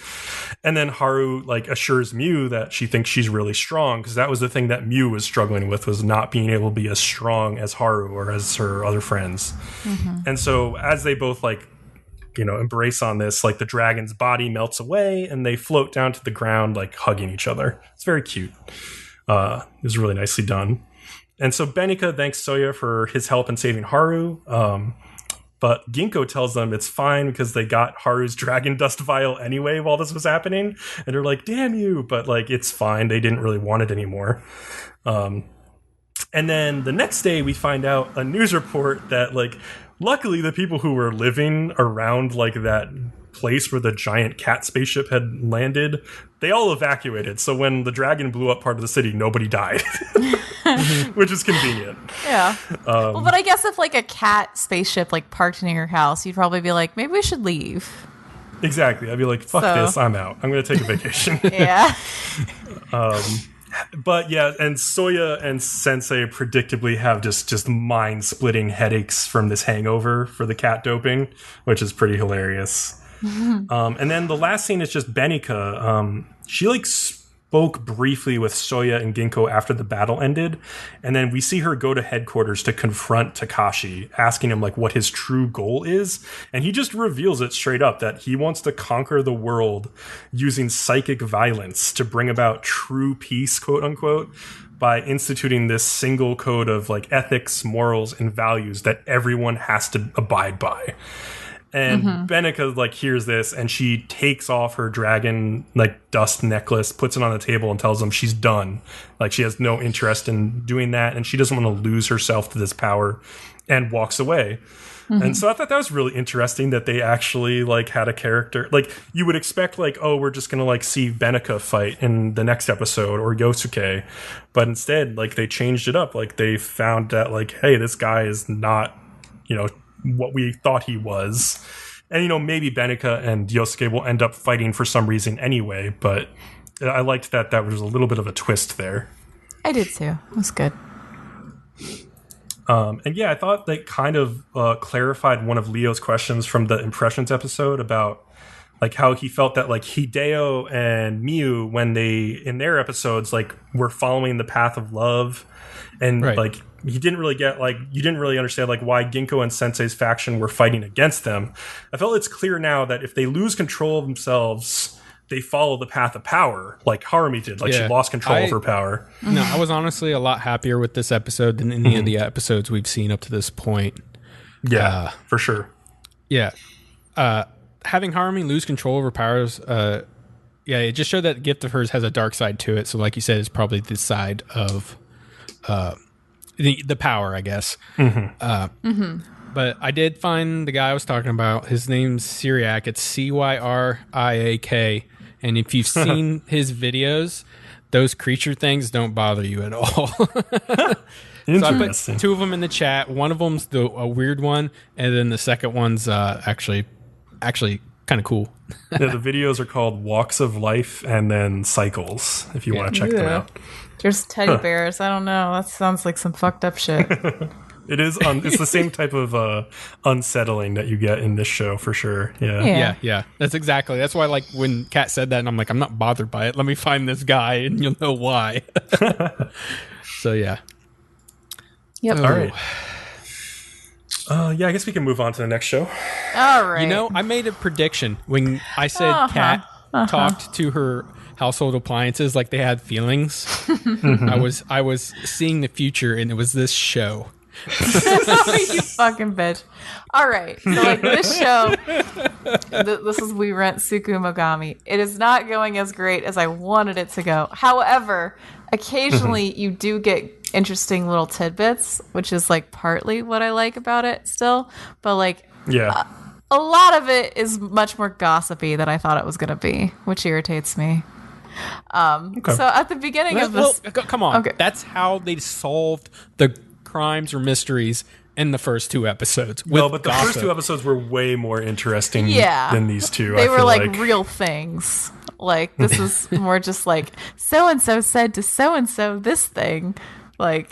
And then Haru like assures Mew that she thinks she's really strong, because that was the thing that Mew was struggling with, was not being able to be as strong as Haru or as her other friends. And so as they both like, you know, embrace on this, like the dragon's body melts away and they float down to the ground like hugging each other. It's very cute. It was really nicely done. And so Benika thanks Soya for his help in saving Haru. But Ginkgo tells them it's fine because they got Haru's dragon dust vial anyway while this was happening. And they're like, damn you. But like, it's fine. They didn't really want it anymore. And then the next day we find out a news report that like, luckily the people who were living around like that place where the giant cat spaceship had landed, they all evacuated. So when the dragon blew up part of the city, nobody died. Which is convenient. Yeah. Well, but I guess if like a cat spaceship like parked near your house, you'd probably be like, maybe we should leave. Exactly. I'd be like, fuck this, I'm out. I'm going to take a vacation. Yeah. But yeah, and Soya and Sensei predictably have just mind-splitting headaches from this hangover for the cat doping, which is pretty hilarious. And then the last scene is just Benika. She like spoke briefly with Soya and Ginkgo after the battle ended, and then we see her go to headquarters to confront Takashi, asking him like what his true goal is, and he just reveals it straight up that he wants to conquer the world using psychic violence to bring about true peace, quote unquote, by instituting this single code of like ethics, morals, and values that everyone has to abide by. And Benika like hears this, and she takes off her dragon like dust necklace, puts it on the table, and tells him she's done. Like she has no interest in doing that, and she doesn't want to lose herself to this power, and walks away. And so I thought that was really interesting that they actually like had a character. Like you would expect like, oh, we're just gonna like see Benika fight in the next episode or Yosuke, but instead like they changed it up. Like they found that like, hey, this guy is not, you know, what we thought he was. And, you know, maybe Benika and Yosuke will end up fighting for some reason anyway, but I liked that was a little bit of a twist there. I did too. It was good. And yeah, I thought they kind of clarified one of Leo's questions from the Impressions episode about like how he felt that like Hideo and Miyu, when they in their episodes like were following the path of love, and like he didn't really get like you didn't really understand like why Ginkgo and Sensei's faction were fighting against them. I felt it's clear now that if they lose control of themselves, they follow the path of power, like Harumi did. Like she lost control of her power. No, I was honestly a lot happier with this episode than any of the episodes we've seen up to this point. Yeah, for sure. Yeah. Having Harumi lose control of her powers, it just showed that the gift of hers has a dark side to it. So like you said, it's probably the side of the power, I guess. But I did find the guy I was talking about. His name's Cyriak. It's Cyriak. And if you've seen his videos, those creature things don't bother you at all. So I put 2 of them in the chat. One of them's a weird one, and then the second one's actually kind of cool. The videos are called Walks of Life and then Cycles, if you want to check them out. There's teddy bears. I don't know. That sounds like some fucked up shit. It is. It's the same type of unsettling that you get in this show for sure. Yeah. That's why, like, when Kat said that, and I'm like, I'm not bothered by it. Let me find this guy, and you'll know why. So yeah. Yep. All right. I guess we can move on to the next show. All right. You know, I made a prediction when I said Kat talked to her household appliances like they had feelings. I was seeing the future, and it was this show. You fucking bitch. All right. So like this show, this is We Rent Tsukumogami. It is not going as great as I wanted it to go. However, occasionally you do get interesting little tidbits, which is like partly what I like about it still. But like, a lot of it is much more gossipy than I thought it was going to be, which irritates me. So at the beginning of this, come on, that's how they solved the crimes or mysteries in the first 2 episodes. Well, but the first 2 episodes were way more interesting than these 2. They were like real things. Like this is more just like so and so said to so and so this thing, like,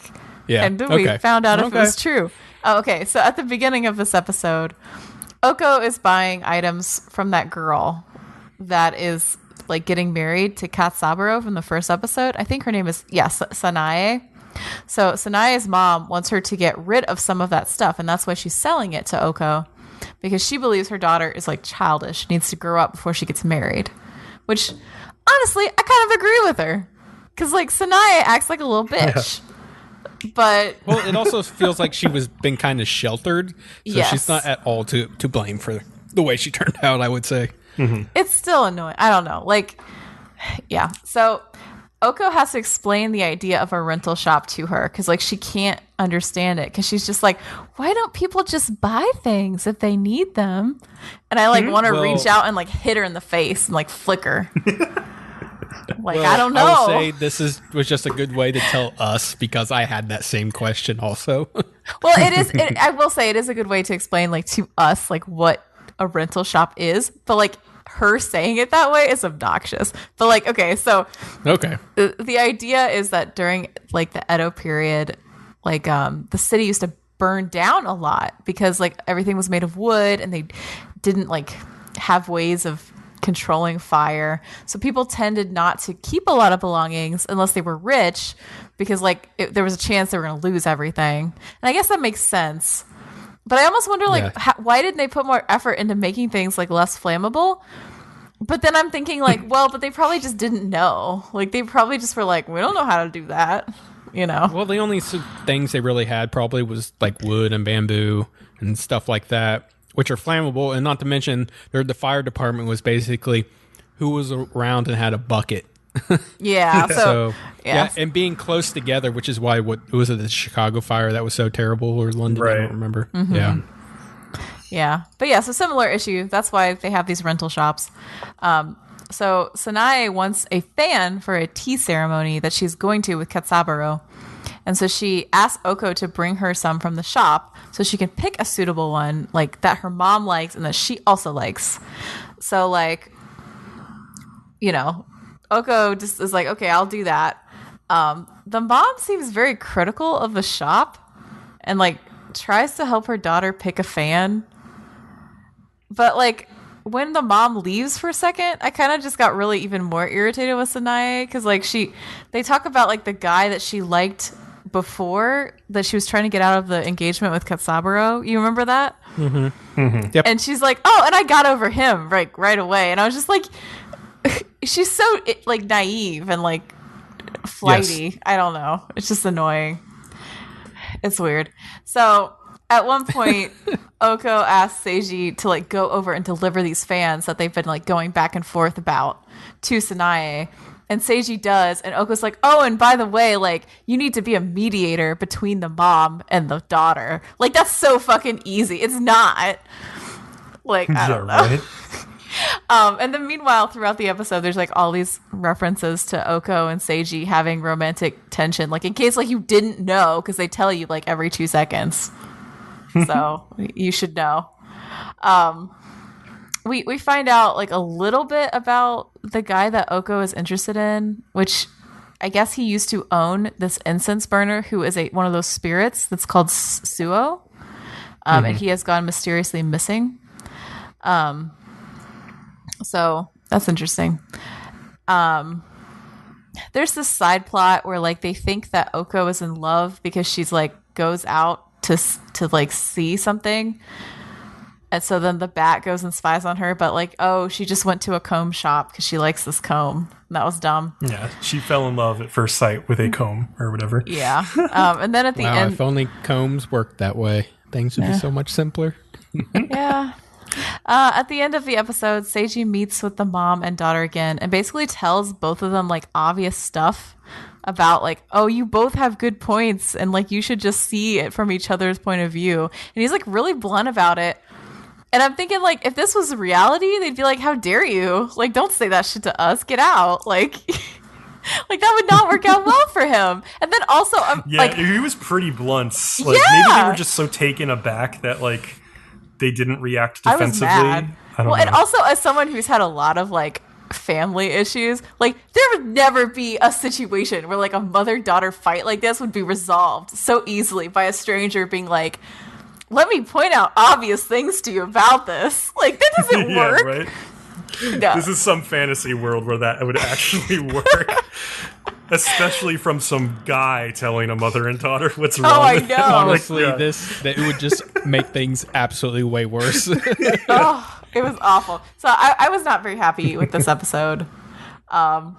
and then we found out if it was true. So at the beginning of this episode, Oko is buying items from that girl that is like getting married to Katsaburo from the first episode. I think her name is Sanae. So Sanae's mom wants her to get rid of some of that stuff, and that's why she's selling it to Oko, because she believes her daughter is like childish, needs to grow up before she gets married. Which, honestly, I kind of agree with her, because like Sanae acts like a little bitch. But it also feels like she was been kind of sheltered, so she's not at all to blame for the way she turned out, I would say. It's still annoying. I don't know. Like, so Oko has to explain the idea of a rental shop to her, because like she can't understand it, because she's just like, why don't people just buy things if they need them? And I like want to reach out and like hit her in the face and like flick her. Like, I don't know. I will say this was just a good way to tell us, because I had that same question also. Well, it is. I will say it is a good way to explain like to us like what a rental shop is, but like her saying it that way is obnoxious. But like, the idea is that during like the Edo period, like the city used to burn down a lot because like everything was made of wood, and they didn't like have ways of controlling fire. So people tended not to keep a lot of belongings unless they were rich, because like there was a chance they were going to lose everything. And I guess that makes sense. But I almost wonder, like, why didn't they put more effort into making things, like, less flammable? But then I'm thinking, like, well, but they probably just didn't know. Like, they probably just were like, we don't know how to do that, you know? Well, the only things they really had probably was, like, wood and bamboo and stuff like that, which are flammable. And not to mention, the fire department was basically who was around and had a bucket. And being close together, which is why was it the Chicago fire that was so terrible, or London? I don't remember. So similar issue. That's why they have these rental shops. So Sanae wants a fan for a tea ceremony that she's going to with Katsaburo, and so she asks Oko to bring her some from the shop so she can pick a suitable one, like that her mom likes and that she also likes. So like, you know, Oko just is like, okay, I'll do that. The mom seems very critical of the shop. and like tries to help her daughter pick a fan. But like when the mom leaves for a second, I kind of just got really even more irritated with Sanae because like they talk about like the guy that she liked before that she was trying to get out of the engagement with Katsaburo. You remember that? Mm-hmm. Mm-hmm. Yep. And she's like, oh, and I got over him right away. And I was just like, she's so like naive and like flighty. Yes. I don't know. It's just annoying. It's weird. So at one point, Oko asks Seiji to like go over and deliver these fans that they've been like going back and forth about to Sanae. And Seiji does, and Oko's like, oh, and by the way, like, you need to be a mediator between the mom and the daughter. Like, that's so fucking easy. It's not. Like, I don't know. Right? And then meanwhile, throughout the episode, there's like all these references to Oko and Seiji having romantic tension. Like, in case like you didn't know, because they tell you like every 2 seconds. So you should know. We find out like a little bit about the guy that Oko is interested in, which I guess he used to own this incense burner who is one of those spirits that's called Suo. And he has gone mysteriously missing. So that's interesting. There's this side plot where like they think that Oko is in love because she's like goes out to like see something. And so then the bat goes and spies on her, but like, oh, she just went to a comb shop because she likes this comb. That was dumb. Yeah, she fell in love at first sight with a comb or whatever. Yeah. And then at the end... if only combs worked that way, things would be so much simpler. Yeah. At the end of the episode, Seiji meets with the mom and daughter again and basically tells both of them like obvious stuff about like, oh, you both have good points and like you should just see it from each other's point of view. And he's like really blunt about it. And I'm thinking, like, if this was reality, they'd be like, how dare you? Like, don't say that shit to us. Get out. Like, like that would not work out well for him. And then also, yeah, like, he was pretty blunt. Like, maybe they were just so taken aback that, like, they didn't react defensively. I was mad. And also, as someone who's had a lot of, like, family issues, like, there would never be a situation where, like, a mother-daughter fight like this would be resolved so easily by a stranger being like, let me point out obvious things to you about this. Like, that doesn't work. Right? No. This is some fantasy world where that would actually work. Especially from some guy telling a mother and daughter what's wrong. Oh, I know. Honestly, it would just make things absolutely way worse. Oh, it was awful. So I was not very happy with this episode. You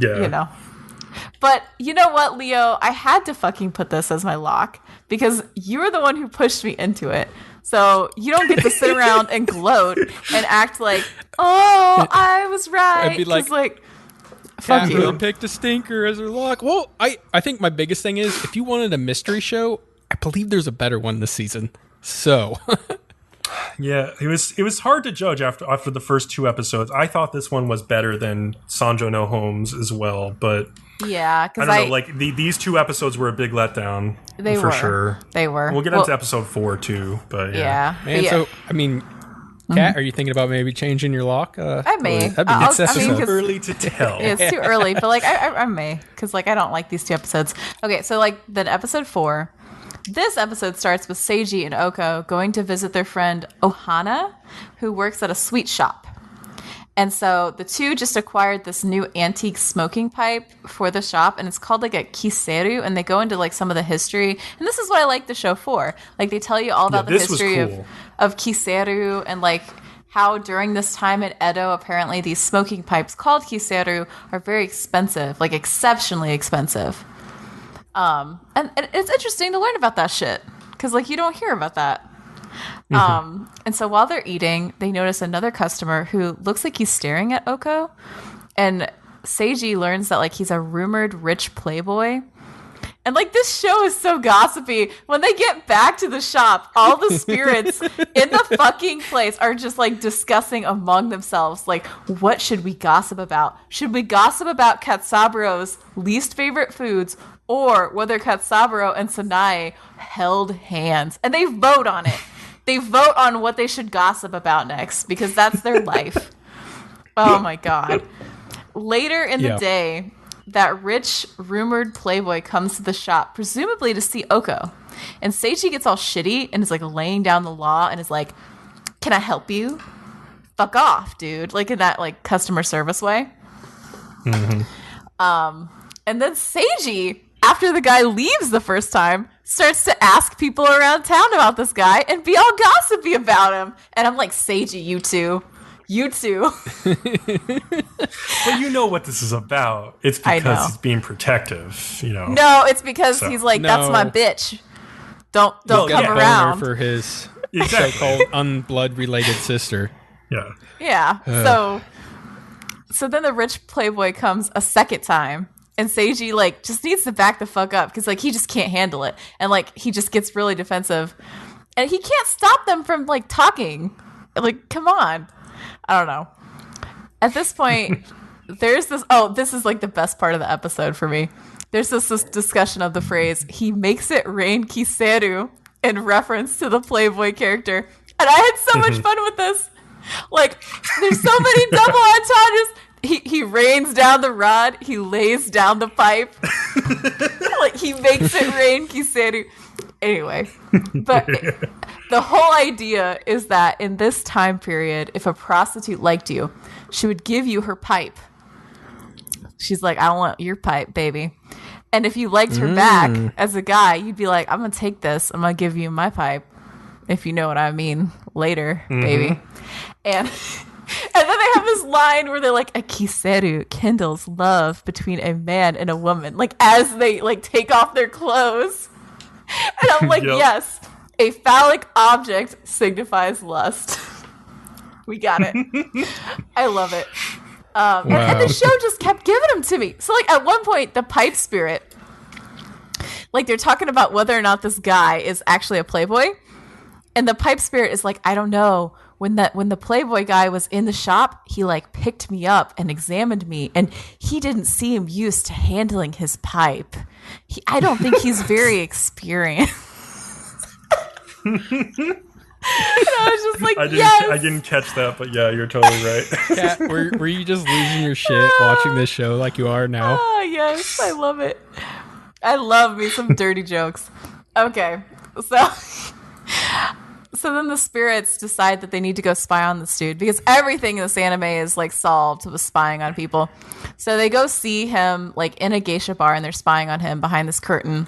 know. But you know what, Leo? I had to fucking put this as my lock because you're the one who pushed me into it. So you don't get to sit around and gloat and act like, oh, I was right. I'd be like fuck you. Really picked a stinker as her lock. Well, I think my biggest thing is if you wanted a mystery show, I believe there's a better one this season. So... Yeah, it was hard to judge after the first 2 episodes. I thought this one was better than Sanjo no Homes as well, but yeah, because I don't know. Like these 2 episodes were a big letdown. They for were. Sure. They were. We'll get into episode 4 too, but yeah. And so I mean, Kat, are you thinking about maybe changing your lock? I may. It's too early to tell. Yeah, it's too early, but like I may because like I don't like these 2 episodes. Okay, so like then episode 4. This episode starts with Seiji and Oko going to visit their friend Ohana, who works at a sweet shop. And so the 2 just acquired this new antique smoking pipe for the shop, and it's called like a kiseru, and they go into like some of the history. And this is what I like the show for. Like they tell you all about the history of kiseru and like how during this time in Edo, apparently these smoking pipes called kiseru are very expensive, like exceptionally expensive. And it's interesting to learn about that shit because like you don't hear about that. And so while they're eating, they notice another customer who looks like he's staring at Oko, and Seiji learns that like he's a rumored rich playboy. And like this show is so gossipy. When they get back to the shop, all the spirits in the fucking place are just like discussing among themselves, like, what should we gossip about? Should we gossip about Katsaburo's least favorite foods, or whether Katsaburo and Sanae held hands? And they vote on it. They vote on what they should gossip about next because that's their life. Oh my God. Later in the day, that rich rumored playboy comes to the shop, presumably to see Oko. And Seiji gets all shitty and is like laying down the law and is like, "Can I help you? Fuck off, dude!" Like in that like customer service way. Mm-hmm. And then Seiji, after the guy leaves the first time, starts to ask people around town about this guy and be all gossipy about him. And I'm like, Seiji, you too. But you know what this is about. It's because he's being protective, you know. No, it's because he's like, that's my bitch. Don't come around. For his so-called unblood related sister. Yeah. Yeah. So then the rich playboy comes a second time, and Seiji like just needs to back the fuck up because like he just can't handle it, and like he just gets really defensive, and he can't stop them from like talking. Like, come on. I don't know. At this point, there's this. Oh, this is like the best part of the episode for me. There's this discussion of the phrase "he makes it rain kiseru" in reference to the playboy character, and I had so much fun with this. Like, there's so many double entendres. He rains down the rod. He lays down the pipe. Like, he makes it rain kiseru. Anyway, but the whole idea is that in this time period, if a prostitute liked you, she would give you her pipe. She's like, I want your pipe, baby. And if you liked her back as a guy, you'd be like, I'm going to take this. I'm going to give you my pipe. If you know what I mean, later, baby. And then they have this line where they're like, a kiseru kindles love between a man and a woman. Like, as they like take off their clothes. And I'm like, yes, a phallic object signifies lust. We got it. I love it. And the show just kept giving them to me. So like at one point, the pipe spirit, like they're talking about whether or not this guy is actually a playboy. And the pipe spirit is like, I don't know. When the playboy guy was in the shop, he like picked me up and examined me, and he didn't seem used to handling his pipe. I don't think he's very experienced. And I was just like, I didn't catch that, but yeah, you're totally right. Kat, were you just losing your shit watching this show like you are now? Oh, yes, I love it. I love me some dirty jokes. Okay, so then the spirits decide that they need to go spy on this dude because everything in this anime is like solved with spying on people. So they go see him like in a geisha bar and they're spying on him behind this curtain.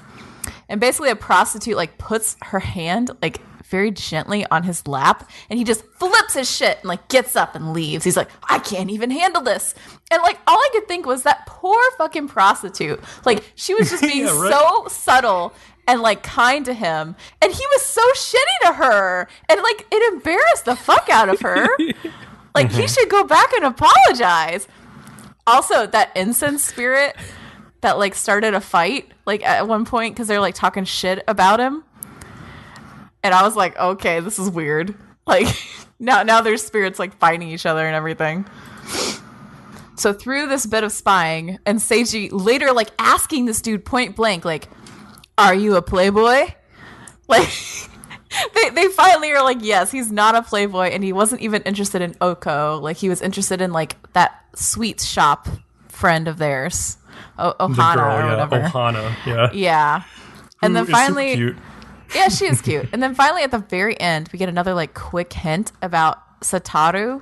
And basically a prostitute like puts her hand like very gently on his lap and he just flips his shit and like gets up and leaves. He's like, I can't even handle this. And like all I could think was that poor fucking prostitute. Like she was just being so subtle and like kind to him, and he was so shitty to her, and like it embarrassed the fuck out of her. Like he should go back and apologize. Also, that incense spirit that like started a fight like at one point because they're like talking shit about him, and I was like, okay, this is weird. Like now there's spirits like fighting each other and everything. So through this bit of spying, and Seiji later like asking this dude point blank, like, are you a playboy? Like, they finally are like, yes, he's not a playboy, and he wasn't even interested in Oko. Like, he was interested in, like, that sweet shop friend of theirs. Ohana or whatever. Ohana, yeah. Yeah. And then finally... super cute. Yeah, she is cute. And then finally, at the very end, we get another, like, quick hint about Satoru,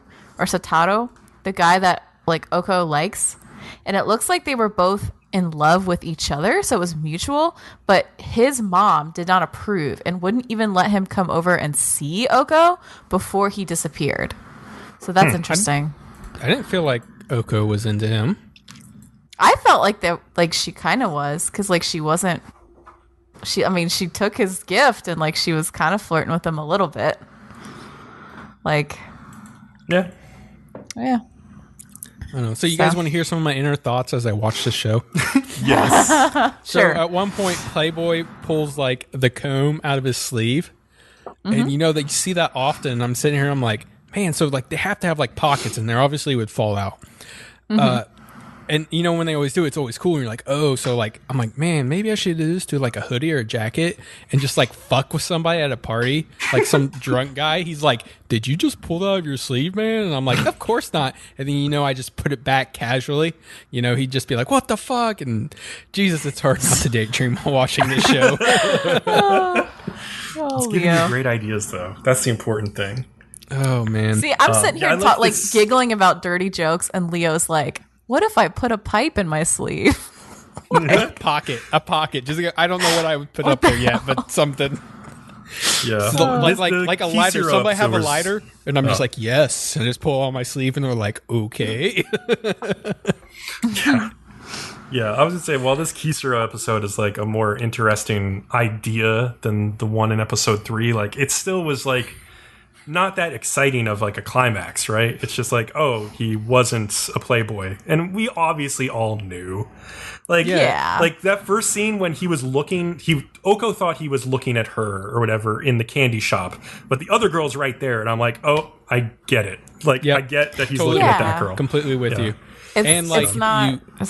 the guy that, like, Oko likes. And it looks like they were both in love with each other, so it was mutual, but his mom did not approve and wouldn't even let him come over and see Oko before he disappeared. So that's interesting. I didn't feel like Oko was into him. I felt like that, like she kind of was, because like she wasn't. She took his gift and like she was kind of flirting with him a little bit. Like, yeah. I don't know. So you guys want to hear some of my inner thoughts as I watch the show? Yes. So at one point, Playboy pulls like the comb out of his sleeve. And you know that you see that often. And I'm sitting here and I'm like, man, so like they have to have like pockets in there. Obviously it would fall out. And you know, when they always do it, it's always cool. And you're like, oh, so like, I'm like, man, maybe I should do this to like a hoodie or a jacket and just like fuck with somebody at a party, like some drunk guy. He's like, did you just pull that out of your sleeve, man? And I'm like, of course not. And then, you know, I just put it back casually. You know, he'd just be like, what the fuck? And Jesus, it's hard not to daydream while watching this show. It's giving you great ideas, though. That's the important thing. Oh, man. See, I'm sitting here like giggling about dirty jokes, and Leo's like, what if I put a pipe in my sleeve? a pocket. Just I don't know what I would put up there yet, but something. Yeah, so, like a lighter. Somebody have a lighter, and I'm just like, yes, and I just pull on my sleeve, and they're like, okay. Yeah, I was gonna say, while this Kisura episode is like a more interesting idea than the one in episode 3, like it still was like not that exciting of like a climax, right? It's just like, oh, he wasn't a playboy, and we obviously all knew. Like, like that first scene when he was looking, Oko thought he was looking at her or whatever in the candy shop, but the other girl's right there, and I'm like, oh, I get it. Like, I get that he's looking at that girl. Completely with you. It's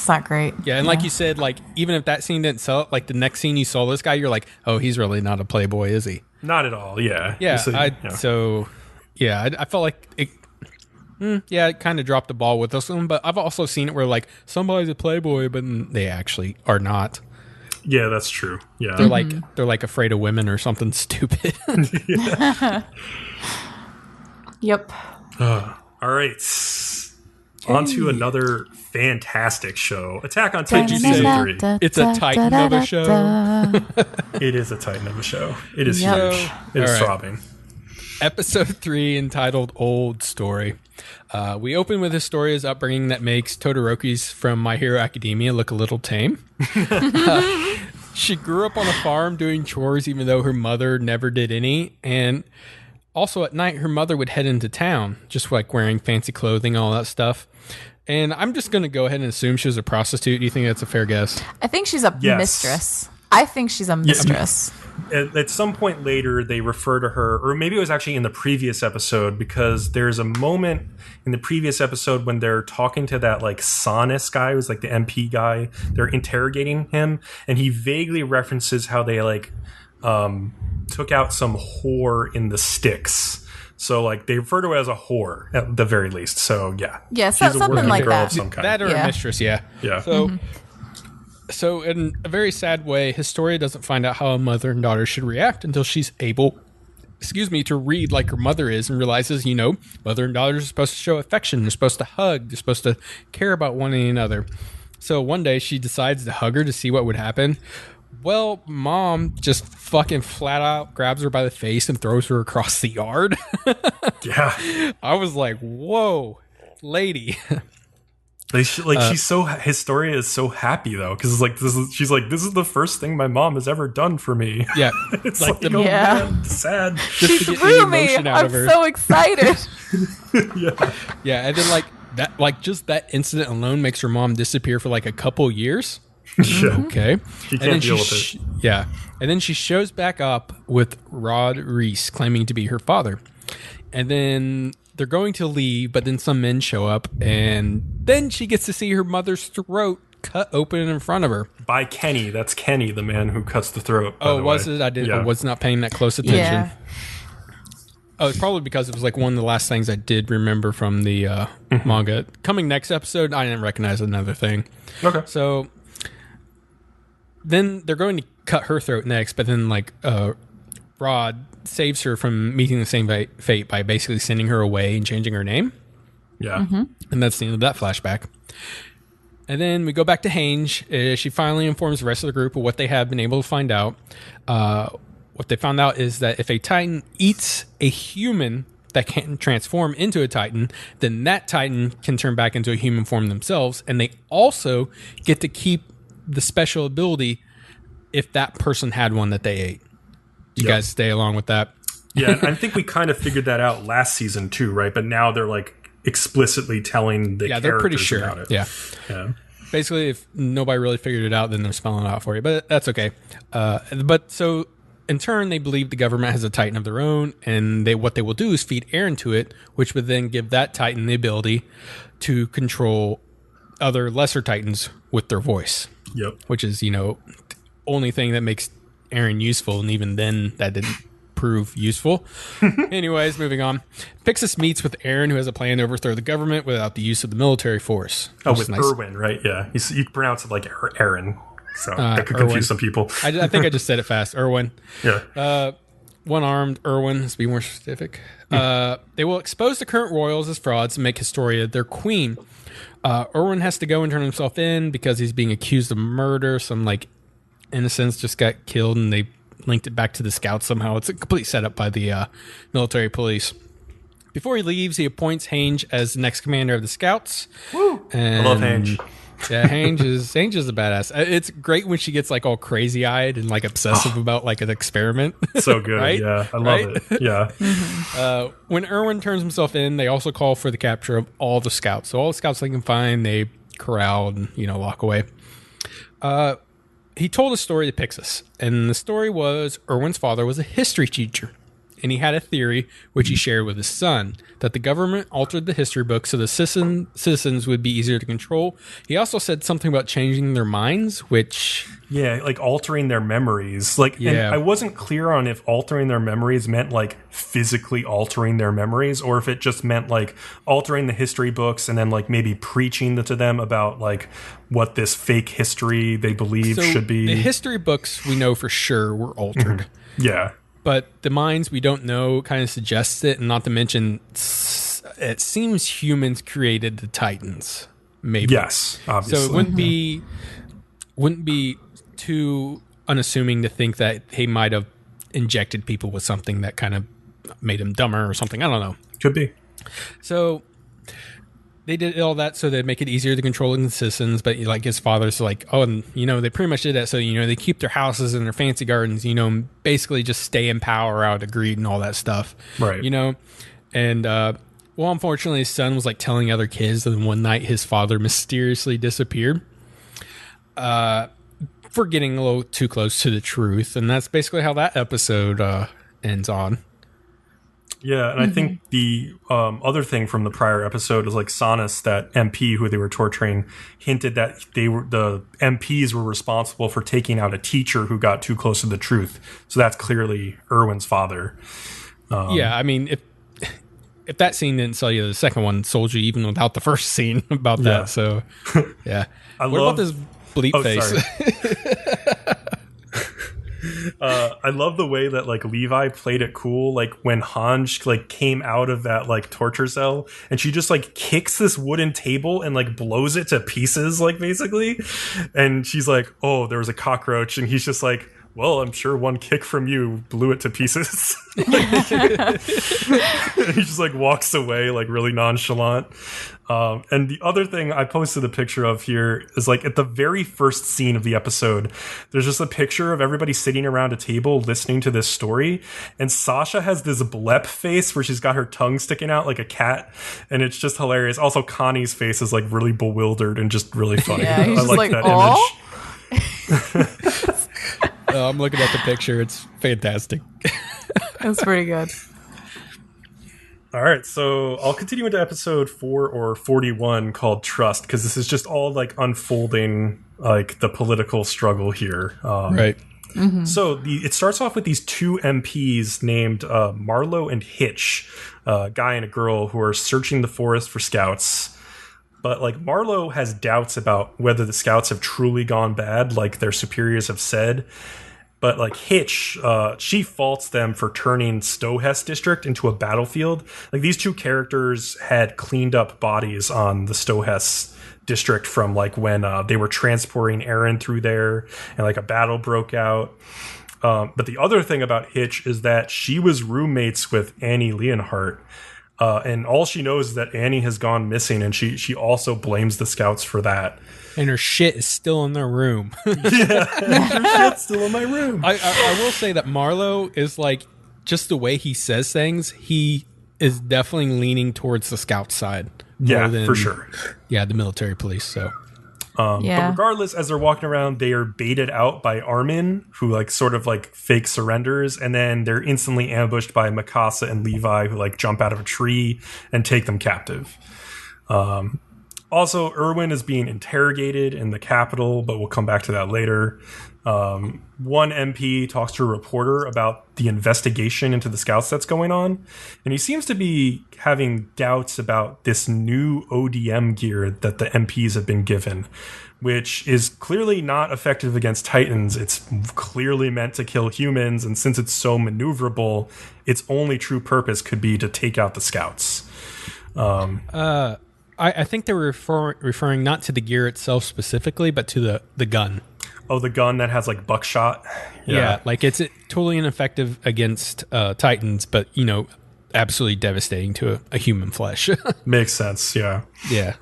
not great. Yeah, and like you said, like even if that scene didn't sell it, like the next scene you saw this guy, you're like, oh, he's really not a playboy, is he? Not at all. Yeah. Yeah. I felt like it. It kind of dropped the ball with this one, but I've also seen it where like somebody's a playboy, but they actually are not. Yeah, that's true. Yeah, they're like afraid of women or something stupid. Yep. All right. On to another fantastic show, Attack on Titan Season 3. It's a titan of a show. It is a titan of a show. It is huge. It is throbbing. Episode 3, entitled Old Story. We open with Historia's upbringing that makes Todoroki's from My Hero Academia look a little tame. She grew up on a farm doing chores even though her mother never did any, and also at night her mother would head into town, just like wearing fancy clothing, all that stuff. And I'm just going to go ahead and assume she was a prostitute. Do you think that's a fair guess? I think she's a mistress. I think she's a mistress. At some point later, they refer to her, or maybe it was actually in the previous episode, because there's a moment in the previous episode when they're talking to that like Sonis guy, who's like the MP guy. They're interrogating him, and he vaguely references how they like took out some whore in the sticks. So, like, they refer to her as a whore, at the very least. So, yeah. Yeah, she's something like that. Of some kind. That or a mistress, yeah. So, in a very sad way, Historia doesn't find out how a mother and daughter should react until she's able, to read like her mother is and realizes, mother and daughter are supposed to show affection. They're supposed to hug. They're supposed to care about one another. So, one day, she decides to hug her to see what would happen. Well, mom just fucking flat out grabs her by the face and throws her across the yard. Yeah. I was like, whoa, lady. She's so, Historia is so happy though, because she's like, this is the first thing my mom has ever done for me. Yeah. It's like man, sad. She threw me. I'm so excited. Yeah. And then like that, like just that incident alone makes her mom disappear for like a couple years. Yeah. Okay. She can't deal with it. Yeah. And then she shows back up with Rod Reese claiming to be her father. And then they're going to leave, but then some men show up, and then she gets to see her mother's throat cut open in front of her. By Kenny. That's Kenny, the man who cuts the throat. Oh, was it? I was not paying that close attention. Yeah. Oh, it's probably because it was like one of the last things I did remember from the manga. Coming next episode, I didn't recognize another thing. Okay. So then they're going to cut her throat next, but then like Rod saves her from meeting the same fate by basically sending her away and changing her name. Yeah. And that's the end of that flashback. And then we go back to Hange. She finally informs the rest of the group of what they have been able to find out. What they found out is that if a Titan eats a human that can transform into a Titan, then that Titan can turn back into a human form themselves. And they also get to keep the special ability if that person had one that they ate. You guys stay along with that? Yeah, I think we kind of figured that out last season too, right? But now they're like explicitly telling the characters they're pretty sure about it. Yeah. Basically, if nobody really figured it out, then they're spelling it out for you. But that's okay. But so in turn, they believe the government has a Titan of their own, and what they will do is feed air into it, which would then give that Titan the ability to control other lesser Titans with their voice. Yep. Which is, only thing that makes Eren useful, and even then that didn't prove useful. Anyways, moving on. Pixis meets with Eren, who has a plan to overthrow the government without the use of the military force. Oh, with Erwin, right? Yeah. You pronounce it like Eren, so that could Erwin. confuse some people. I think I just said it fast. Erwin. Yeah. One-armed Erwin, let's be more specific. They will expose the current royals as frauds and make Historia their queen. Erwin has to go and turn himself in because he's being accused of murder. Some innocents just got killed and they linked it back to the scouts somehow. It's a complete setup by the military police. Before he leaves, he appoints Hange as the next commander of the scouts. Woo! I love Hange. Yeah, Hange is a badass. It's great when she gets all crazy eyed and obsessive about an experiment. So good, right? Yeah, I love it. Yeah. When Erwin turns himself in, they also call for the capture of all the scouts. So all the scouts they can find, they corral and lock away. He told a story to Pixis, and the story was Erwin's father was a history teacher. And he had a theory, which he shared with his son, that the government altered the history books so the citizens would be easier to control. He also said something about changing their minds, which... Yeah, altering their memories. And I wasn't clear on if altering their memories meant, physically altering their memories, or if it just meant, altering the history books and then, maybe preaching to them about, what this fake history they believe should be. The history books, we know for sure, were altered. Yeah. But the minds, we don't know, kind of suggests it, and not to mention, it seems humans created the Titans, maybe. Yes, obviously. So it wouldn't be too unassuming to think that he might have injected people with something that kind of made them dumber or something. I don't know. Could be. So they did all that so they'd make it easier to control the citizens, but his father's and they pretty much did that so they keep their houses and their fancy gardens, basically just stay in power out of greed and all that stuff, right? And unfortunately his son was telling other kids, and one night his father mysteriously disappeared for getting a little too close to the truth, and that's basically how that episode ends on. Yeah, and I think the other thing from the prior episode is Sanus, that MP who they were torturing, hinted that the MPs were responsible for taking out a teacher who got too close to the truth. So that's clearly Erwin's father. Yeah, I mean, if that scene didn't sell you, the second one sold you even without the first scene about that. So, yeah. What about this bleep face? I love the way that Levi played it cool, when Hange came out of that torture cell, and she just kicks this wooden table and blows it to pieces, basically, and she's oh, there was a cockroach, and he's just well, I'm sure one kick from you blew it to pieces. He just walks away really nonchalant. And the other thing I posted a picture of here is at the very first scene of the episode, there's just a picture of everybody sitting around a table listening to this story, and Sasha has this blep face where she's got her tongue sticking out like a cat, and it's just hilarious. Also, Connie's face is really bewildered and just really funny. Yeah, he's I like that image. I'm looking at the picture. It's fantastic. That's pretty good. All right, so I'll continue into episode 4 or 41 called Trust, because this is just all unfolding the political struggle here. Right. Mm-hmm. So it starts off with these two MPs named Marlowe and Hitch, a guy and a girl who are searching the forest for scouts. But Marlowe has doubts about whether the scouts have truly gone bad, like their superiors have said. But Hitch, she faults them for turning Stohess district into a battlefield. These two characters had cleaned up bodies on the Stohess district from when they were transporting Eren through there, and a battle broke out. But the other thing about Hitch is that she was roommates with Annie Leonhardt. And all she knows is that Annie has gone missing, and she also blames the scouts for that. And her shit is still in their room. Yeah, her shit's still in my room. I will say that Marlowe is just the way he says things, he is definitely leaning towards the scout side. Yeah, for sure. Yeah, the military police, so... But regardless, as they're walking around, they are baited out by Armin, who sort of fake surrenders, and then they're instantly ambushed by Mikasa and Levi, who jump out of a tree and take them captive. Also, Irwin is being interrogated in the Capitol, but we'll come back to that later. One MP talks to a reporter about the investigation into the Scouts that's going on, and he seems to be having doubts about this new ODM gear that the MPs have been given, which is clearly not effective against Titans. It's clearly meant to kill humans, and since it's so maneuverable, its only true purpose could be to take out the Scouts. I think they were referring not to the gear itself specifically, but to the gun. Oh, the gun that has like buckshot? Yeah, like it's totally ineffective against Titans, but, absolutely devastating to a human flesh. Makes sense, yeah. Yeah.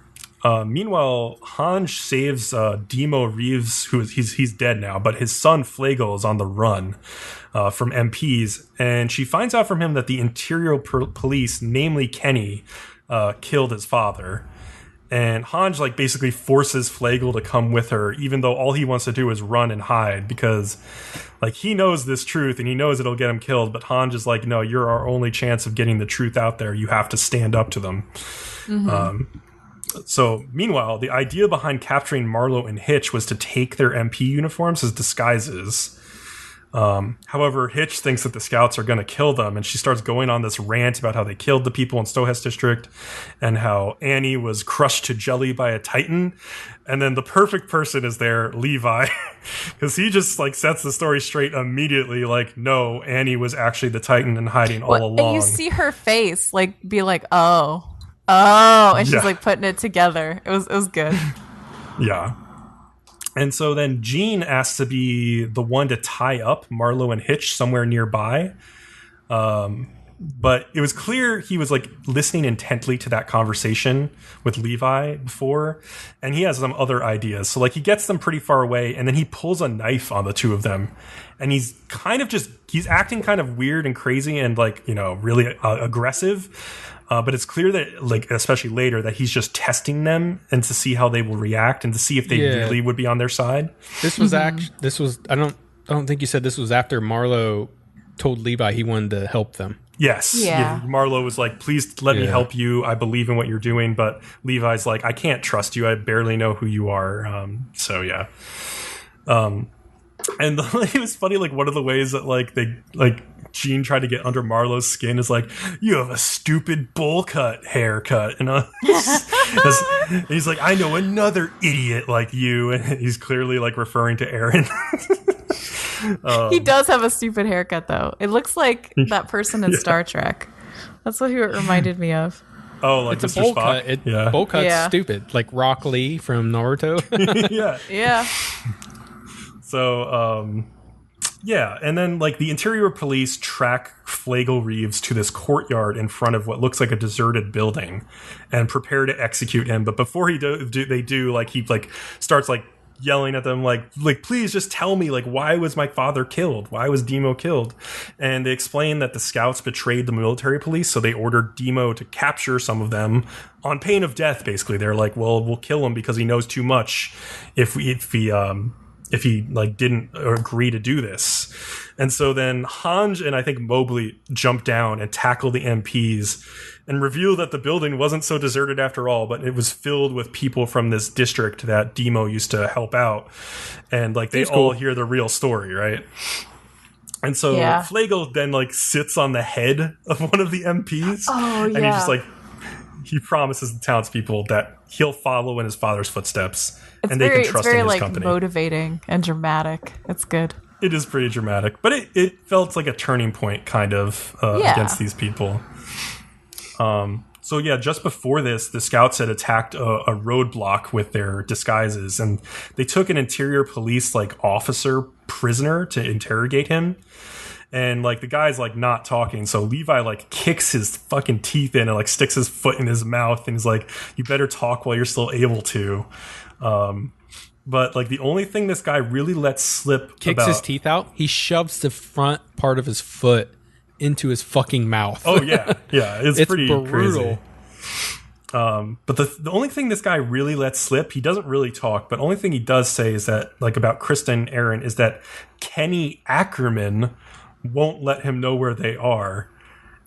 Meanwhile, Hanj saves Demo Reeves, he's dead now, but his son Flagle is on the run from MPs, and she finds out from him that the Interior Police, namely Kenny, killed his father. And Hanj basically forces Flagle to come with her, even though all he wants to do is run and hide, because he knows this truth and he knows it'll get him killed. But Hanj is like, no, you're our only chance of getting the truth out there. You have to stand up to them. Mm-hmm. So meanwhile, the idea behind capturing Marlowe and Hitch was to take their MP uniforms as disguises. However, Hitch thinks that the Scouts are going to kill them, and she starts going on this rant about how they killed the people in Stohess District and how Annie was crushed to jelly by a Titan. And then the perfect person is there, Levi, because he just sets the story straight immediately. No, Annie was actually the Titan and hiding all along. And you see her face be like, oh, and she's putting it together. It was good. Yeah. And so then Jean asks to be the one to tie up Marlowe and Hitch somewhere nearby. But it was clear he was listening intently to that conversation with Levi before, and he has some other ideas. So he gets them pretty far away, and then he pulls a knife on the two of them, and he's he's acting kind of weird and crazy and really aggressive. But it's clear that, especially later, that he's just testing them and to see how they will react and to see if they really would be on their side. This was I don't think you said this was after Marlowe told Levi he wanted to help them. Yes. Yeah. Marlowe was like, please let me help you. I believe in what you're doing. But Levi's like, I can't trust you. I barely know who you are. So, yeah. And it was funny, one of the ways that, they, Jean tried to get under Marlowe's skin is you have a stupid bowl cut haircut. And he's like, I know another idiot like you. And he's clearly, referring to Aaron. He does have a stupid haircut, though. It looks like that person in Star Trek. That's what it reminded me of. Oh, it's Mr. a bowl Spock? cut. Bowl cut's stupid. Like Rock Lee from Naruto. Yeah. So, and then the Interior Police track Flagle Reeves to this courtyard in front of what looks like a deserted building and prepare to execute him. But before he he starts yelling at them please just tell me why was my father killed? Why was Demo killed? And they explain that the Scouts betrayed the military police, so they ordered Demo to capture some of them on pain of death. Basically, they're like, well, we'll kill him because he knows too much if he didn't agree to do this. And so then Hanj and I think Mobley jump down and tackle the MPs and reveal that the building wasn't so deserted after all, but it was filled with people from this district that Demo used to help out. And they all hear the real story, right? And so Flagle then sits on the head of one of the MPs. Oh, and he just he promises the townspeople that he'll follow in his father's footsteps. And they can trust in his company. Motivating and dramatic. It's good. It is pretty dramatic, but it felt like a turning point kind of against these people. So just before this, the Scouts had attacked a roadblock with their disguises, and they took an Interior Police officer prisoner to interrogate him. And the guy's not talking, so Levi kicks his fucking teeth in and sticks his foot in his mouth, and he's like, you better talk while you're still able to. But the only thing this guy really lets slip kicks his teeth out, he shoves the front part of his foot into his fucking mouth. Oh yeah, it's pretty brutal. Crazy. But the only thing this guy really lets slip, he doesn't really talk, but only thing he does say is that about Krista and Aaron is that Kenny Ackerman won't let him know where they are.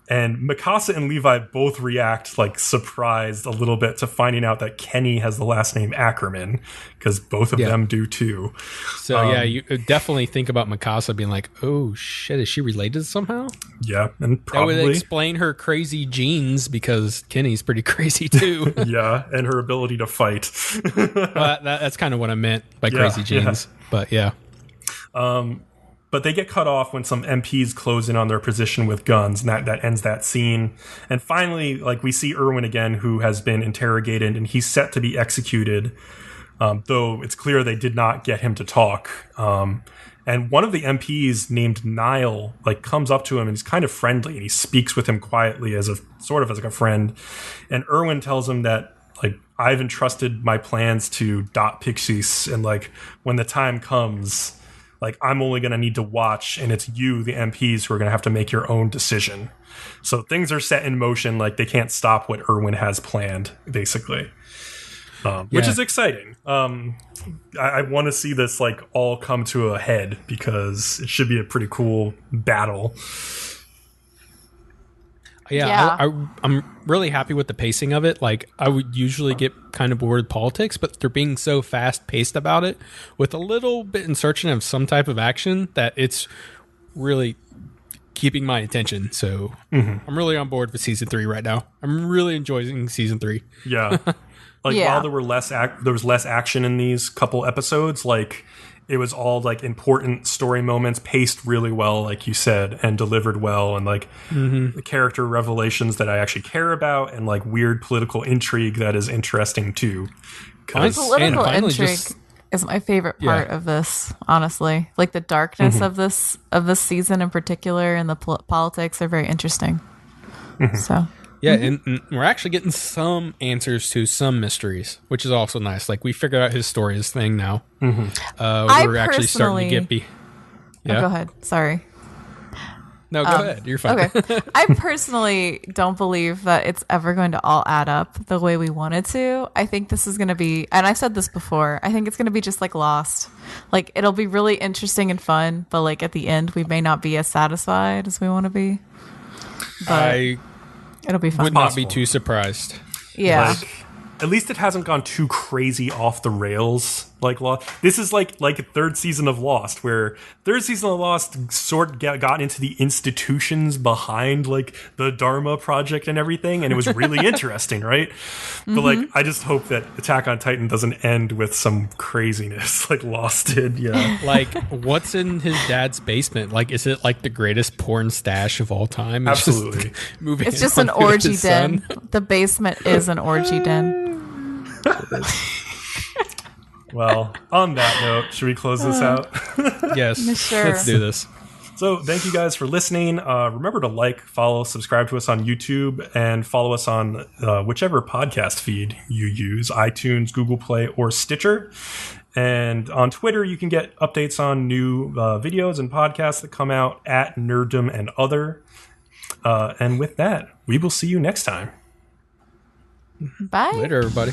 And Mikasa and Levi both react like surprised a little bit to finding out that Kenny has the last name Ackerman, because both of them do too. So you definitely think about Mikasa being like, "Oh shit, is she related somehow?" Yeah, and probably that would explain her crazy genes, because Kenny's pretty crazy too. Yeah, and her ability to fight. Well, that's kind of what I meant by crazy genes. But yeah. But they get cut off when some MPs close in on their position with guns, and that ends that scene. And finally, like, we see Erwin again, who has been interrogated, and he's set to be executed, though it's clear they did not get him to talk. And one of the MPs named Niall, like, comes up to him, and he's kind of friendly, and he speaks with him quietly as a friend. And Erwin tells him that, like, I've entrusted my plans to Dot Pixies, and, like, when the time comes, like, I'm only going to need to watch, and it's you, the MPs, who are going to have to make your own decision. So things are set in motion. Like, they can't stop what Erwin has planned, basically, which is exciting. I want to see this, like, all come to a head, because it should be a pretty cool battle. I'm really happy with the pacing of it. Like, I would usually get kind of bored with politics, but they're being so fast-paced about it, with a little bit insertion of some type of action, that it's really keeping my attention. So I'm really on board with season 3 right now. I'm really enjoying season 3. Yeah. While there was less action in these couple episodes, like, it was all, like, important story moments, paced really well, like you said, and delivered well, and, like, the character revelations that I actually care about, and, like, weird political intrigue that is interesting too. Political intrigue is my favorite part of this, honestly. Like, the darkness of this season in particular, and the politics are very interesting. So. Yeah, and we're actually getting some answers to some mysteries, which is also nice. Like, we figured out his story, his thing now. We're actually starting to get... Oh, go ahead. Sorry. No, go ahead. You're fine. Okay. I personally don't believe that it's ever going to all add up the way we wanted to. I think this is going to be, and I've said this before, I think it's going to be just like Lost. Like, it'll be really interesting and fun, but, like, at the end, we may not be as satisfied as we want to be. But it'll be fun. Would not be too surprised. Yeah. Like, at least it hasn't gone too crazy off the rails. Like, this is like a third season of Lost, where third season of Lost got into the institutions behind, like, the Dharma Project and everything, and it was really interesting, right? But, like, I just hope that Attack on Titan doesn't end with some craziness like Lost did. Yeah. Like, what's in his dad's basement? Like, is it like the greatest porn stash of all time? Absolutely. It's just an orgy den. The basement is an orgy den. Well, on that note, should we close this out? Yes. Sure. Let's do this. So thank you guys for listening. Remember to like, follow, subscribe to us on YouTube, and follow us on whichever podcast feed you use, iTunes, Google Play, or Stitcher. And on Twitter, you can get updates on new videos and podcasts that come out at Nerdom and Other. And with that, we will see you next time. Bye. Later, everybody.